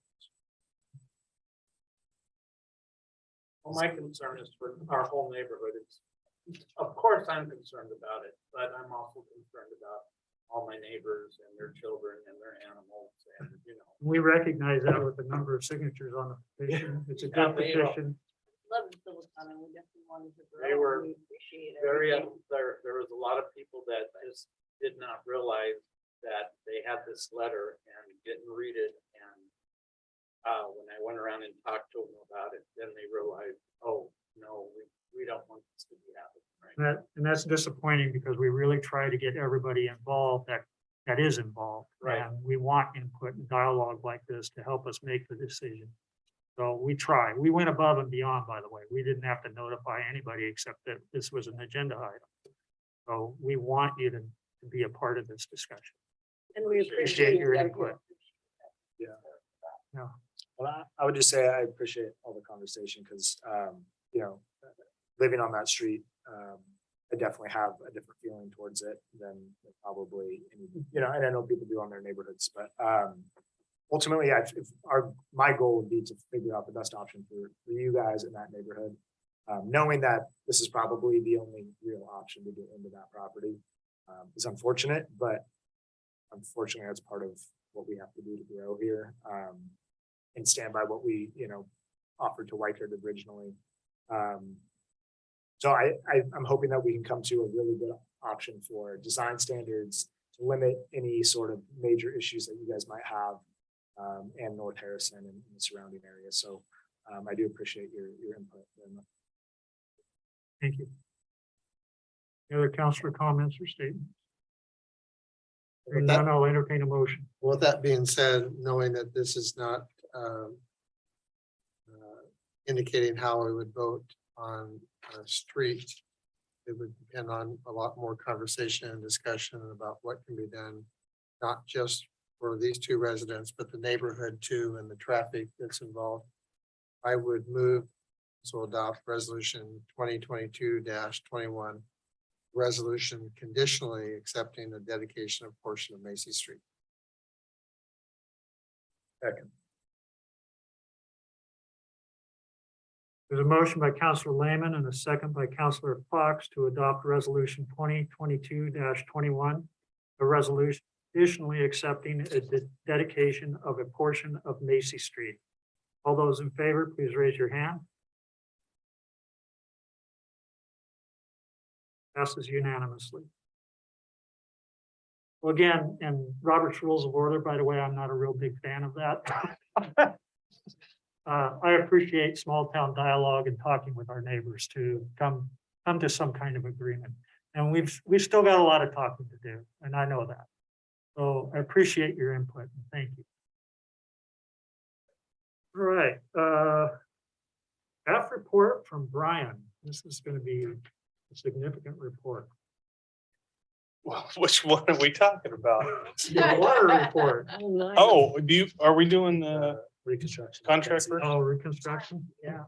Well, my concern is for our whole neighborhood. Of course, I'm concerned about it, but I'm also concerned about all my neighbors and their children and their animals and, We recognize that with the number of signatures on the petition. It's a good petition. Love the civil comment. We definitely wanted to. They were We appreciate very, everything. there was a lot of people that just did not realize that they had this letter and didn't read it. And when I went around and talked to them about it, then they realized, oh, no, we don't want this to be happening. Right? And that's disappointing because we really try to get everybody involved that is involved. Right. And we want input and dialogue like this to help us make the decision. So we try. We went above and beyond, by the way. We didn't have to notify anybody except that this was an agenda item. So we want you to be a part of this discussion. And we Appreciate your input. Yeah. Yeah. Well, I would just say I appreciate all the conversation because, living on that street, I definitely have a different feeling towards it than probably, and I know people do on their neighborhoods, but ultimately, my goal would be to figure out the best option for you guys in that neighborhood. Knowing that this is probably the only real option to get into that property is unfortunate, but unfortunately, that's part of what we have to do to grow here. and stand by what we, offered to Whitehurst originally. So I'm hoping that we can come to a really good option for design standards to limit any sort of major issues that you guys might have, and North Harrison and the surrounding area. So I do appreciate your input very much. Thank you. Any other counselor comments or statements? Hearing none, I'll entertain a motion. With that being said, knowing that this is not indicating how we would vote on a street, it would depend on a lot more conversation and discussion about what can be done, not just for these two residents, but the neighborhood too, and the traffic that's involved. I would move to adopt resolution 2022-21, resolution conditionally accepting the dedication of portion of Macy Street. Second. There's a motion by Councilor Lehman and a second by Councilor Fox to adopt resolution 2022-21, a resolution additionally accepting the dedication of a portion of Macy Street. All those in favor, please raise your hand. Passes unanimously. Well, again, and Robert's Rules of Order, by the way, I'm not a real big fan of that. I appreciate small town dialogue and talking with our neighbors to come to some kind of agreement. And we've still got a lot of talking to do, and I know that. So I appreciate your input and thank you. All right, staff report from Brian. This is going to be a significant report. Well, which one are we talking about? The water report. Oh, are we doing the Reconstruction. contract first? Oh, reconstruction, yeah.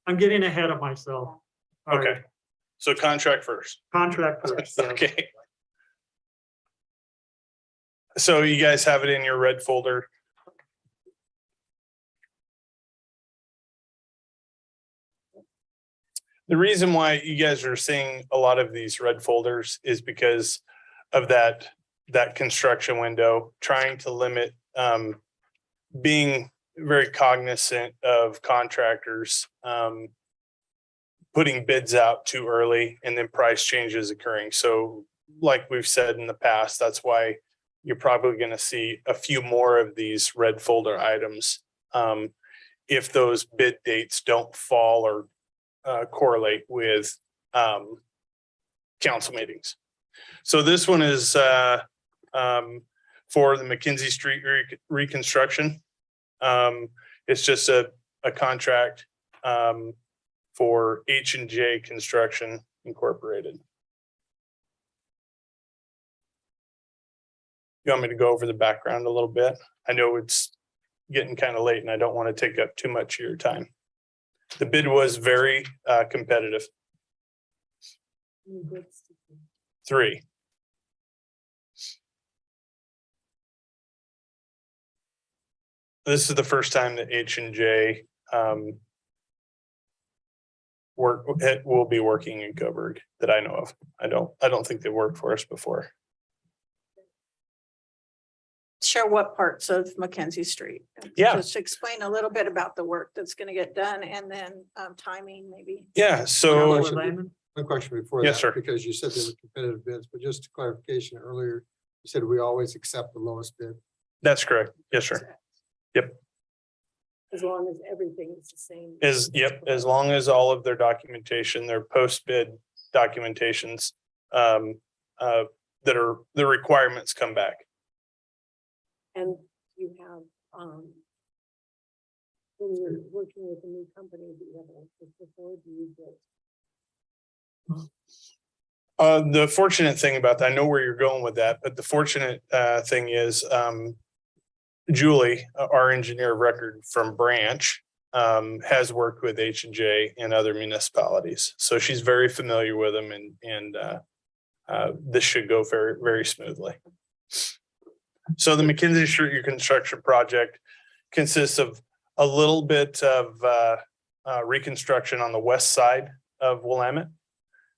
I'm getting ahead of myself. All right, Okay, so contract first. contract first. yes. Okay. So you guys have it in your red folder. The reason why you guys are seeing a lot of these red folders is because of that construction window, trying to limit, being very cognizant of contractors, putting bids out too early and then price changes occurring. So like we've said in the past, that's why you're probably going to see a few more of these red folder items. If those bid dates don't fall or correlate with council meetings. So this one is for the McKenzie Street reconstruction. It's just a contract for H&J Construction Incorporated. You want me to go over the background a little bit? I know it's getting kind of late and I don't want to take up too much of your time. The bid was very competitive. 3. This is the first time that H&J will be working in Coburg that I know of. I don't think they worked for us before. Share what parts of Mackenzie Street? Yeah. Just explain a little bit about the work that's going to get done and then timing maybe. Yeah, so Councilor Lehman? One question before Yes, that, sir. because you said there were competitive bids, but just clarification earlier, you said we always accept the lowest bid. that's correct. Yes, sir. As long as everything is the same. As long as all of their documentation, their post-bid documentations, that are the requirements come back. And you have, when you're working with a new company that you haven't worked with before, do you get? The fortunate thing about that, I know where you're going with that, but the fortunate thing is Julie, our engineer of record from Branch, has worked with H&J and other municipalities. So she's very familiar with them and this should go very, very smoothly. So the McKenzie Street reconstruction project consists of a little bit of reconstruction on the west side of Willamette.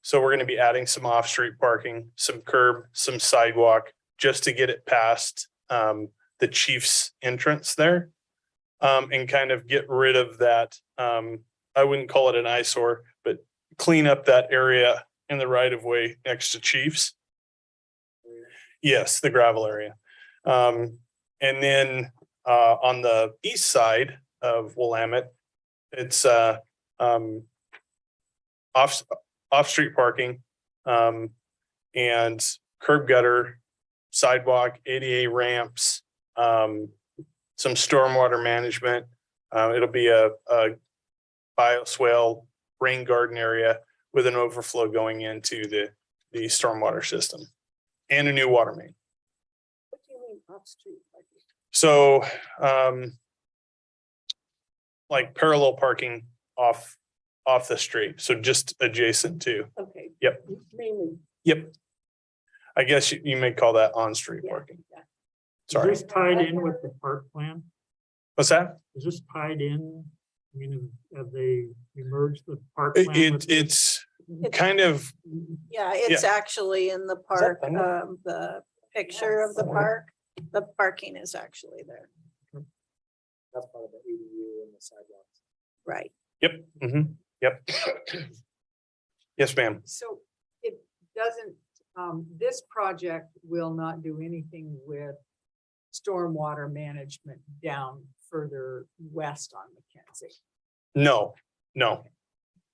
So we're going to be adding some off-street parking, some curb, some sidewalk, just to get it past the chief's entrance there. and kind of get rid of that. I wouldn't call it an eyesore, but clean up that area in the right of way next to Chiefs. Yes, the gravel area. And then on the east side of Willamette, it's off-street parking and curb gutter, sidewalk, ADA ramps, some stormwater management. It'll be a bioswale rain garden area with an overflow going into the stormwater system and a new water main. What do you mean off-street parking? So like parallel parking off the street, so just adjacent to. Okay. Yep. Mainly. Yep. I guess you may call that on-street parking. Is Sorry, this tied in with the park plan? what's that? Is this tied in? I mean, have they emerged the park? plan with this? It's kind of, Yeah, it's actually in the park, the picture of the park. The parking is actually there, That's part of the ADU and the sidewalks. right? yep, yep. Yes, ma'am. So it doesn't, this project will not do anything with stormwater management down further west on Mackenzie. No,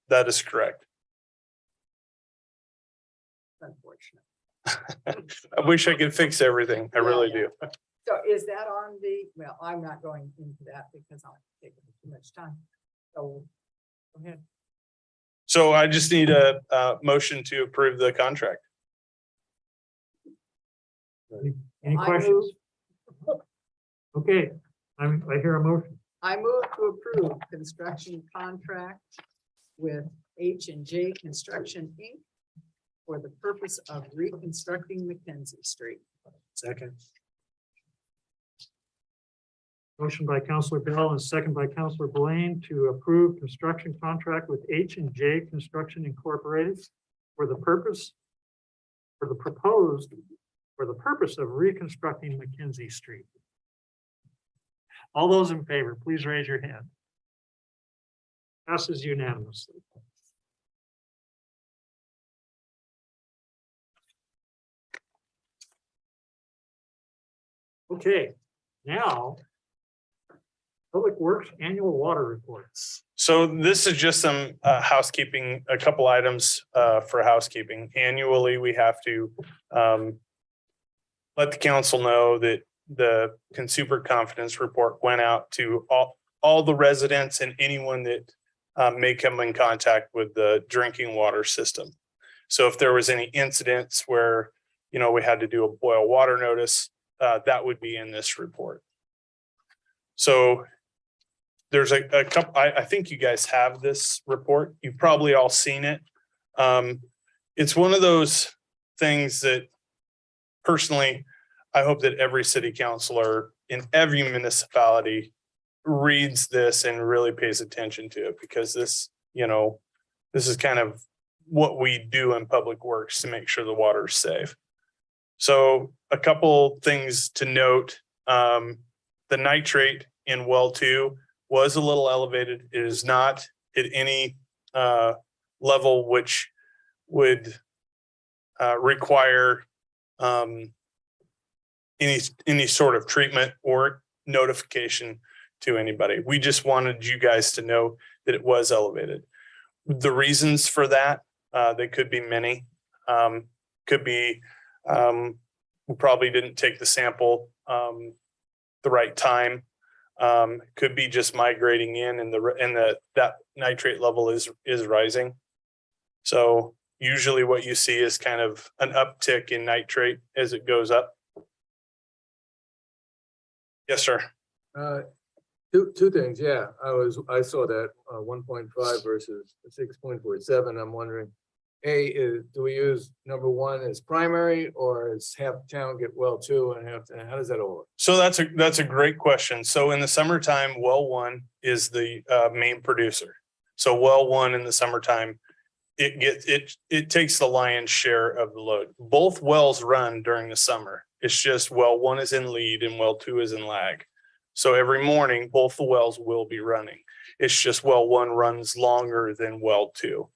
that is correct. Unfortunate. I wish I could fix everything. I really do. So is that on the, well, I'm not going into that because I'll take too much time. So go ahead. So I just need a motion to approve the contract. Any I questions? Okay, I hear a motion. I move to approve construction contract with H&J Construction, Inc. for the purpose of reconstructing Mackenzie Street. Second. Motion by Counselor Bell and second by Counselor Blaine to approve construction contract with H&J Construction Incorporated for the purpose of reconstructing Mackenzie Street. All those in favor, please raise your hand. Passes unanimously. Okay, now Public Works Annual Water Reports. So this is just some housekeeping, a couple items for housekeeping. Annually, we have to let the council know that the consumer confidence report went out to all the residents and anyone that may come in contact with the drinking water system. So if there was any incidents where, we had to do a boil water notice, that would be in this report. So there's a couple, I think you guys have this report. You've probably all seen it. It's one of those things that personally, I hope that every city councilor in every municipality reads this and really pays attention to it, because this is kind of what we do in public works to make sure the water is safe. So a couple things to note, the nitrate in well 2 was a little elevated. It is not at any level which would require any sort of treatment or notification to anybody. We just wanted you guys to know that it was elevated. The reasons for that, they could be many. Could be we probably didn't take the sample the right time. Could be just migrating in and that nitrate level is rising. So usually what you see is kind of an uptick in nitrate as it goes up. Yes, sir. Two things, yeah. I saw that 1.5 versus 6.47. I'm wondering, do we use number 1 as primary, or is half town get well 2 and how does that all work? So that's a great question. So in the summertime, well 1 is the main producer. So well 1 in the summertime, it takes the lion's share of the load. Both wells run during the summer. It's just well 1 is in lead and well 2 is in lag. So every morning, both the wells will be running. It's just well one runs longer than well two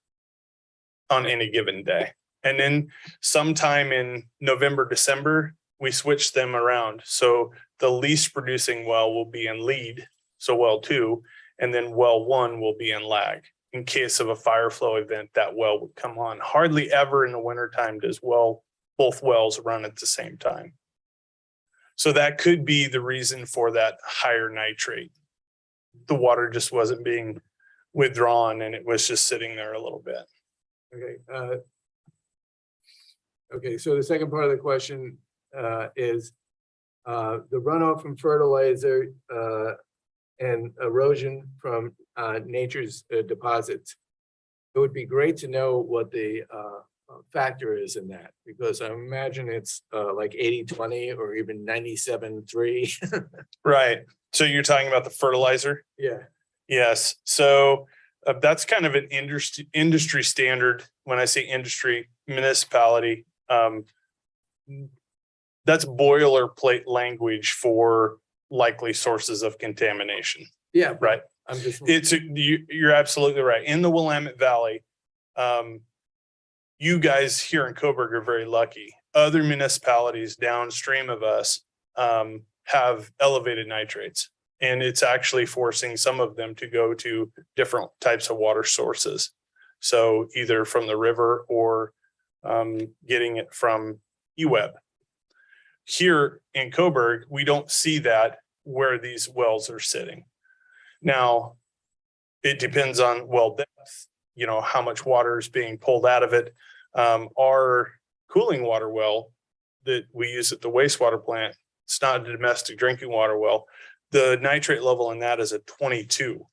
on any given day. And then sometime in November, December, we switch them around. So the least producing well will be in lead, so well two, and then well one will be in lag. In case of a fire flow event, that well would come on. Hardly ever in the wintertime does both wells run at the same time. So that could be the reason for that higher nitrate. The water just wasn't being withdrawn and it was just sitting there a little bit. Okay, okay, so the second part of the question is the runoff from fertilizer and erosion from nature's deposits. It would be great to know what the factor is in that, because I imagine it's like 80-20 or even 97-3. Right. So you're talking about the fertilizer? Yeah. Yes. So that's kind of an industry standard. When I say industry, municipality, that's boilerplate language for likely sources of contamination. Yeah. Right. I'm just. You're absolutely right. In the Willamette Valley, you guys here in Coburg are very lucky. Other municipalities downstream of us have elevated nitrates, and it's actually forcing some of them to go to different types of water sources. So either from the river or getting it from eWeb. Here in Coburg, we don't see that where these wells are sitting. Now, it depends on well depth, you know, how much water is being pulled out of it. Our cooling water well that we use at the wastewater plant, it's not a domestic drinking water well. The nitrate level in that is at 22.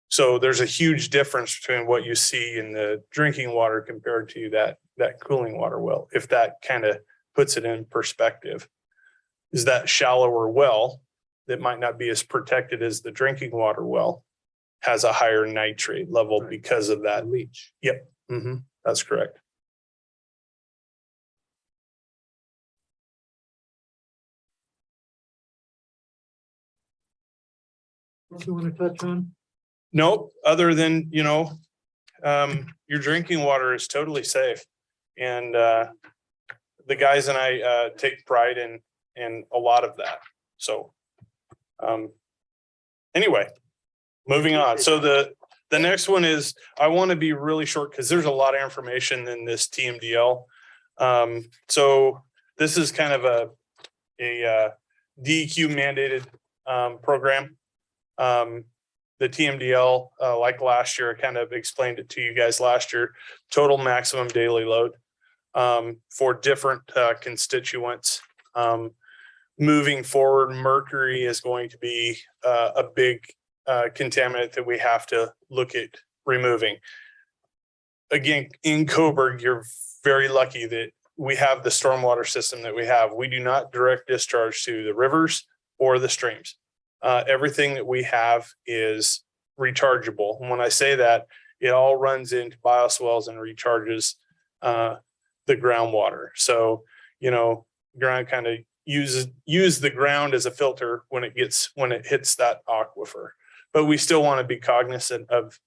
So there's a huge difference between what you see in the drinking water compared to that cooling water well, if that kind of puts it in perspective. Is that shallower well that might not be as protected as the drinking water well has a higher nitrate level because of that leach. Yep. That's correct. What you want to touch on? Nope, other than, you know, your drinking water is totally safe. And the guys and I take pride in a lot of that. So anyway, moving on. So the next one is, I want to be really short because there's a lot of information in this TMDL. So this is kind of a DEQ mandated program. The TMDL, like last year, I kind of explained it to you guys last year, total maximum daily load for different constituents. Moving forward, mercury is going to be a big contaminant that we have to look at removing. Again, in Coburg, you're very lucky that we have the stormwater system that we have. We do not direct discharge to the rivers or the streams. Everything that we have is rechargeable. And when I say that, it all runs into bioswales and recharges the groundwater. So, you know, ground kind of use the ground as a filter when it hits that aquifer. But we still want to be cognizant of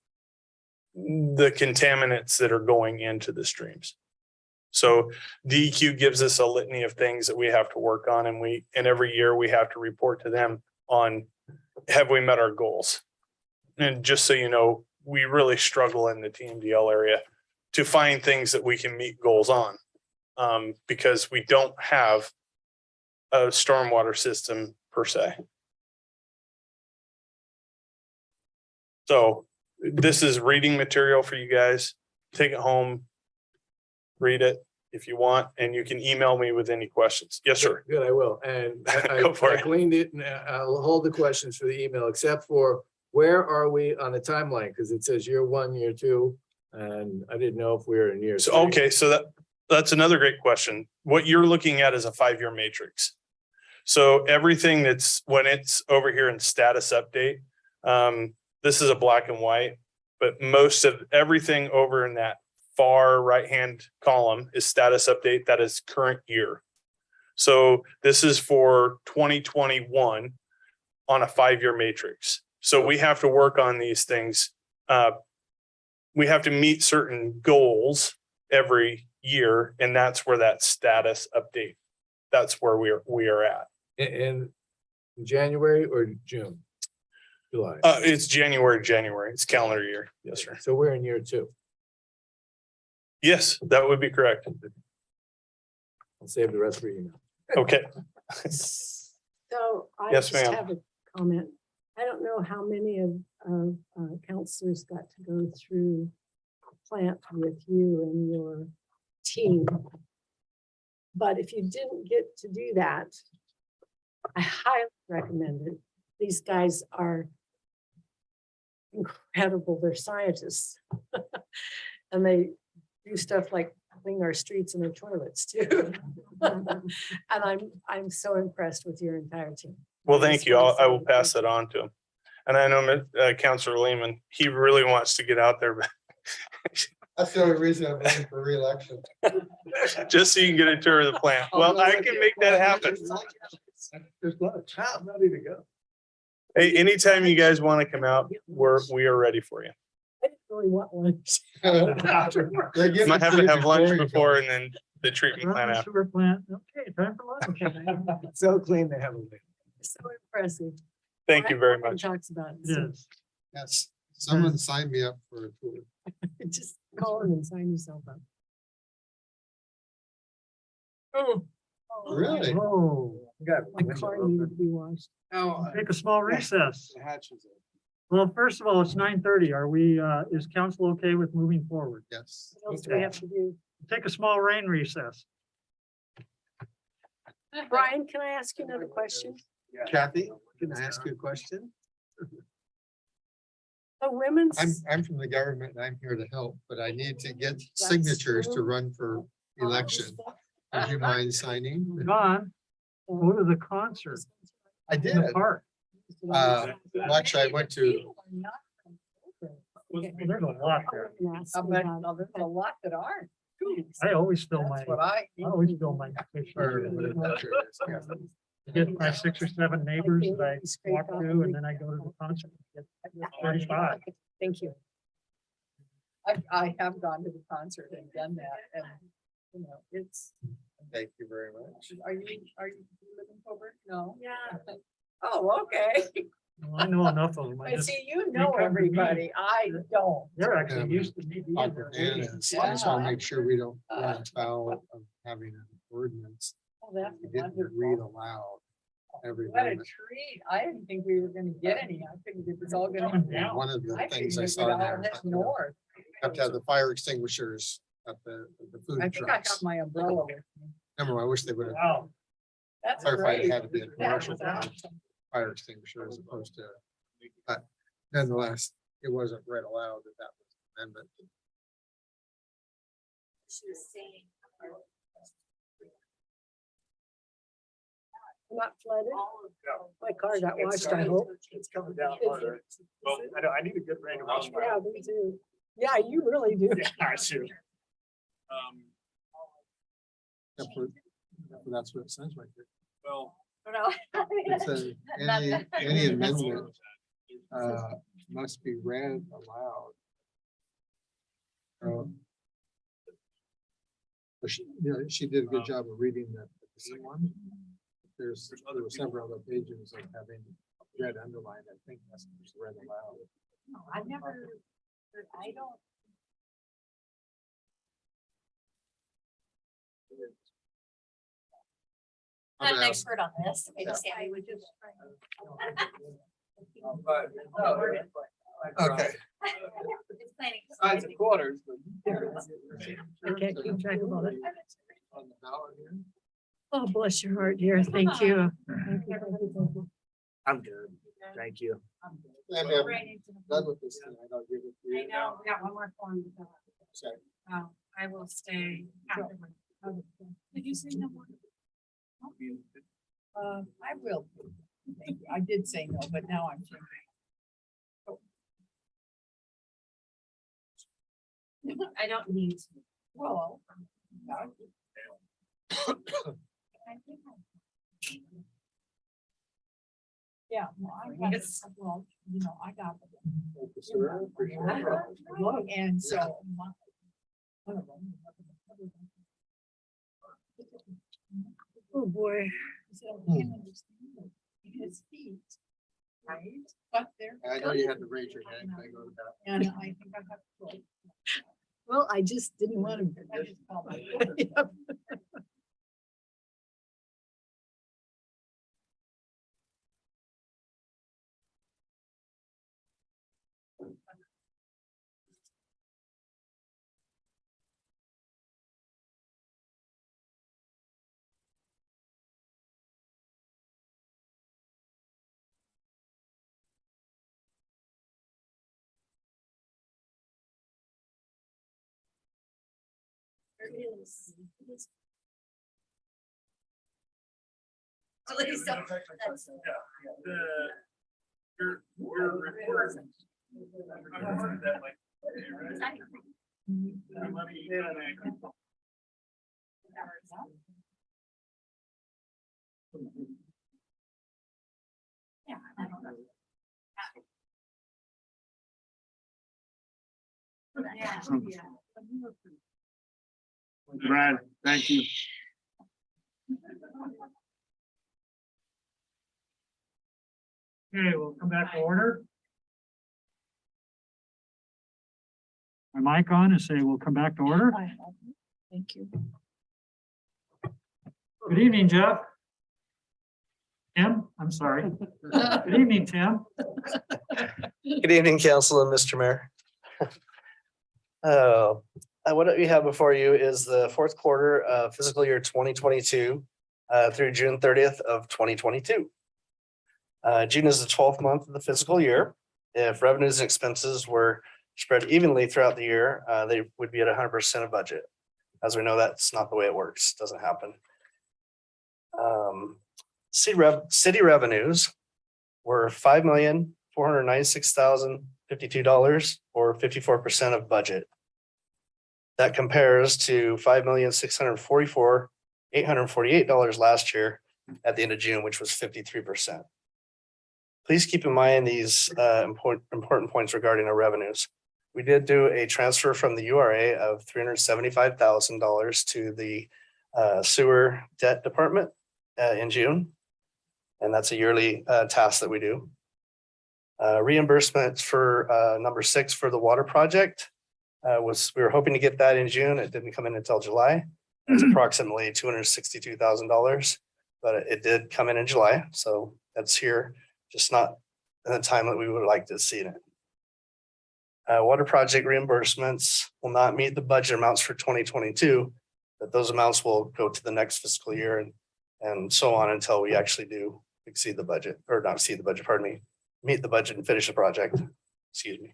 the contaminants that are going into the streams. So DEQ gives us a litany of things that we have to work on, and every year we have to report to them on, have we met our goals? And just so you know, we really struggle in the TMDL area to find things that we can meet goals on, because we don't have a stormwater system per se. So this is reading material for you guys. Take it home, read it if you want, and you can email me with any questions. Yes, sir. Good, I will. And Go for I it. cleaned it, and I'll hold the questions for the email, except for where are we on the timeline? Because it says year 1, year 2, and I didn't know if we were in year 3. So, okay, so that's another great question. What you're looking at is a 5-year matrix. So everything when it's over here in status update, this is a black and white, but most of everything over in that far right-hand column is status update. That is current year. So this is for 2021. on a 5-year matrix. So we have to work on these things. We have to meet certain goals every year, and that's where that status update, that's where we are at. In January or June? July? It's January, it's calendar year. Yes, sir. So we're in year 2. Yes, that would be correct. I'll save the rest for you now. Okay. So I Yes, just ma'am. have a comment. I don't know how many of counselors got to go through plant with you and your team. But if you didn't get to do that, I highly recommend it. These guys are incredible. They're scientists. And they do stuff like clean our streets and our toilets too. And I'm so impressed with your entire team. Well, thank you. I will pass that on to him. And I know Councilor Lehman, he really wants to get out there, but That's the only reason I'm running for reelection. just so you can get a tour of the plant. Well, I can make that happen. There's lunch. I'm ready to go. Hey, anytime you guys want to come out, we are ready for you. I didn't really want lunch. Might have to have lunch before and then the treatment Run plant the after. sewer plant. Okay, time for lunch. So clean they have a lid. So impressive. Thank you very Everyone much. Talks about it. It So is. Yes, someone signed me up for a tour. just call in and sign yourself up. Really? Oh, My car needed to be washed. take a small recess. The hatch is open. Well, first of all, it's 9:30. Are we, is council okay with moving forward? Yes. What else do we have to do? Take a small rain recess. Brian, can I ask you another question? Kathy, can I ask you a question? The women's. I'm from the government and I'm here to help, but I need to get signatures to run for election. Would you mind signing? John, go to the concert I in did. the park. Well, actually, I went to, Well, there's a lot there. There's a lot that aren't. I always fill my, That's what I. always fill my. Get my 6 or 7 neighbors that I walk through and then I go to the concert. Get 35. Thank you. I have gone to the concert and done that and, you know, it's, thank you very much. are you live in Coburg? No? Yeah. Oh, okay. Well, I know enough of them. I I just, see, you know everybody. I don't. they're actually used to me. I just want to make sure we don't run afoul of having an ordinance. Oh, that's We didn't wonderful. read aloud every What a moment. treat. I didn't think we were gonna get any. I figured it was all gonna be And one of the I things figured I it would saw all there, head north. have to have the fire extinguishers at the I food think I have trucks. my umbrella with me. Remember, I wish they would have Wow. That's clarified it great. had to be a commercial That's fire extinguisher as opposed to, but nonetheless, it wasn't read aloud that that was an amendment. Not flooded. My car got washed, I hope. It's coming down harder. Well, I know, I need a good rain to wash my. Yeah, me too. Yeah, you really do. Yeah, I do. That's what it says right there. Well. It says any amendment must be read aloud. But she did a good job of reading the one. There were several other pages of having read underlined. I think that's read aloud. I've never, I don't. I'm gonna ask- expert on this. Yeah. I would just. Okay. Size of quarters. I can't keep track of all that. Oh, bless your heart, dear. Thank you. I'm good. Thank you. And done with this tonight, I'll give it to you. we got one more form to fill out. Okay. Oh, I will stay afterward. Did you say no more? I will. Thank you. I did say no, but now I'm changing. I don't need to. Well. Yeah, well, I got it. Well, you know, I got it. And so. One of them. Oh, boy. So I can't understand his feet, right? But they're. I know you had to raise your hand. Can I go to that? And I think I have to. Well, I just didn't want to. I just called my. Yep. Brad, thank you. Okay, we'll come back to order. My mic on and say we'll come back to order. Thank you. Good evening, Jeff. Tim, I'm sorry. Good evening, Tim. Good evening, Council and Mr. Mayor. What we have before you is the fourth quarter of fiscal year 2022 through June 30th of 2022. June is the 12th month of the fiscal year. If revenues and expenses were spread evenly throughout the year, they would be at 100% of budget. As we know, that's not the way it works. Doesn't happen. City revenues were $5,496,052 or 54% of budget. That compares to $5,644,848 last year at the end of June, which was 53%. Please keep in mind these important points regarding our revenues. We did do a transfer from the URA of $375,000 to the sewer debt department in June. And that's a yearly task that we do. Reimbursements for number 6 for the water project we were hoping to get that in June. It didn't come in until July. It's approximately $262,000, but it did come in July. So that's here, just not in the time that we would like to see it. Water project reimbursements will not meet the budget amounts for 2022, but those amounts will go to the next fiscal year and so on until we actually do exceed the budget, or not exceed the budget, pardon me, meet the budget and finish the project. Excuse me.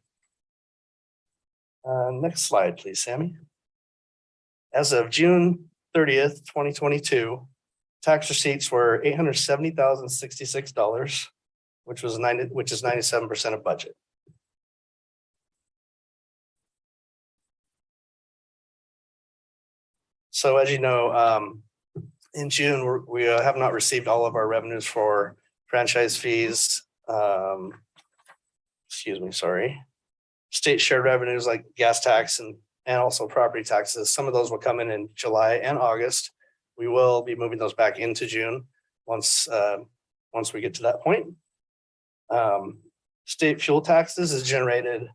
Next slide, please, Sammy. As of June 30th, 2022, tax receipts were $870,066, which is 97% of budget. So as you know, in June, we have not received all of our revenues for franchise fees. State share revenues like gas tax and also property taxes. Some of those will come in July and August. We will be moving those back into June once we get to that point. State fuel taxes is generated.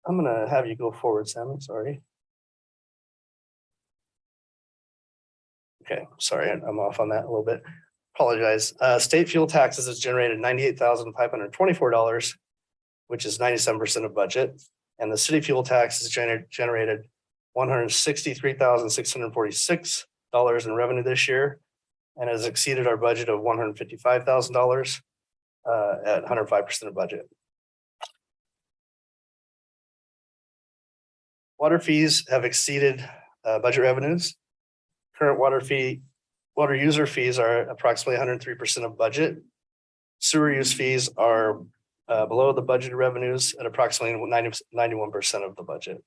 I'm gonna have you go forward, Sam. Sorry. Okay, sorry, I'm off on that a little bit. Apologize. State fuel taxes has generated $98,524, which is 97% of budget. And the city fuel tax has generated $163,646 in revenue this year and has exceeded our budget of $155,000 at 105% of budget. Water fees have exceeded budget revenues. Current water user fees are approximately 103% of budget. Sewer use fees are below the budgeted revenues at approximately 91% of the budget.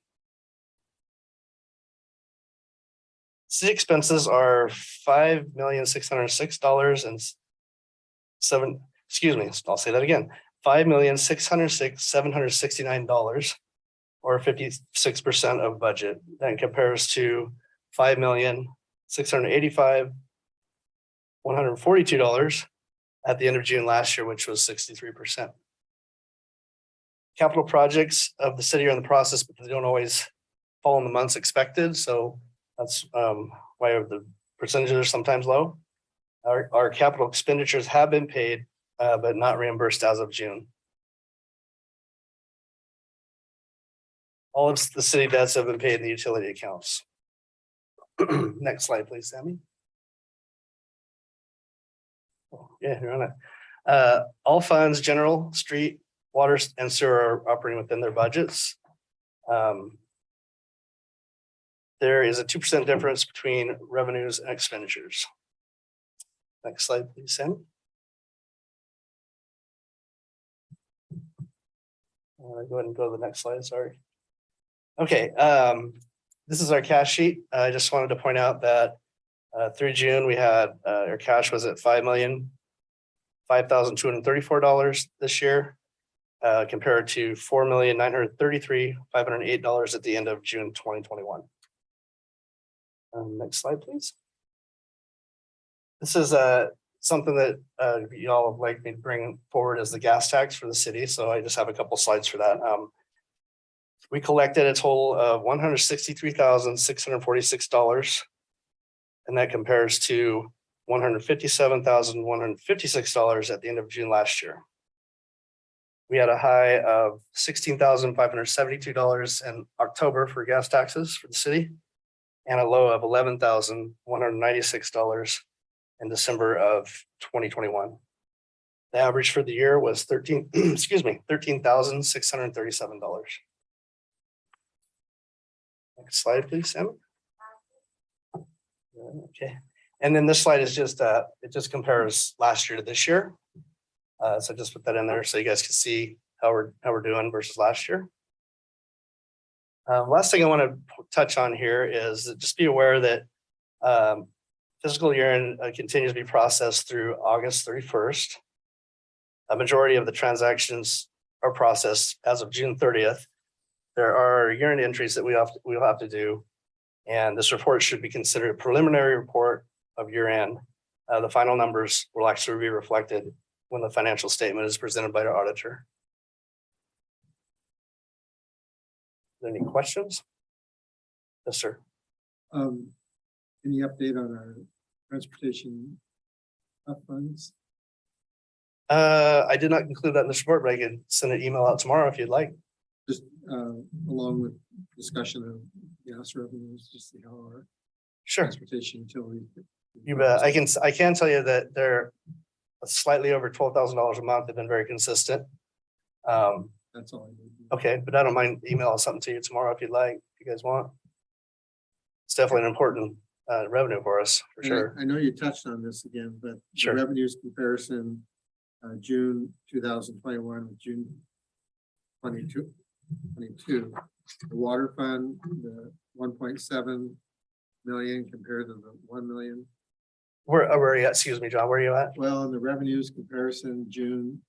City expenses are $5,606,000 and excuse me, I'll say that again, $5,606,769 or 56% of budget. That compares to $5,685,142 at the end of June last year, which was 63%. Capital projects of the city are in the process, but they don't always fall in the months expected. So that's why the percentages are sometimes low. Our capital expenditures have been paid, but not reimbursed as of June. All of the city debts have been paid in the utility accounts. Next slide, please, Sammy. Yeah, you're on it. All funds, general, street, water, and sewer are operating within their budgets. There is a 2% difference between revenues and expenditures. Next slide, please, Sammy. Go ahead and go to the next slide, sorry. Okay, this is our cash sheet. I just wanted to point out that through June, we had our cash was at $5,005,234 this year, compared to $4,933,508 at the end of June 2021. Next slide, please. This is something that y'all would like me to bring forward as the gas tax for the city. So I just have a couple slides for that. We collected a total of $163,646, and that compares to $157,156 at the end of June last year. We had a high of $16,572 in October for gas taxes for the city, and a low of $11,196 in December of 2021. The average for the year was $13,637. Next slide, please, Sam. Okay, and then this slide is just it just compares last year to this year. So just put that in there so you guys can see how we're doing versus last year. Last thing I want to touch on here is just be aware that fiscal year end continues to be processed through August 31st. A majority of the transactions are processed as of June 30th. There are year-end entries that we'll have to do, and this report should be considered a preliminary report of year-end. The final numbers will actually be reflected when the financial statement is presented by our auditor. Any questions? Yes, sir. Any update on our transportation funds? I did not include that in this report, but I can send an email out tomorrow if you'd like. Just along with discussion of gas revenues, just see how our transportation utility. You bet. I can tell you that they're slightly over $12,000 a month. They've been very consistent. That's all I need. Okay, but I don't mind emailing something to you tomorrow if you'd like, if you guys want. It's definitely an important revenue for us, for sure. I know you touched on this again, but Sure. the revenues comparison, June 2021 with June 22, the water fund, the 1.7 million compared to the 1 million. Where are you at? Excuse me, John, where are you at? Well, in the revenues comparison, June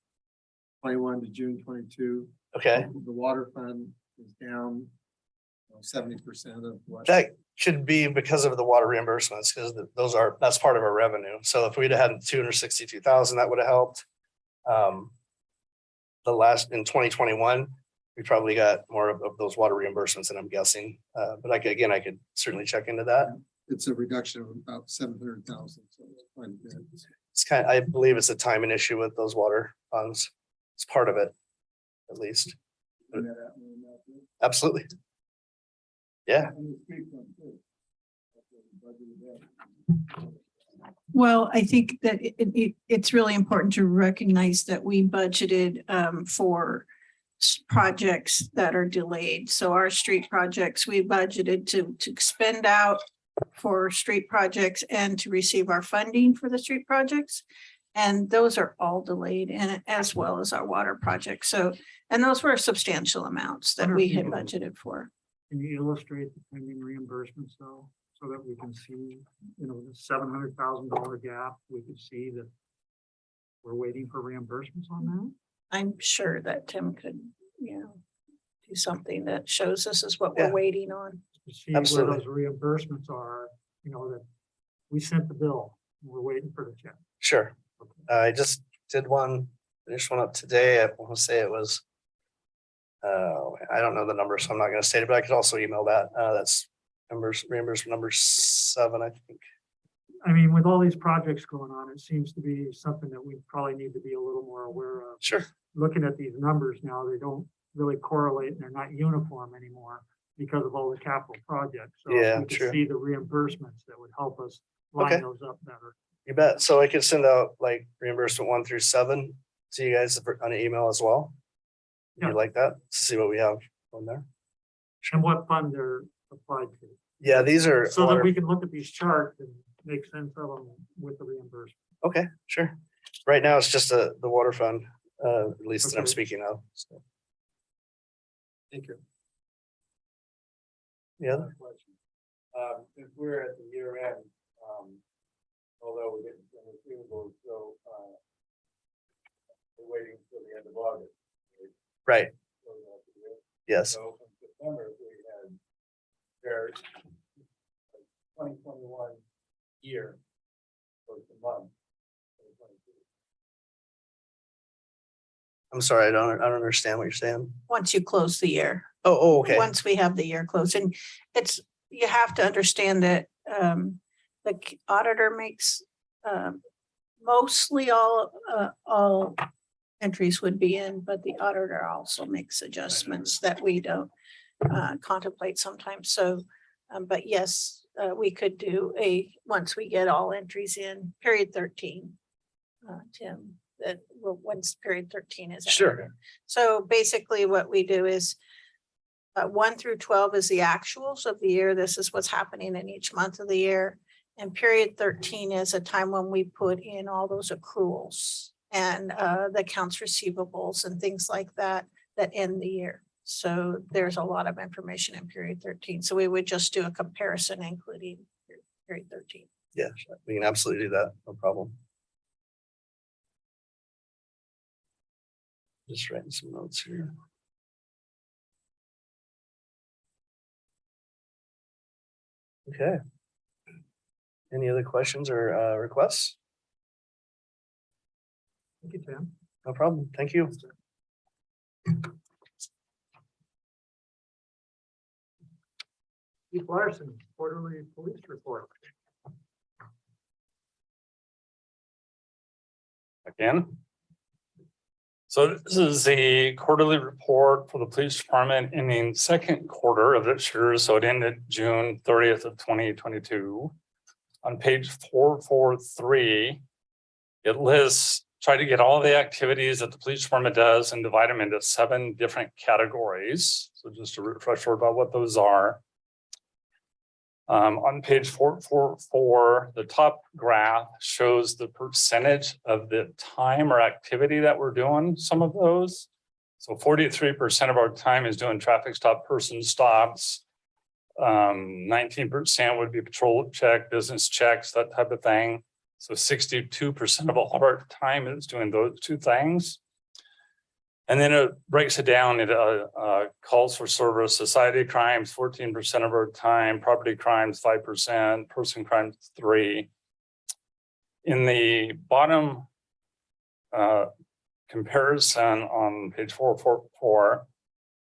21 to June 22. Okay. The water fund is down 70% of what. That should be because of the water reimbursements, because that's part of our revenue. So if we'd have had 262,000, that would have helped. The last in 2021, we probably got more of those water reimbursements than I'm guessing. But I could certainly check into that. It's a reduction of about 700,000. So it's quite a bit. It's I believe it's a timing issue with those water funds. It's part of it, at least. Absolutely. Yeah. Well, I think that it's really important to recognize that we budgeted for projects that are delayed. So our street projects, we budgeted to spend out for street projects and to receive our funding for the street projects. And those are all delayed, and as well as our water projects. So, and those were substantial amounts that we had budgeted for. Can you illustrate the pending reimbursements though, so that we can see, the $700,000 gap, we can see that we're waiting for reimbursements on that? I'm sure that Tim could, do something that shows this is what we're Yeah. waiting on. To see where Absolutely. those reimbursements are, that we sent the bill, and we're waiting for the check. Sure. I just did one, finished one up today. I want to say it was. I don't know the number, so I'm not gonna state it, but I could also email that. That's reimbursement number 7, I think. I mean, with all these projects going on, it seems to be something that we probably need to be a little more aware of. Sure. Looking at these numbers now, they don't really correlate and they're not uniform anymore because of all the capital projects. So if Yeah, we could true. see the reimbursements that would help us line Okay. those up better. You bet. So I could send out like reimbursement 1 through 7 to you guys on an email as well. If Yeah. you like that, see what we have on there. And what fund they're applied to. Yeah, these are. So that water- we can look at these charts and make sense of them with the reimbursement. Okay, sure. Right now, it's just the water fund, at least that I'm Okay. speaking of. So, Thank you. yeah, Since we're at the year end, although we're getting some receivables, so, we're waiting till the end of August. right. So we have to do it. Yes. So in September, we had their 2021 year, was the month. 2022. I'm sorry, I don't understand what you're saying. Once you close the year. Oh, okay. Once we have the year closed, and you have to understand that the auditor makes mostly all entries would be in, but the auditor also makes adjustments that we don't contemplate sometimes. So, but yes, we could do once we get all entries in, period 13. Tim, once period 13 is. Sure. added. So basically what we do is 1 through 12 is the actuals of the year. This is what's happening in each month of the year. And period 13 is a time when we put in all those accruals and the accounts receivables and things like that end the year. So there's a lot of information in period 13. So we would just do a comparison, including period 13. Yeah, we can absolutely do that. No problem. Just writing some notes here. Okay. Any other questions or requests? Thank you, Tim. No problem. Thank you. Keith Larson, quarterly police report. Again. So this is the quarterly report for the police department ending second quarter of this year. So it ended June 30th of 2022. On page 443, it lists, try to get all the activities that the police department does and divide them into 7 different categories. So just a refresher about what those are. On page 444, the top graph shows the percentage of the time or activity that we're doing some of those. So 43% of our time is doing traffic stop, person stops. 19% would be patrol check, business checks, that type of thing. So 62% of all of our time is doing those 2 things. And then it breaks it down into calls for service, society crimes, 14% of our time, property crimes, 5%, person crimes, 3%. In the bottom comparison on page 444,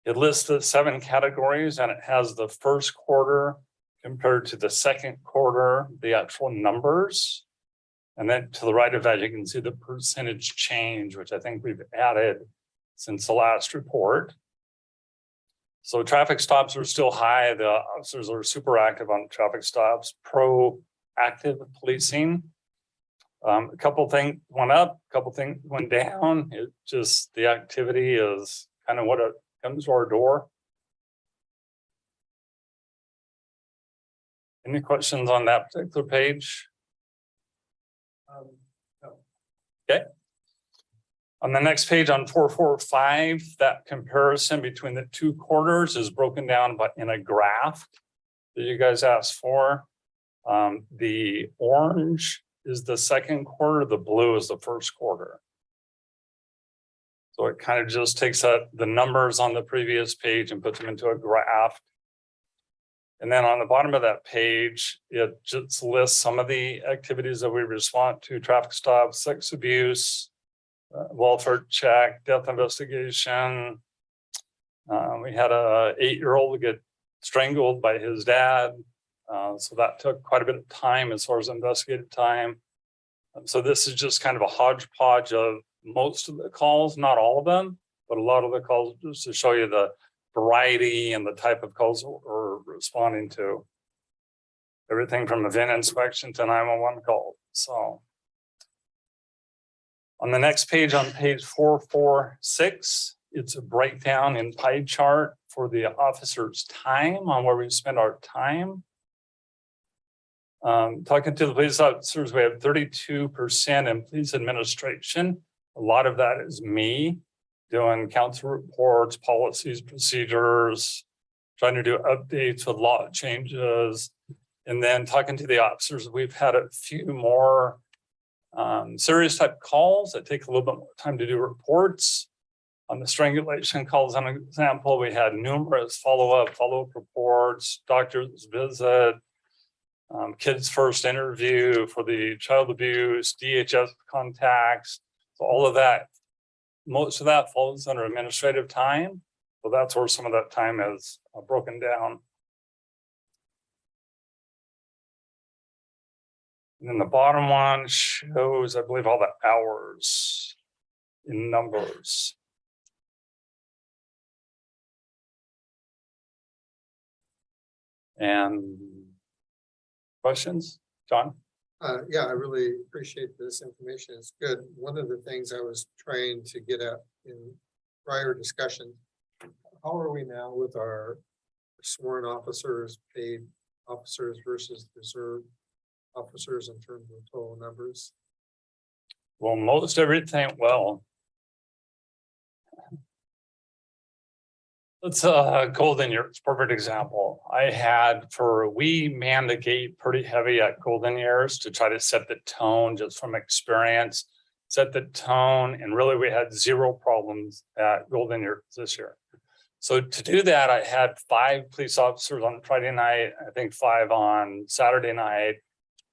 it lists the 7 categories and it has the first quarter compared to the second quarter, the actual numbers. And then to the right of that, you can see the percentage change, which I think we've added since the last report. So traffic stops are still high. The officers are super active on traffic stops, proactive policing. A couple things went up, a couple things went down. It just, the activity is kind of what it comes to our door. Any questions on that particular page? No. Okay. On the next page on 445, that comparison between the 2 quarters is broken down but in a graph that you guys asked for. The orange is the second quarter, the blue is the first quarter. So it kind of just takes up the numbers on the previous page and puts them into a graph. And then on the bottom of that page, it just lists some of the activities that we respond to: traffic stops, sex abuse, welfare check, death investigation. We had a 8-year-old get strangled by his dad. So that took quite a bit of time as far as investigative time. So this is just kind of a hodgepodge of most of the calls, not all of them, but a lot of the calls, just to show you the variety and the type of calls we're responding to. Everything from event inspection to 911 call. So on the next page, on page 446, it's a breakdown in pie chart for the officer's time on where we spend our time. Talking to the police officers, we have 32% in police administration. A lot of that is me doing council reports, policies, procedures, trying to do updates with law changes. And then talking to the officers, we've had a few more serious type calls that take a little bit more time to do reports. On the strangulation calls, an example, we had numerous follow-up reports, doctor's visit, kids' first interview for the child abuse, DHS contacts. So all of that, most of that falls under administrative time. So that's where some of that time is broken down. And then the bottom one shows, I believe, all the hours in numbers. And questions, John? Yeah, I really appreciate this information. It's good. One of the things I was trying to get at in prior discussion, how are we now with our sworn officers, paid officers versus reserve officers in terms of total numbers? Well, most everything, well. Let's Golden Years, perfect example. We manned the gate pretty heavy at Golden Years to try to set the tone just from experience, set the tone, and really we had 0 problems at Golden Years this year. So to do that, I had 5 police officers on Friday night, I think 5 on Saturday night.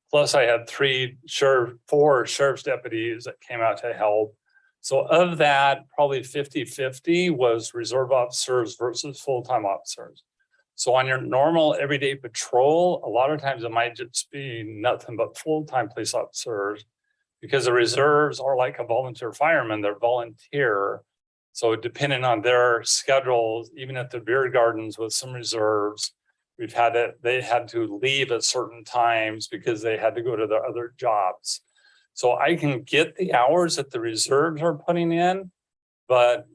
Plus I had 4 sheriff's deputies that came out to help. So of that, probably 50-50 was reserve officers versus full-time officers. So on your normal everyday patrol, a lot of times it might just be nothing but full-time police officers, because the reserves are like a volunteer fireman, they're volunteer. So depending on their schedules, even at the beer gardens with some reserves, they had to leave at certain times because they had to go to their other jobs. So I can get the hours that the reserves are putting in, but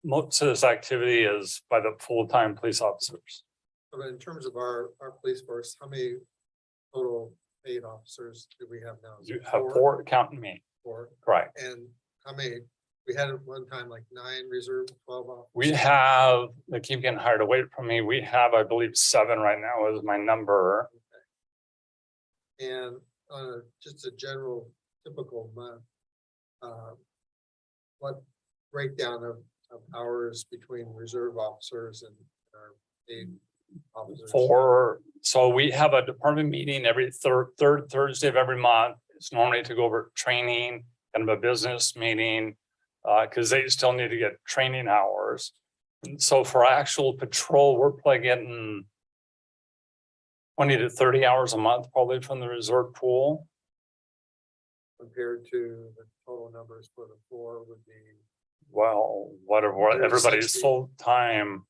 most of this activity is by the full-time police officers. But in terms of our police force, how many total paid officers do we have now? Is You it have 4 counting me, 4? correct? And how many, we had at one time like 9 reserve, 12 We keep getting hired away from me. We have, I believe, 7 right now is my number. And just a general typical month, what breakdown of hours between reserve officers and our paid officers? So we have a department meeting every third Thursday of every month. It's normally to go over training, kind of a business meeting, because they still need to get training hours. And so for actual patrol, we're probably getting 20 to 30 hours a month, probably from the reserve pool. Compared to the total numbers for the 4 would be. Well, what everybody's 60. full time,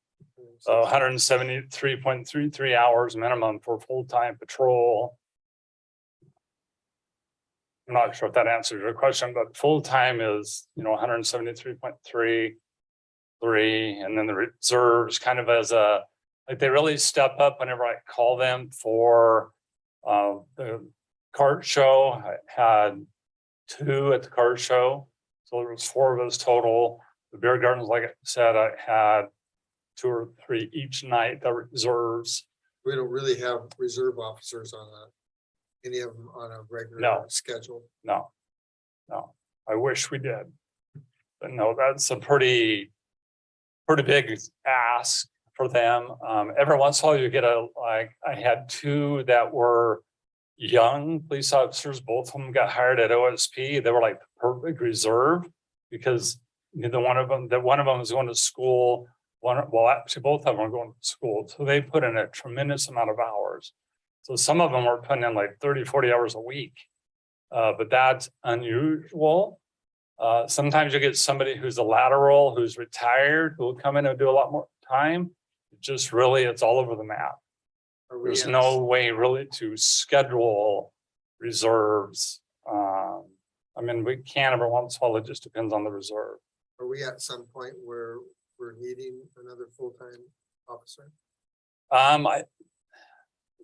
173.33 hours minimum for full-time patrol. I'm not sure if that answers your question, but full-time is, 173.33, and then the reserves kind of as they really step up whenever I call them for the cart show. I had 2 at the cart show, so there was 4 of us total. The beer gardens, like I said, I had 2 or 3 each night that reserves. We don't really have reserve officers on any of them on a regular No. schedule. No, I wish we did. But no, that's a pretty big ask for them. Every once in a while you get I had two that were young police officers. Both of them got hired at OSP. They were like the perfect reserve because neither one of them was going to school. Actually both of them are going to school. So they put in a tremendous amount of hours. So some of them were putting in like 30, 40 hours a week. But that's unusual. Sometimes you get somebody who's a lateral, who's retired, who will come in and do a lot more time. Just really, it's all over the map. There's no way really to schedule reserves. I mean, we can every once in a while, it just depends on the reserve. Are we at some point where we're needing another full-time officer?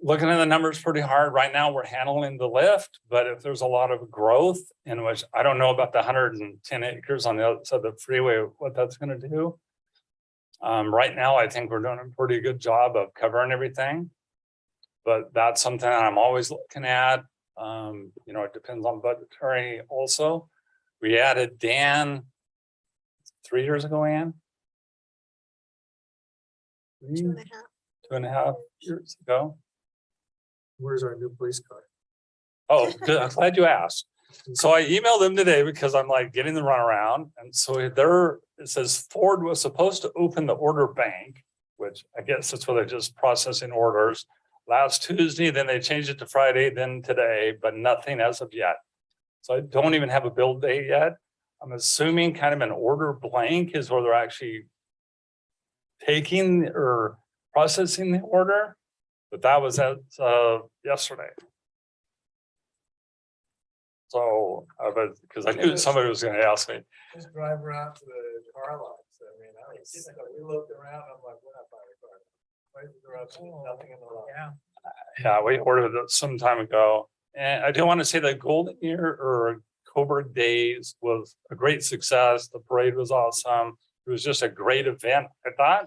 Looking at the numbers pretty hard right now, we're handling the lift, but if there's a lot of growth in which I don't know about the 110 acres on the other side of the freeway, what that's going to do. Right now, I think we're doing a pretty good job of covering everything, but that's something that I'm always looking at. You know, it depends on budgetary also. We added Dan 3 years ago, Ann. 2.5 years ago. Where's our new police car? Oh, good. I'm glad you asked. So I emailed them today because I'm like getting the runaround. And so it says Ford was supposed to open the order bank, which I guess that's where they're just processing orders last Tuesday. Then they changed it to Friday, then today, but nothing as of yet. So I don't even have a build date yet. I'm assuming kind of an order blank is where they're actually taking or processing the order. But that was as yesterday. So, because I knew somebody was going to ask me. Just drive around to the car lots. I mean, we looked around, I'm like, we're not buying a car. Right, nothing in the lot. Yeah, we ordered it some time ago. And I do want to say that Golden Year or Coburg Days was a great success. The parade was awesome. It was just a great event, I thought.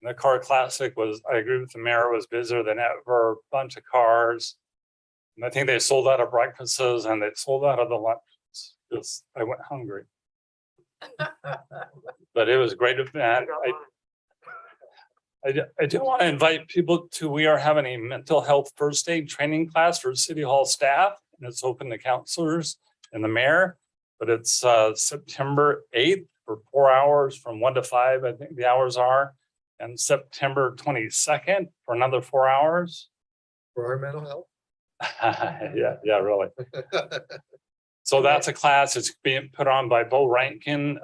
And the car classic was, I agree with the mayor, was busier than ever, bunch of cars. And I think they sold out of breakfasts and they sold out of the lunches. Just, I went hungry. But it was a great event. I do want to invite people to, we are having a mental health first aid training class for City Hall staff. And it's open to counselors and the mayor. But it's September 8th for 4 hours from 1 to 5, I think the hours are. And September 22nd for another 4 hours. For our mental health? Yeah, really. So that's a class. It's being put on by Bo Rankin,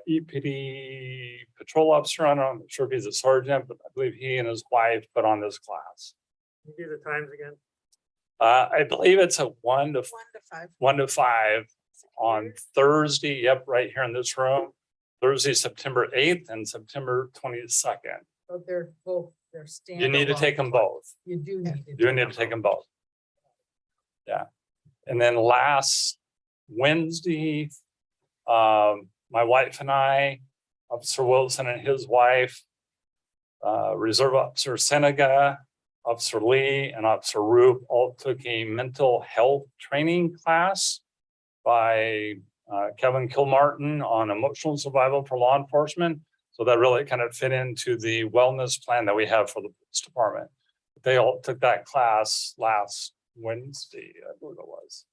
EPD patrol officer. I'm not sure if he's a sergeant, but I believe he and his wife put on this class. Can you do the times again? I believe it's a 1 to 5. 1 to 5 on Thursday. Yep, right here in this room. Thursday, September 8th and September 22nd. So they're both, they're standalone. You need to take them both. You do need to. You need to take them both. Yeah. And then last Wednesday, my wife and I, Officer Wilson and his wife, Reserve Officer Seneca, Officer Lee, and Officer Roop all took a mental health training class by Kevin Kilmartin on emotional survival for law enforcement. So that really kind of fit into the wellness plan that we have for the police department. They all took that class last Wednesday, I believe it was.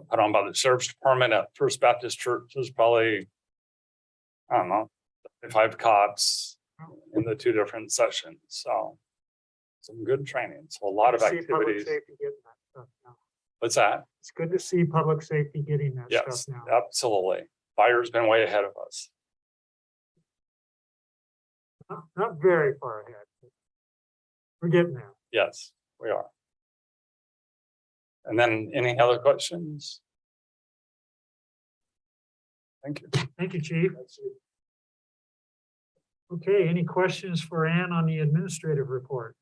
Put on by the sheriff's department at First Baptist Church. There's probably, I don't know, 5 cops in the 2 different sessions. So some good training. So a lot of See public activities. safety getting that stuff now. What's that? It's good to see public safety getting that Yes, stuff now. absolutely. Fire's been way ahead of us. Not very far ahead. But we're getting there. Yes, we are. And then any other questions? Thank you. Thank you, Chief. Okay, any questions for Ann on the administrative report?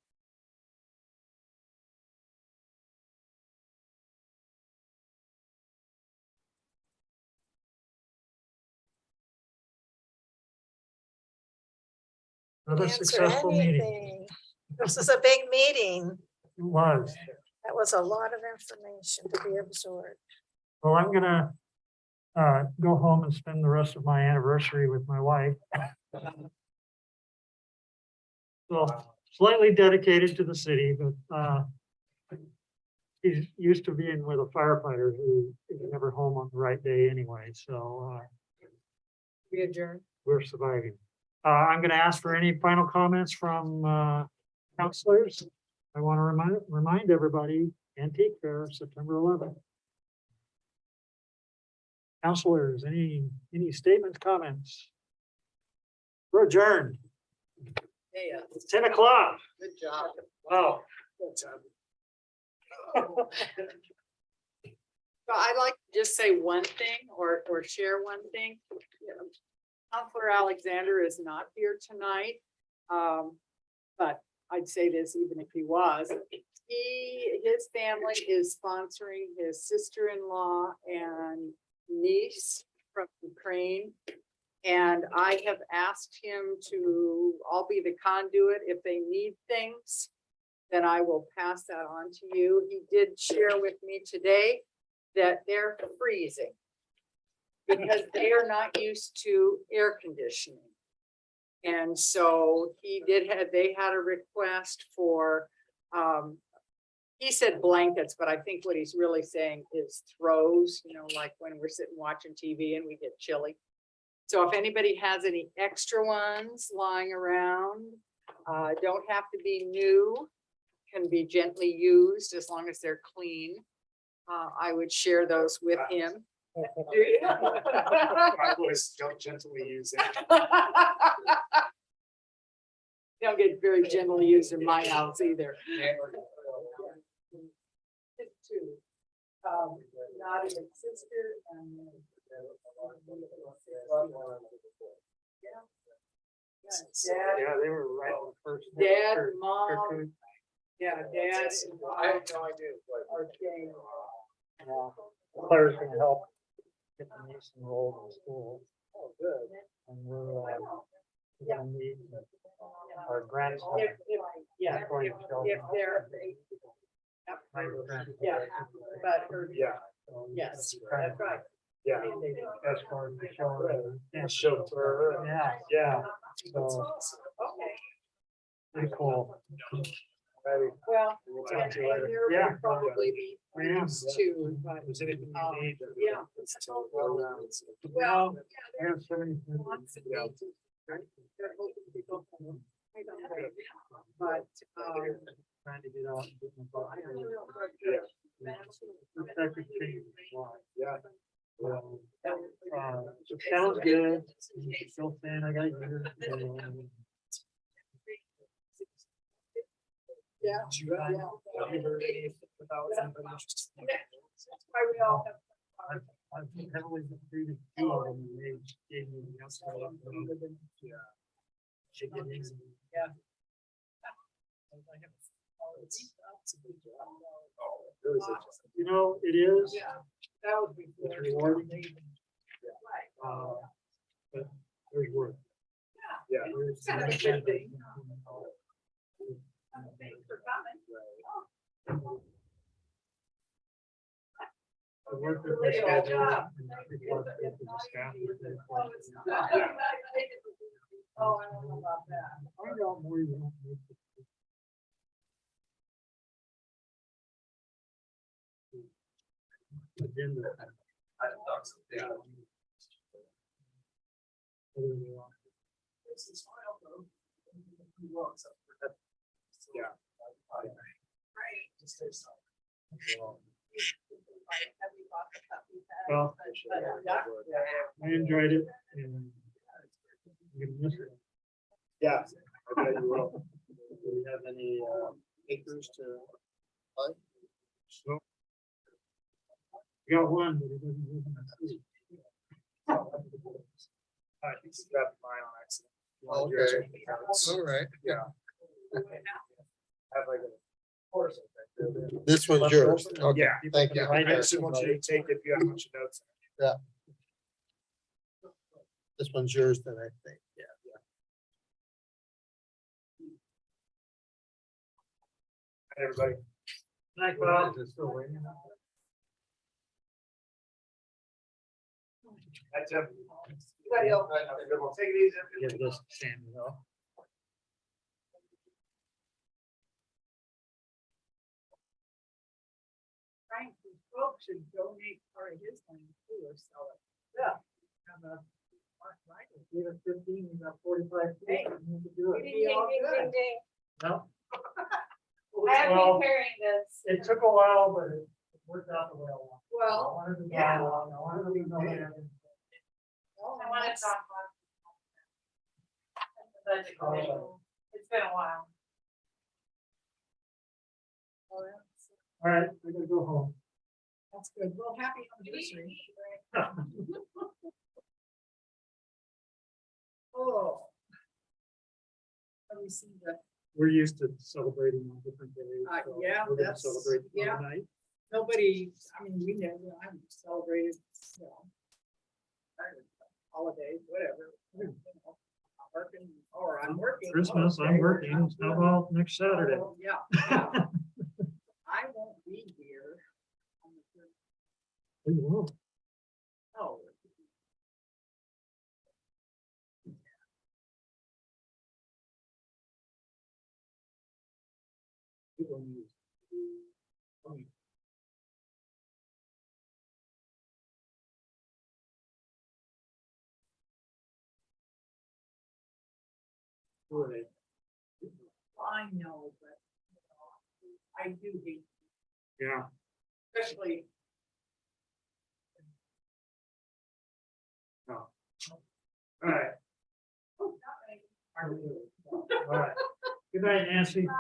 Another Answer successful meeting. anything. This is a big meeting. It was. That was a lot of information to be absorbed. Well, I'm gonna go home and spend the rest of my anniversary with my wife. So slightly dedicated to the city, but he's used to being with a firefighter who is never home on the right day anyway, so We adjourn. we're surviving. I'm gonna ask for any final comments from counselors. I want to remind everybody, Antique Fair, September 11th. Counselors, any statements, comments? We're adjourned. Yeah. It's 10 o'clock. Good job. Wow. So I'd like to just say one thing or share one thing. Counselor Alexander is not here tonight. But I'd say this even if he was. His family is sponsoring his sister-in-law and niece from Ukraine. And I have asked him to, I'll be the conduit. If they need things, then I will pass that on to you. He did share with me today that they're freezing because they are not used to air conditioning. And so they had a request for, he said blankets, but I think what he's really saying is throws, like when we're sitting watching TV and we get chilly. So if anybody has any extra ones lying around, don't have to be new, can be gently used as long as they're clean. I would share those with him. I always don't gently use it. Don't get very gently used in my house either. Two, Nadia and sister and. Dad, Yeah, they were right on the first. Dad, first- mom, yeah, dad. I have no idea. Are staying. Yeah. Claire's gonna help get the niece enrolled in school. Oh, good. And we're gonna meet our grandson. Yeah, if they're. Yeah, but her. Yeah. Yes, that's right. Yeah. As far as the show. Yeah, Chauffeur. yeah, yeah. So Okay, pretty cool. well. We'll talk to you And later. there Yeah. will probably be Yeah. things too, but. Is anything you need? Yeah. Well, I have so many. lots of meetings, right? They're hoping people come. I don't know. But, Trying to get out. and get my butt I don't here. know. Perspective change a lot. Yeah. So, so sounds good. Still saying I got you. Yeah. That's why we all have. I've heavily treated two of them. And they gave me the answer. Yeah. Should get easy. Yeah. You know, it is. Yeah, that would be. It's rewarding. But there's work. Yeah. There's- Kind of a good thing. Thanks for coming. The work that they schedule and report to the staff. Oh, I don't know about that. Find out more, you don't need to. Agenda. Yeah. Yeah. Well, I enjoyed it and I'm gonna miss it. Yeah. I bet you will. Do we have any acres to? So. Got one, but it doesn't live in the city. I think she grabbed mine on accident. Okay, all right. Yeah. Have like a horse. This one's yours. Okay, Yeah. thank you. I just want you to take it if you have a bunch of notes. This one's yours then, I think, yeah. Hi, everybody. Night, Bob. Still waiting. That's it. Take it easy. Give this to Samuel. Frank, these folks should donate part of his land too or sell it. Yeah. Have a. Give it 15, you got 45 feet. Hey. You need to do it. Ding, ding, ding, ding, ding. No. I have Well, been carrying this. it took a while, but it worked out the way I wanted. I Well, wanted to yeah. dialogue, I wanted to be no man. I want to talk about. the budget committee. It's been a while. All right, we're gonna go home. That's good. Well, happy anniversary. Oh. Have we seen the, We're used to celebrating on different days. so yeah, we're gonna that's- Celebrate yeah. tomorrow night. nobody, I mean, we never, I haven't celebrated, you know. Holidays, whatever. you know, I'm Working, or I'm working. Christmas, I'm okay, working. I'm How doing- about next Saturday? Oh, Yeah, yeah. I won't be here. on the third- We will. Oh. People need- Right. I know, but you know, I do hate, Yeah. especially. No. All right. Oh, not me. All right. Good night, Nancy. Bye.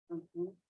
Mhm.